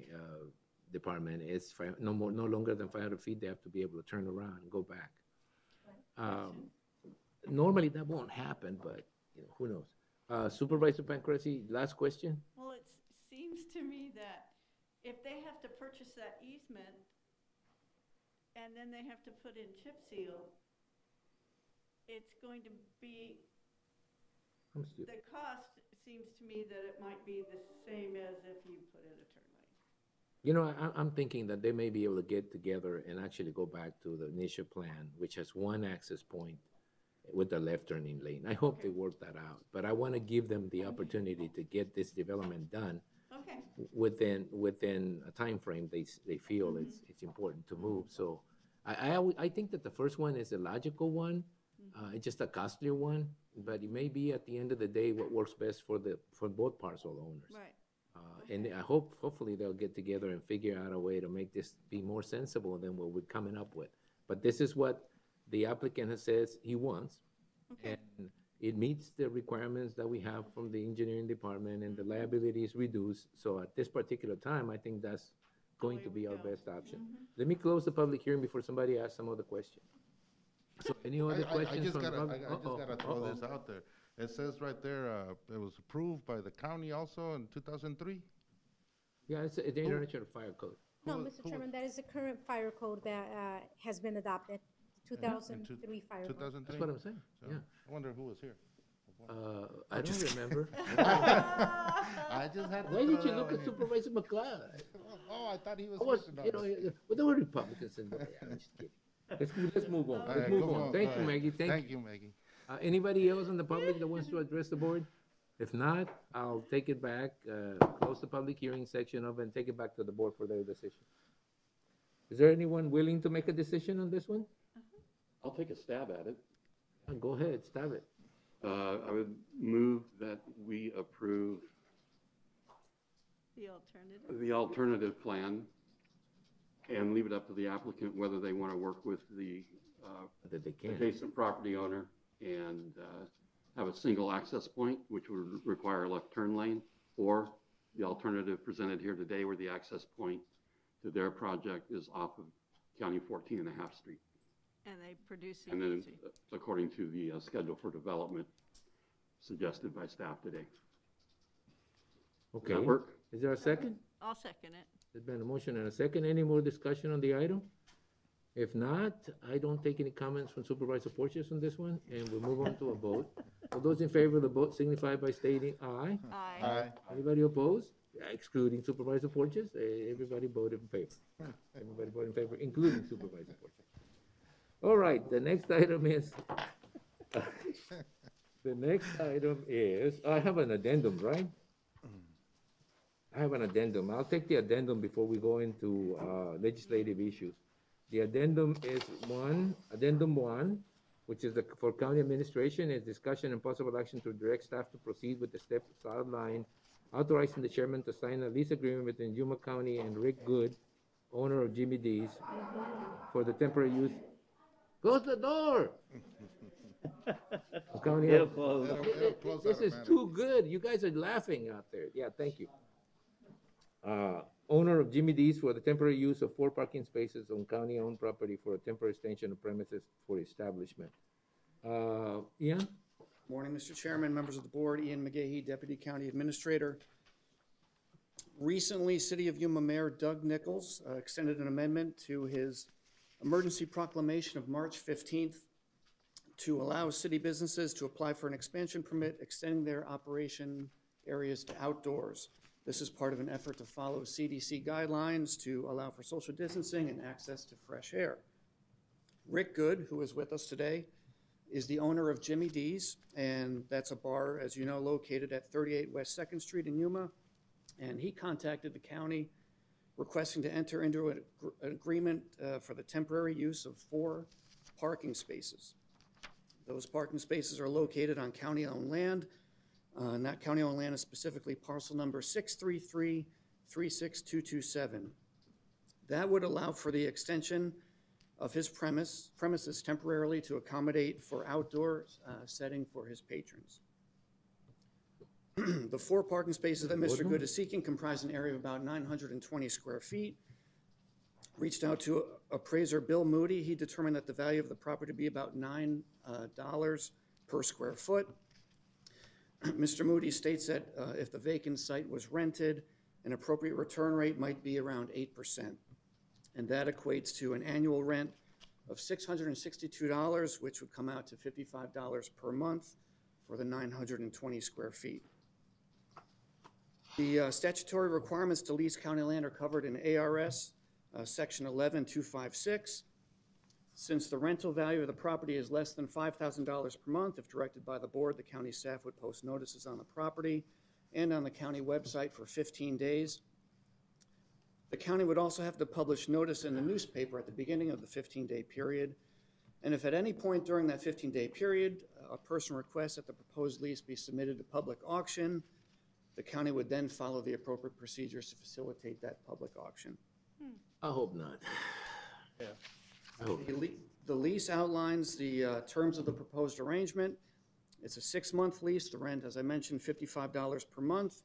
department is no longer than 500 feet. They have to be able to turn around and go back. Normally that won't happen, but who knows? Supervisor Pancrasi, last question. Well, it seems to me that if they have to purchase that easement and then they have to put in chip seal, it's going to be, the cost seems to me that it might be the same as if you put in a turn lane. I'm thinking that they may be able to get together and actually go back to the initial plan, which has one access point with the left turning lane. I hope they work that out, but I want to give them the opportunity to get this development done Okay. within a time frame they feel it's important to move. So I think that the first one is a logical one. It's just a costlier one, but it may be at the end of the day what works best for both parcel owners. Right. And I hopefully they'll get together and figure out a way to make this be more sensible than what we're coming up with. But this is what the applicant has says he wants. Okay. And it meets the requirements that we have from the engineering department, and the liability is reduced. So at this particular time, I think that's going to be our best option. Let me close the public hearing before somebody asks some other question. So any other questions? I just from the gotta, public? I just gotta throw this out there. It says right there, it was approved by the county also in 2003? Yeah, it's the International Fire Code. No, Mr. Chairman, that is the current fire code that has been adopted, 2003 fire code. 2003? That's what I'm saying, So, yeah. I wonder who was here. I don't remember. I just had to Why throw did you that look one at in. Supervisor McLeod? Oh, I thought he was. I was, here tonight. well, there were Republicans in there. I'm just kidding. Let's move on. All Let's right, move come on. on. Thank All you, right. Maggie. Thank you, Maggie. Anybody else in the public that wants to address the board? If not, I'll take it back, close the public hearing section of it, and take it back to the board for their decision. Is there anyone willing to make a decision on this one? I'll take a stab at it. Go ahead, stab it. I would move that we approve The alternative. the alternative plan and leave it up to the applicant whether they want to work with the That they can. adjacent property owner and have a single access point, which would require a left turn lane, or the alternative presented here today where the access point to their project is off of County 14 and a half Street. And they produce And then easy. according to the schedule for development suggested by staff today. Okay. Does that work? Is there a second? I'll second it. There's been a motion and a second. Any more discussion on the item? If not, I don't take any comments from Supervisor Porteous on this one, and we'll move on to a vote. All those in favor of the vote signify by stating aye. Aye. Aye. Anybody opposed? Excluding Supervisor Porteous, everybody voted in favor. Everybody voted in favor, including Supervisor Porteous. All right, the next item is, I have an addendum, right? I have an addendum. I'll take the addendum before we go into legislative issues. The addendum is addendum one, which is for county administration, is discussion and possible action to direct staff to proceed with the steps outlined, authorizing the chairman to sign a lease agreement between Yuma County and Rick Good, owner of Jimmy D's, for the temporary use. Close the door! County, It'll close. this is too good. You guys are laughing out there. Yeah, thank you. Owner of Jimmy D's for the temporary use of 4 parking spaces on county-owned property for a temporary extension of premises for establishment. Ian? Morning, Mr. Chairman, members of the board. Ian McGahee, Deputy County Administrator. Recently, City of Yuma Mayor Doug Nichols extended an amendment to his emergency proclamation of March 15th to allow city businesses to apply for an expansion permit extending their operation areas to outdoors. This is part of an effort to follow CDC guidelines to allow for social distancing and access to fresh air. Rick Good, who is with us today, is the owner of Jimmy D's, and that's a bar, as you know, located at 38 West 2nd Street in Yuma. And he contacted the county requesting to enter into an agreement for the temporary use of 4 parking spaces. Those parking spaces are located on county-owned land, and that county-owned land is specifically parcel number 633-36227. That would allow for the extension of his premises temporarily to accommodate for outdoor setting for his patrons. The 4 parking spaces that Mr. Good is seeking comprise an area of about 920 square feet. Reached out to appraiser Bill Moody. He determined that the value of the property to be about $9 per square foot. Mr. Moody states that if the vacant site was rented, an appropriate return rate might be around 8%. And that equates to an annual rent of $662, which would come out to $55 per month for the 920 square feet. The statutory requirements to lease county land are covered in ARS Section 11256. Since the rental value of the property is less than $5,000 per month, if directed by the board, the county staff would post notices on the property and on the county website for 15 days. The county would also have to publish notice in the newspaper at the beginning of the 15-day period. And if at any point during that 15-day period, a person requests that the proposed lease be submitted to public auction, the county would then follow the appropriate procedures to facilitate that public auction. I hope not. Yeah. I hope not. The lease outlines the terms of the proposed arrangement. It's a 6-month lease. The rent, as I mentioned, $55 per month.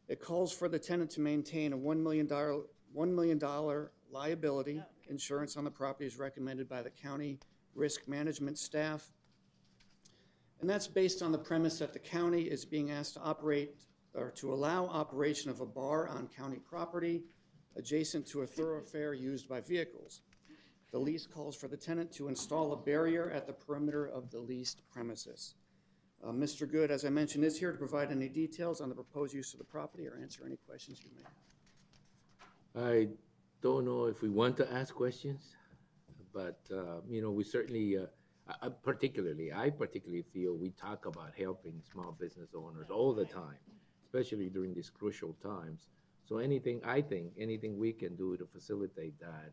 It calls for the tenant to maintain a $1 million liability insurance on the property as recommended by the county risk management staff. And that's based on the premise that the county is being asked to operate or to allow operation of a bar on county property adjacent to a thoroughfare used by vehicles. The lease calls for the tenant to install a barrier at the perimeter of the leased premises. Mr. Good, as I mentioned, is here to provide any details on the proposed use of the property or answer any questions you may have. I don't know if we want to ask questions, but, you know, we certainly, I particularly feel we talk about helping small business owners all the time, especially during these crucial times. So anything we can do to facilitate that,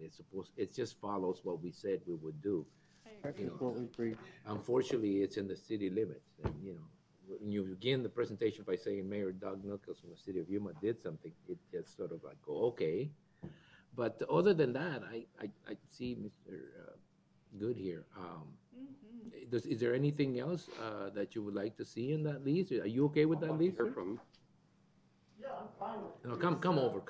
it just follows what we said we would do. You know, unfortunately, it's in the city limits. And, you know, when you begin the presentation by saying Mayor Doug Nichols from the city of Yuma did something, it just sort of like, go, okay. But other than that, I see Mr. Good here. Is there anything else that you would like to see in that lease? Are you okay with that lease? Yeah, I'm fine with it. No, come over.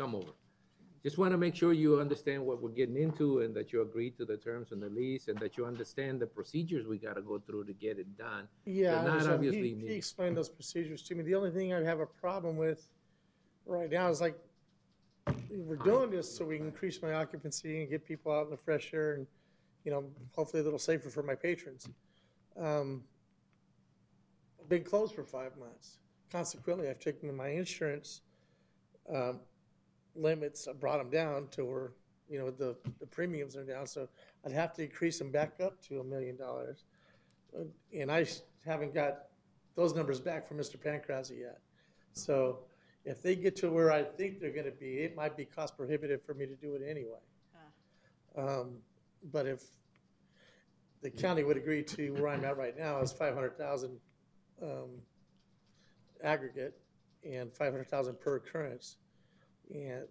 Just want to make sure you understand what we're getting into and that you agree to the terms in the lease and that you understand the procedures we got to go through to get it done. Yeah, Not so obviously he explained those procedures to me. The only thing I have a problem with right now is like, we're doing this so we can increase my occupancy and get people out in the fresh air and, you know, hopefully a little safer for my patrons. Been closed for 5 months. Consequently, I've taken my insurance limits, I brought them down to where, you know, the premiums are down. So I'd have to increase them back up to $1 million. And I haven't got those numbers back from Mr. Pancrazzi yet. So, If they get to where I think they're gonna be, it might be cost prohibitive for me to do it anyway. But if the county would agree to where I'm at right now is 500,000 aggregate and 500,000 per occurrence, and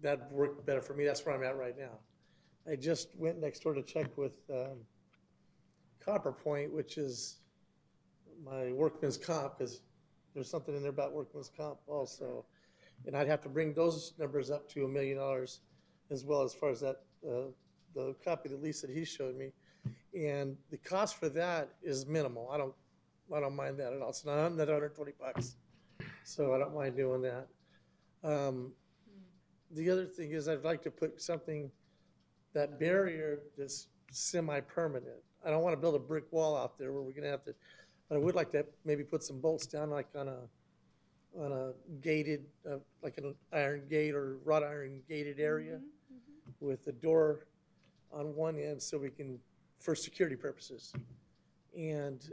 that'd work better for me. That's where I'm at right now. I just went next door to check with Copper Point, which is my workman's comp, because there's something in there about workman's comp also. And I'd have to bring those numbers up to $1 million as well, as far as that, the copy of the lease that he showed me. And the cost for that is minimal. I don't mind that at all. It's not another 120 bucks. So I don't mind doing that. The other thing is I'd like to put something, that barrier that's semi-permanent. I don't want to build a brick wall out there where we're going to have to, but I would like to maybe put some bolts down like on a gated, like an iron gate or wrought iron gated area with a door on one end so we can, for security purposes, and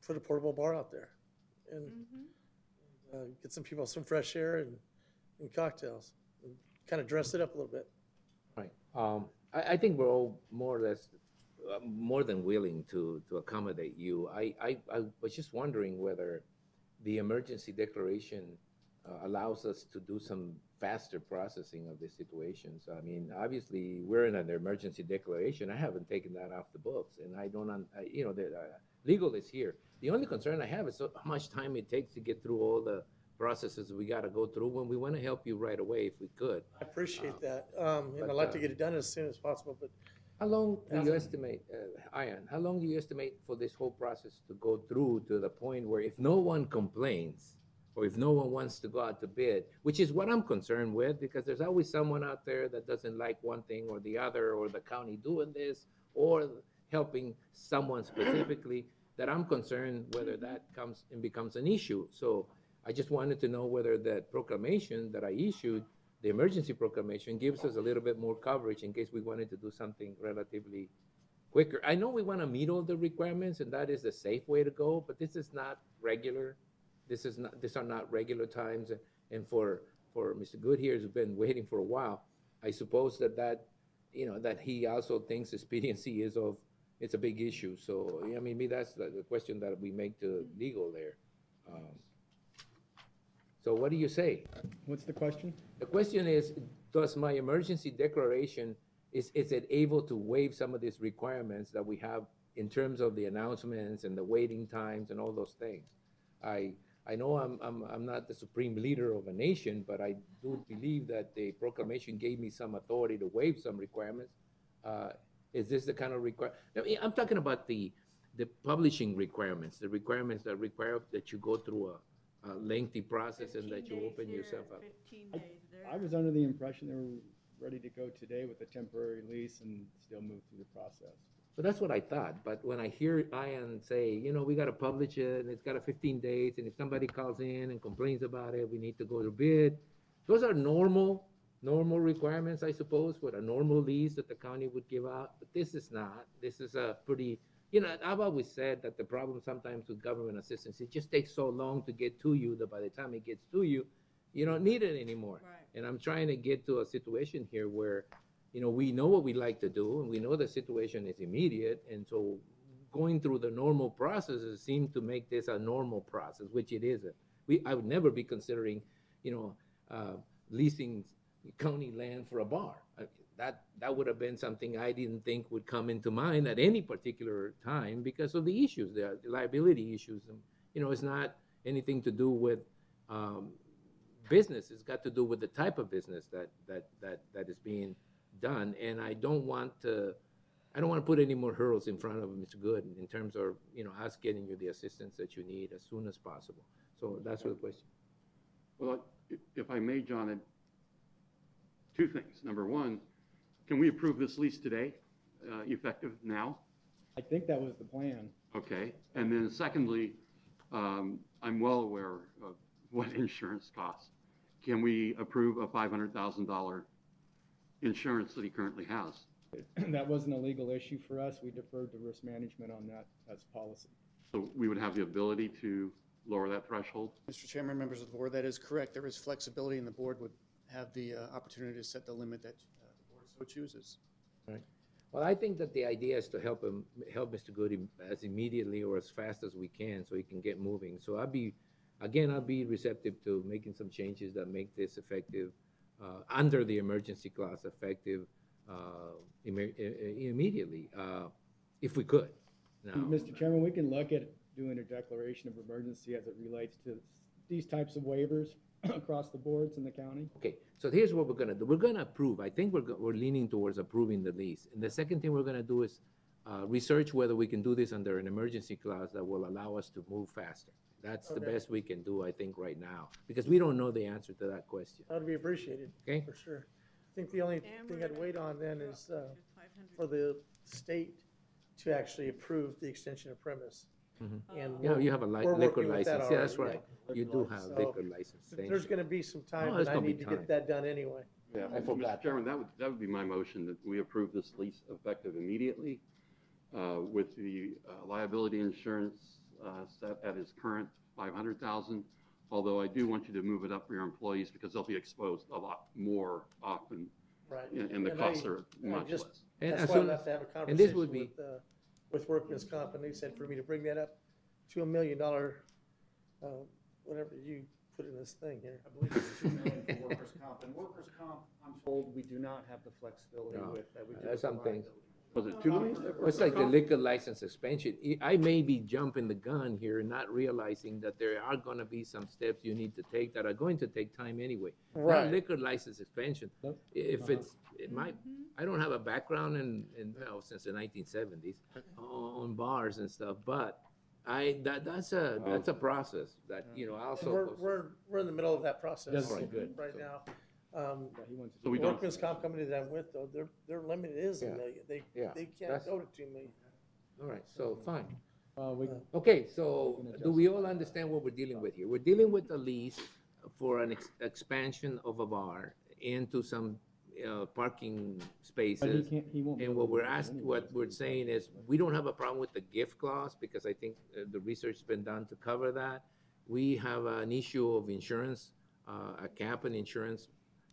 put a portable bar out there and get some people some fresh air and cocktails and kind of dress it up a little bit. Right. I think we're all more or less more than willing to accommodate you. I was just wondering whether the emergency declaration allows us to do some faster processing of the situations. I mean, obviously, we're in an emergency declaration. I haven't taken that off the books, and I don't, you know, the legal is here. The only concern I have is how much time it takes to get through all the processes we got to go through when we want to help you right away if we could. I appreciate that. And I'd like to get it done as soon as possible, but. How long do you estimate, Ian, how long do you estimate for this whole process to go through to the point where if no one complains, or if no one wants to go out to bid, which is what I'm concerned with, because there's always someone out there that doesn't like one thing or the other, or the county doing this, or helping someone specifically, that I'm concerned whether that comes and becomes an issue. So I just wanted to know whether that proclamation that I issued, the emergency proclamation, gives us a little bit more coverage in case we wanted to do something relatively quicker. I know we want to meet all the requirements, and that is the safe way to go, but this is not regular. These are not regular times. And for Mr. Goodyear, who's been waiting for a while, I suppose that you know, that he also thinks expediency it's a big issue. So, I mean, maybe that's the question that we make to legal there. So what do you say? What's the question? The question is, does my emergency declaration, is it able to waive some of these requirements that we have in terms of the announcements and the waiting times and all those things? I know I'm not the supreme leader of a nation, but I do believe that the proclamation gave me some authority to waive some requirements. Is this the kind of I'm talking about the publishing requirements, the requirements that require that you go through a lengthy process and that you open yourself up. 15 days there. I was under the impression they were ready to go today with a temporary lease and still move through the process. But that's what I thought. But when I hear Ian say, you know, we got to publish it and it's got a 15 days, and if somebody calls in and complains about it, we need to go to bid. Those are normal requirements, I suppose, with a normal lease that the county would give out. But this is not. This is a pretty, you know, I've always said that the problem sometimes with government assistance, it just takes so long to get to you that by the time it gets to you, you don't need it anymore. Right. And I'm trying to get to a situation here where, you know, we know what we like to do, and we know the situation is immediate, and so going through the normal processes seem to make this a normal process, which it isn't. I would never be considering, you know, leasing county land for a bar. That would have been something I didn't think would come into mind at any particular time because of the issues, the liability issues. And, you know, it's not anything to do with business. It's got to do with the type of business that is being done. And I don't want to put any more hurdles in front of Mr. Good in terms of, you know, us getting you the assistance that you need as soon as possible. So that's the question. Well, if I may, John, two things. Number one, can we approve this lease today, effective now? I think that was the plan. Okay. And then secondly, I'm well aware of what insurance costs. Can we approve a $500,000 insurance that he currently has? That wasn't a legal issue for us. We deferred to risk management on that as policy. So we would have the ability to lower that threshold? Mr. Chairman, members of the board, that is correct. There is flexibility, and the board would have the opportunity to set the limit that the board so chooses. Right. Well, I think that the idea is to help Mr. Goody as immediately or as fast as we can so he can get moving. So I'll be receptive to making some changes that make this effective, under the emergency clause effective immediately, if we could. Now, Mr. Chairman, we can look at doing a declaration of emergency as it relates to these types of waivers across the boards in the county. okay, so here's what we're gonna do. We're gonna approve. I think we're leaning towards approving the lease. And the second thing we're gonna do is research whether we can do this under an emergency clause that will allow us to move faster. That's the Okay. best we can do, I think, right now, because we don't know the answer to that question. That would be appreciated. Okay. For sure. I think the only thing I'd wait on then is for the state to actually approve the extension of premise. Mhm. And Yeah, you have a we're liquor working with that license. Yeah, that's already, right. You do have So, liquor license. Thank There's you. gonna be some time, Oh, but there's I gonna be need to time. get that done anyway. Yeah, I forgot Mr. Chairman, that would be my motion, that we approve this lease effective immediately with the liability insurance set at its current $500,000. Although I do want you to move it up for your employees because they'll be exposed a lot more often. Right. And the costs are much less. And That's as why soon- I'll have to have a and this conversation would be- with Workman's Comp, and they said for me to bring that up to $1 million, whatever you put in this thing here. I believe it's 2 million for workers' comp. And workers' comp, I'm told, we do not have the flexibility No. with that we do That's with the something. liability. Was it 2 million? It's like the liquor license expansion. I may be jumping the gun here, not realizing that there are gonna be some steps you need to take that are going to take time anyway. Right. That liquor license expansion, if it might, I don't have a background well, since the 1970s on bars and stuff, but that's a process that, you know, also. We're in the middle of that process. That's right, good. Right now. So we The don't- Workman's Comp company that I'm with, though, their limit is Yeah. $1 million. Yeah. They can't That's- go to 2 million. All right, so fine. We Okay, so do we all understand what we're dealing with here? We're dealing with a lease for an expansion of a bar into some parking spaces. he won't. And what we're saying is, we don't have a problem with the gift clause, because I think the research has been done to cover that. We have an issue of insurance, a cap in insurance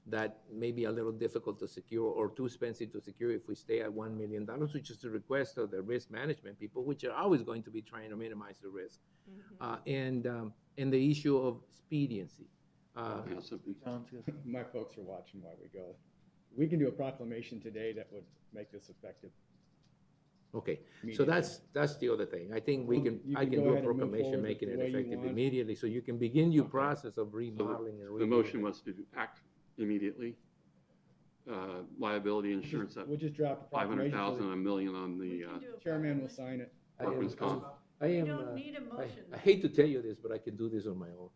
that may be a little difficult to secure or too expensive to secure if we stay at $1 million, which is the request of the risk management people, which are always going to be trying to minimize the risk. And the issue of expediency. My folks are watching while we go. We can do a proclamation today that would make this effective. Okay, so Immediately. that's the other thing. I think You I can can go do a ahead and move proclamation forward making the it way you effective want. immediately, so you can begin your Okay. process of So remodeling and the redoing motion it. was to act immediately, liability insurance at We'll just draft a proclamation. 500,000, $1 million on the Chairman will sign it. workman's comp. I am, don't need a motion. I hate to tell you this, but I can do this on my own.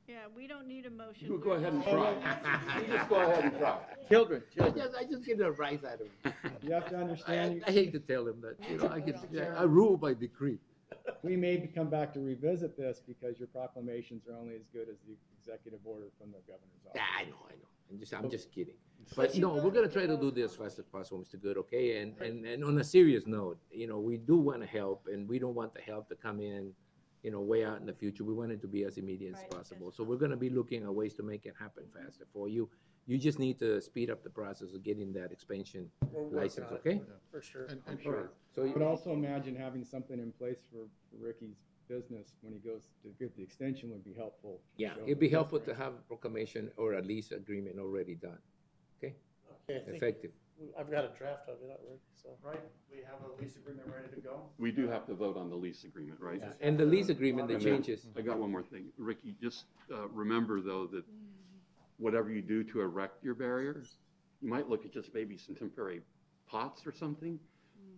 Yeah, we don't need a motion. You go ahead and We're try. just- You just go ahead and try. Children, I just get a rise out of it. You have to understand, I hate to tell them that, you know, I rule by decree. we may come back to revisit this because your proclamations are only as good as the executive order from the governor's office. Yeah, I know. I'm just kidding. But no, we're gonna try to do this as fast as possible, Mr. Good, okay? And on a serious note, you know, we do wanna help, and we don't want the help to come in, you know, way out in the future. We want it to be as immediate as Right, possible. So we're gonna be looking at ways to make it happen faster for you. You just need to speed up the process of getting that expansion We're working license, on it, okay? For sure. And All right. So I you- would also imagine having something in place for Ricky's business when he goes to get the extension would be helpful. yeah, So- it'd be helpful to have a proclamation or a lease agreement already done, okay? Okay, I think Effective. I've got a draft of it already, so. Right, we have a lease agreement ready to go. We do have to vote on the lease agreement, right? Yeah, and the lease agreement, the And then- changes. I got one more thing. Ricky, just remember, though, that whatever you do to erect your barrier, you might look at just maybe some temporary pots or something,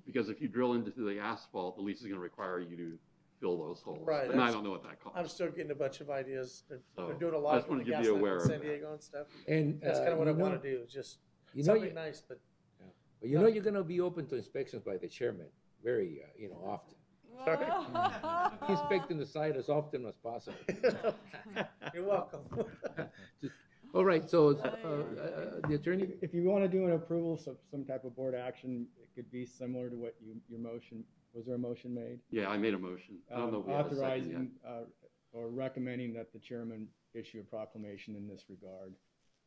because if you drill into the asphalt, the lease is going to require you to fill those holes. Right, And I that's- don't know what that costs. I'm still getting a bunch of ideas. They're So, doing a I lot just of wanted the you to gas be lamp aware in of San that. Diego and stuff. And That's kind of what I you know- want to do, is just you know something you- nice, but But you know you're gonna be open to inspections by the chairman, very, you know, often. Inspecting the site as often as possible. you're welcome. All right, so, the attorney, If you want to do an approval, some type of board action, it could be similar to what your motion, was there a motion made? Yeah, I made a motion. I don't know if we have a second yet. Authorizing or recommending that the chairman issue a proclamation in this regard.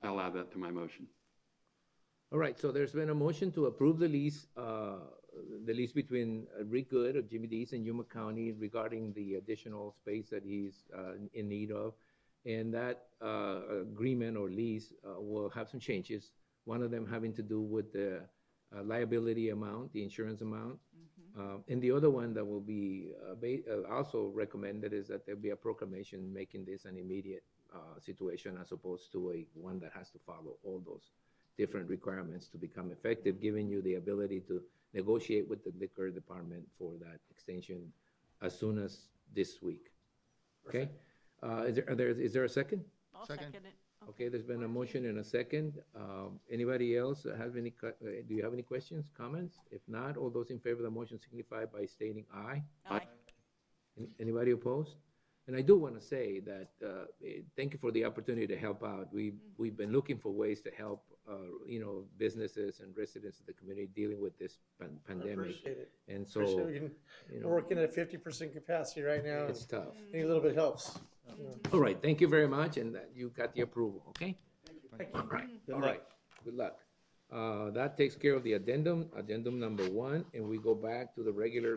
I'll add that to my motion. All right, so there's been a motion to approve the lease between Rick Good of Jimmy D's and Yuma County regarding the additional space that he's in need of. And that agreement or lease will have some changes. One of them having to do with the liability amount, the insurance amount. And the other one that will be also recommended is that there be a proclamation making this an immediate situation as opposed to one that has to follow all those different requirements to become effective, giving you the ability to negotiate with the liquor department for that extension as soon as this week. Okay? Is there a second? I'll second it. Okay, there's been a motion and a second. Anybody else have any, do you have any questions, comments? If not, all those in favor of the motion signify by stating aye. Aye. Anybody opposed? And I do want to say that, thank you for the opportunity to help out. We've been looking for ways to help, businesses and residents of the community dealing with this pandemic. I appreciate it. And so, We're working at 50% capacity right now. It's tough. Any little bit helps. All right, thank you very much, and you got the approval, okay? Thank you. All right, Good all luck. right, good luck. That takes care of the addendum number 1, and we go back to the regular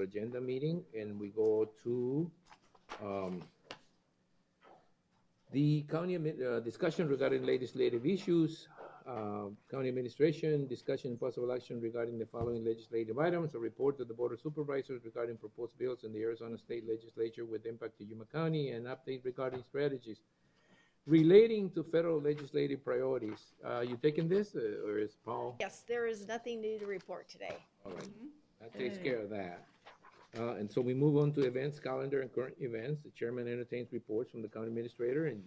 agenda meeting, and we go to the county discussion regarding legislative issues, county administration, discussion and possible action regarding the following legislative items: a report to the Board of Supervisors regarding proposed bills in the Arizona State Legislature with impact to Yuma County, and update regarding strategies relating to federal legislative priorities. You taking this, or is Paul? Yes, there is nothing new to report today. All right, that takes care of that. And so we move on to events, calendar, and current events. The chairman entertains reports from the county administrator and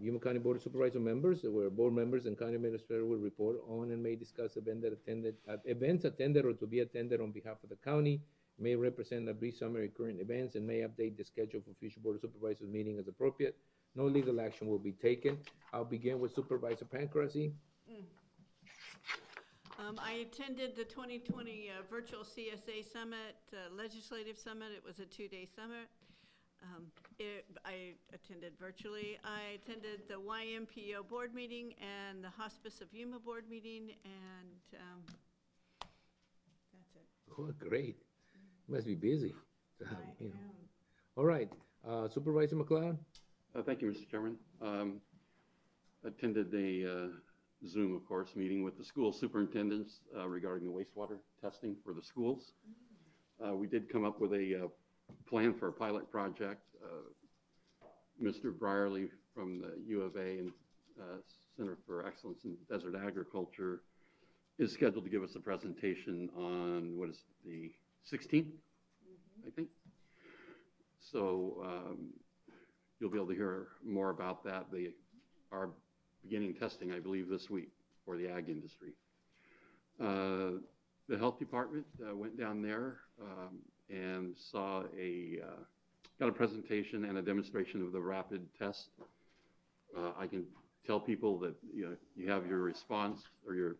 Yuma County Board of Supervisor members, where board members and county administrator will report on and may discuss events attended or to be attended on behalf of the county, may represent a brief summary of current events, and may update the schedule for future Board of Supervisors meeting as appropriate. No legal action will be taken. I'll begin with Supervisor Pancrase. I attended the 2020 virtual CSA Summit, Legislative Summit. It was a 2-day summit. I attended virtually. I attended the YMPO board meeting and the Hospice of Yuma board meeting, and that's it. Oh, great. You must be busy. All right, Supervisor McLeod? Thank you, Mr. Chairman. Attended a Zoom, of course, meeting with the school superintendents regarding the wastewater testing for the schools. We did come up with a plan for a pilot project. Mr. Brierly from the U of A and Center for Excellence in Desert Agriculture is scheduled to give us a presentation on, what is it, the 16th, I think. So you'll be able to hear more about that. They are beginning testing, I believe, this week for the ag industry. The health department went down there and saw got a presentation and a demonstration of the rapid test. I can tell people that you have your response or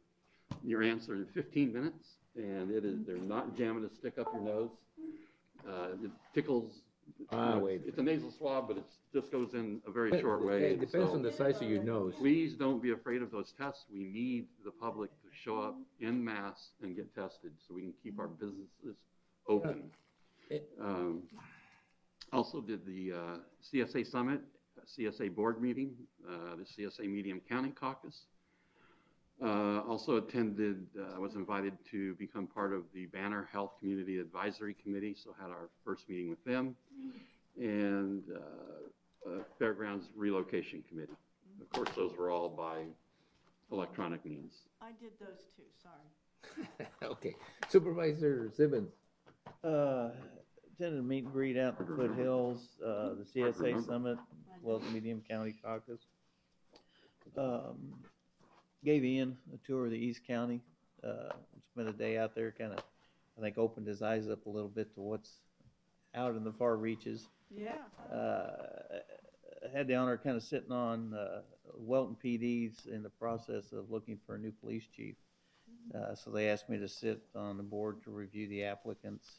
your answer in 15 minutes, and they're not jamming a stick up your nose. It tickles. It's a nasal swab, but it just goes in a very short way. It depends on the size of your nose. Please don't be afraid of those tests. We need the public to show up en masse and get tested so we can keep our businesses open. Also did the CSA Summit, CSA Board meeting, the CSA Medium County Caucus. Also attended, was invited to become part of the Banner Health Community Advisory Committee, so had our first meeting with them, and Fairgrounds Relocation Committee. Of course, those were all by electronic means. I did those too, sorry. Okay. Supervisor Simmons. Attended a meet and greet out in the Foothills, the CSA Summit, as well as the Medium County Caucus. Gave Ian a tour of the East County. Spent a day out there, kind of, I think, opened his eyes up a little bit to what's out in the far reaches. Yeah. I had the honor of kind of sitting on Welton PD's in the process of looking for a new police chief. So they asked me to sit on the board to review the applicants.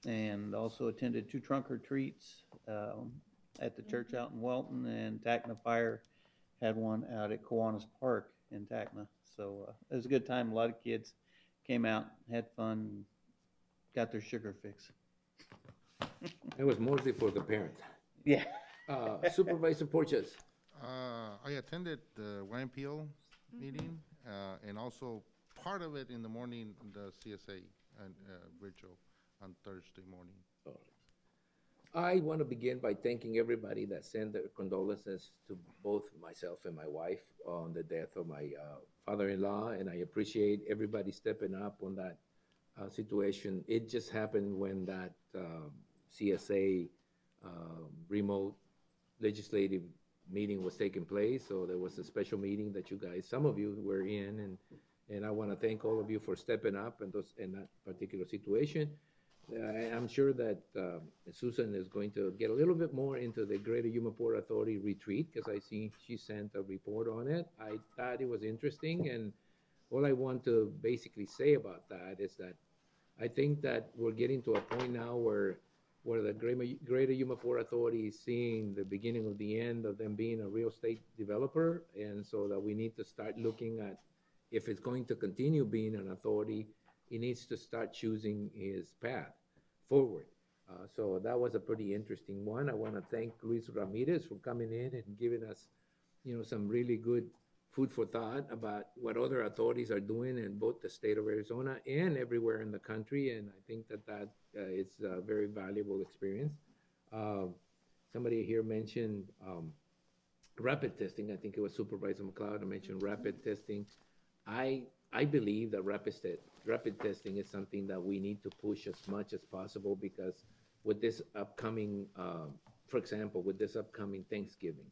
and also attended 2 trunk or treats at the church out in Welton, and Tacna Fire had one out at Kiwanis Park in Tacna. So it was a good time. A lot of kids came out, had fun, got their sugar fix. It was mostly for the parents. Yeah. Supervisor Porches. I attended the YMPO meeting, and also part of it in the morning, the CSA and ritual on Thursday morning. I want to begin by thanking everybody that sent their condolences to both myself and my wife on the death of my father-in-law, and I appreciate everybody stepping up on that situation. It just happened when that CSA remote legislative meeting was taking place, so there was a special meeting that you guys, some of you were in, and I want to thank all of you for stepping up in that particular situation. I'm sure that Susan is going to get a little bit more into the Greater Yuma Port Authority retreat, because I see she sent a report on it. I thought it was interesting, and all I want to basically say about that is that I think that we're getting to a point now where the Greater Yuma Port Authority is seeing the beginning of the end of them being a real estate developer, and so that we need to start looking at, if it's going to continue being an authority, he needs to start choosing his path forward. So that was a pretty interesting one. I want to thank Luis Ramirez for coming in and giving us, some really good food for thought about what other authorities are doing in both the state of Arizona and everywhere in the country. And I think that is a very valuable experience. Somebody here mentioned rapid testing. I think it was Supervisor McLeod who mentioned rapid testing. I believe that rapid testing is something that we need to push as much as possible, because with this upcoming, for example, with this upcoming Thanksgiving,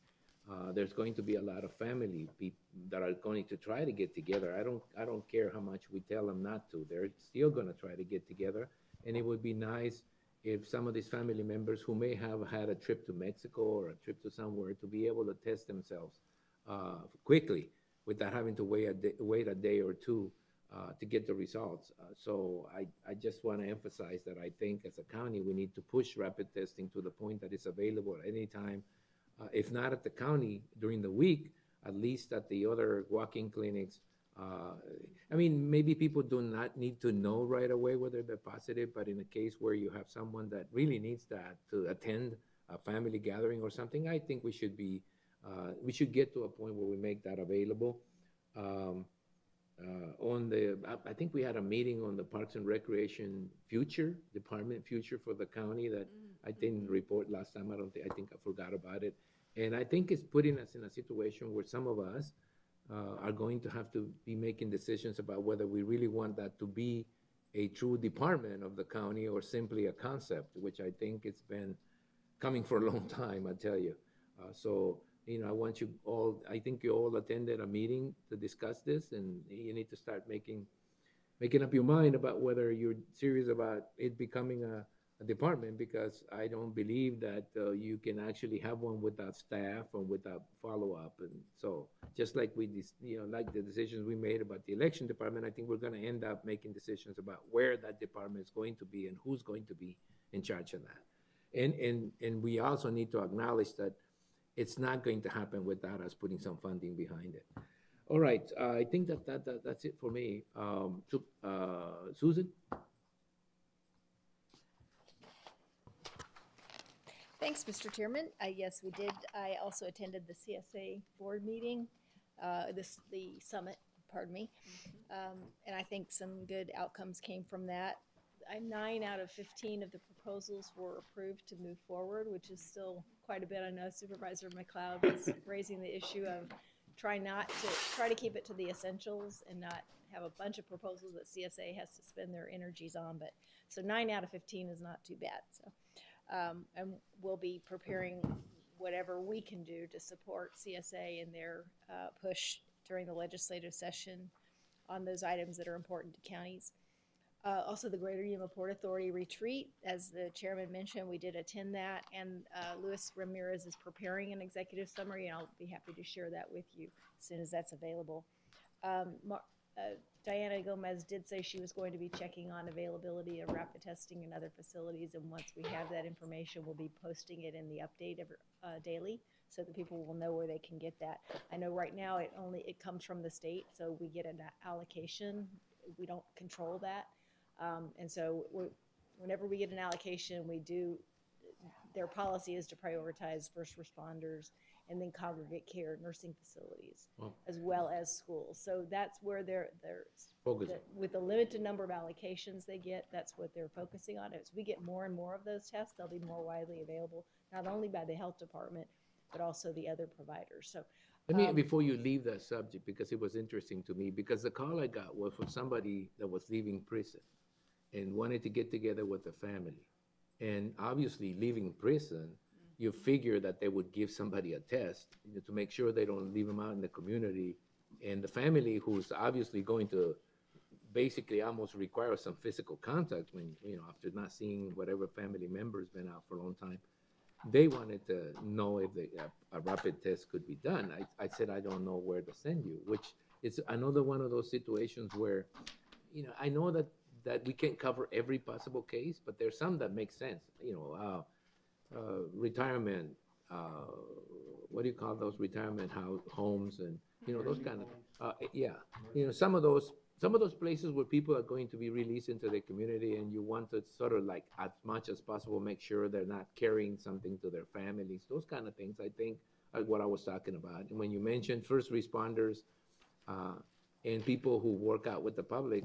there's going to be a lot of family that are going to try to get together. I don't care how much we tell them not to. They're still going to try to get together, and it would be nice if some of these family members who may have had a trip to Mexico or a trip to somewhere to be able to test themselves quickly, without having to wait a day or two to get the results. So I just want to emphasize that I think as a county, we need to push rapid testing to the point that it's available at any time. If not at the county during the week, at least at the other walk-in clinics. I mean, maybe people do not need to know right away whether they're positive, but in a case where you have someone that really needs that to attend a family gathering or something, I think we should get to a point where we make that available. I think we had a meeting on the Parks and Recreation department future for the county that I didn't report last time. I think I forgot about it. And I think it's putting us in a situation where some of us are going to have to be making decisions about whether we really want that to be a true department of the county or simply a concept, which I think it's been coming for a long time, I tell you. I want you all, I think you all attended a meeting to discuss this, and you need to start making up your mind about whether you're serious about it becoming a department, because I don't believe that you can actually have one without staff and without follow-up. And so just like like the decisions we made about the election department, I think we're going to end up making decisions about where that department is going to be and who's going to be in charge of that. And we also need to acknowledge that it's not going to happen without us putting some funding behind it. All right, I think that's it for me. Susan? Thanks, Mr. Chairman. Yes, we did. I also attended the CSA board meeting, the summit, pardon me. And I think some good outcomes came from that. 9 out of 15 of the proposals were approved to move forward, which is still quite a bit. I know Supervisor McLeod was raising the issue of try to keep it to the essentials and not have a bunch of proposals that CSA has to spend their energies on. But so 9 out of 15 is not too bad. So, and we'll be preparing whatever we can do to support CSA in their push during the legislative session on those items that are important to counties. Also, the Greater Yuma Port Authority retreat, as the chairman mentioned, we did attend that, and Luis Ramirez is preparing an executive summary, and I'll be happy to share that with you as soon as that's available. Diana Gomez did say she was going to be checking on availability of rapid testing in other facilities, and once we have that information, we'll be posting it in the update daily, so that people will know where they can get that. I know right now it comes from the state, so we get an allocation. We don't control that, and so whenever we get an allocation, their policy is to prioritize first responders and then congregate care nursing facilities, as well as schools. So that's where they're Focusing. with the limited number of allocations they get, that's what they're focusing on. As we get more and more of those tests, they'll be more widely available, not only by the health department, but also the other providers. So Let me, before you leave that subject, because it was interesting to me, because the call I got was from somebody that was leaving prison and wanted to get together with the family. And obviously, leaving prison, you figure that they would give somebody a test, you know, to make sure they don't leave them out in the community. And the family, who's obviously going to basically almost require some physical contact when, you know, after not seeing whatever family member's been out for a long time, they wanted to know if a rapid test could be done. I said, I don't know where to send you, which is another one of those situations where, you know, I know that we can't cover every possible case, but there's some that make sense. You know, retirement, what do you call those, retirement homes, and, you know, those kind of, yeah. You know, some of those places where people are going to be released into the community, and you want to sort of like, as much as possible, make sure they're not carrying something to their families. Those kind of things, I think, are what I was talking about. And when you mentioned first responders and people who work out with the public,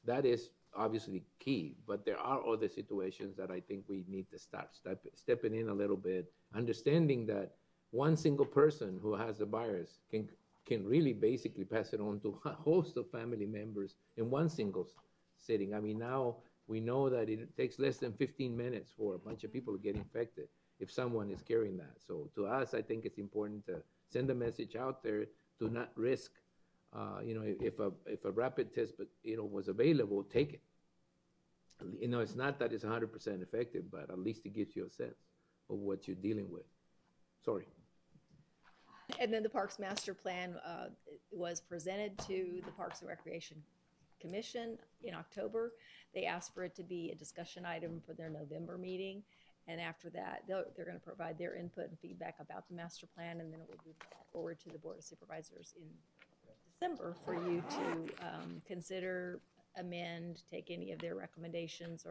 that is obviously key. But there are other situations that I think we need to start stepping in a little bit, understanding that one single person who has the virus can really basically pass it on to a host of family members in one single sitting. I mean, now we know that it takes less than 15 minutes for a bunch of people to get infected if someone is carrying that. So to us, I think it's important to send a message out there to not risk, you know, if a rapid test, you know, was available, take it. You know, it's not that it's 100% effective, but at least it gives you a sense of what you're dealing with. Sorry. And then the Parks Master Plan was presented to the Parks and Recreation Commission in October. They asked for it to be a discussion item for their November meeting. And after that, they're going to provide their input and feedback about the master plan, and then it will be forward to the Board of Supervisors in December for you to consider, amend, take any of their recommendations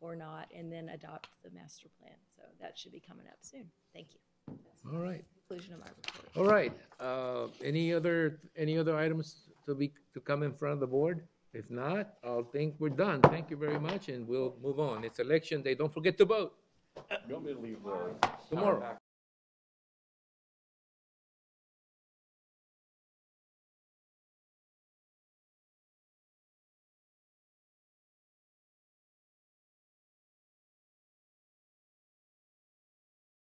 or not, and then adopt the master plan. So that should be coming up soon. Thank you. All right. Conclusion of my report. All right. Any other items to come in front of the board? If not, I'll think we're done. Thank you very much, and we'll move on. It's election day. Don't forget to vote. You want me to leave the Tomorrow.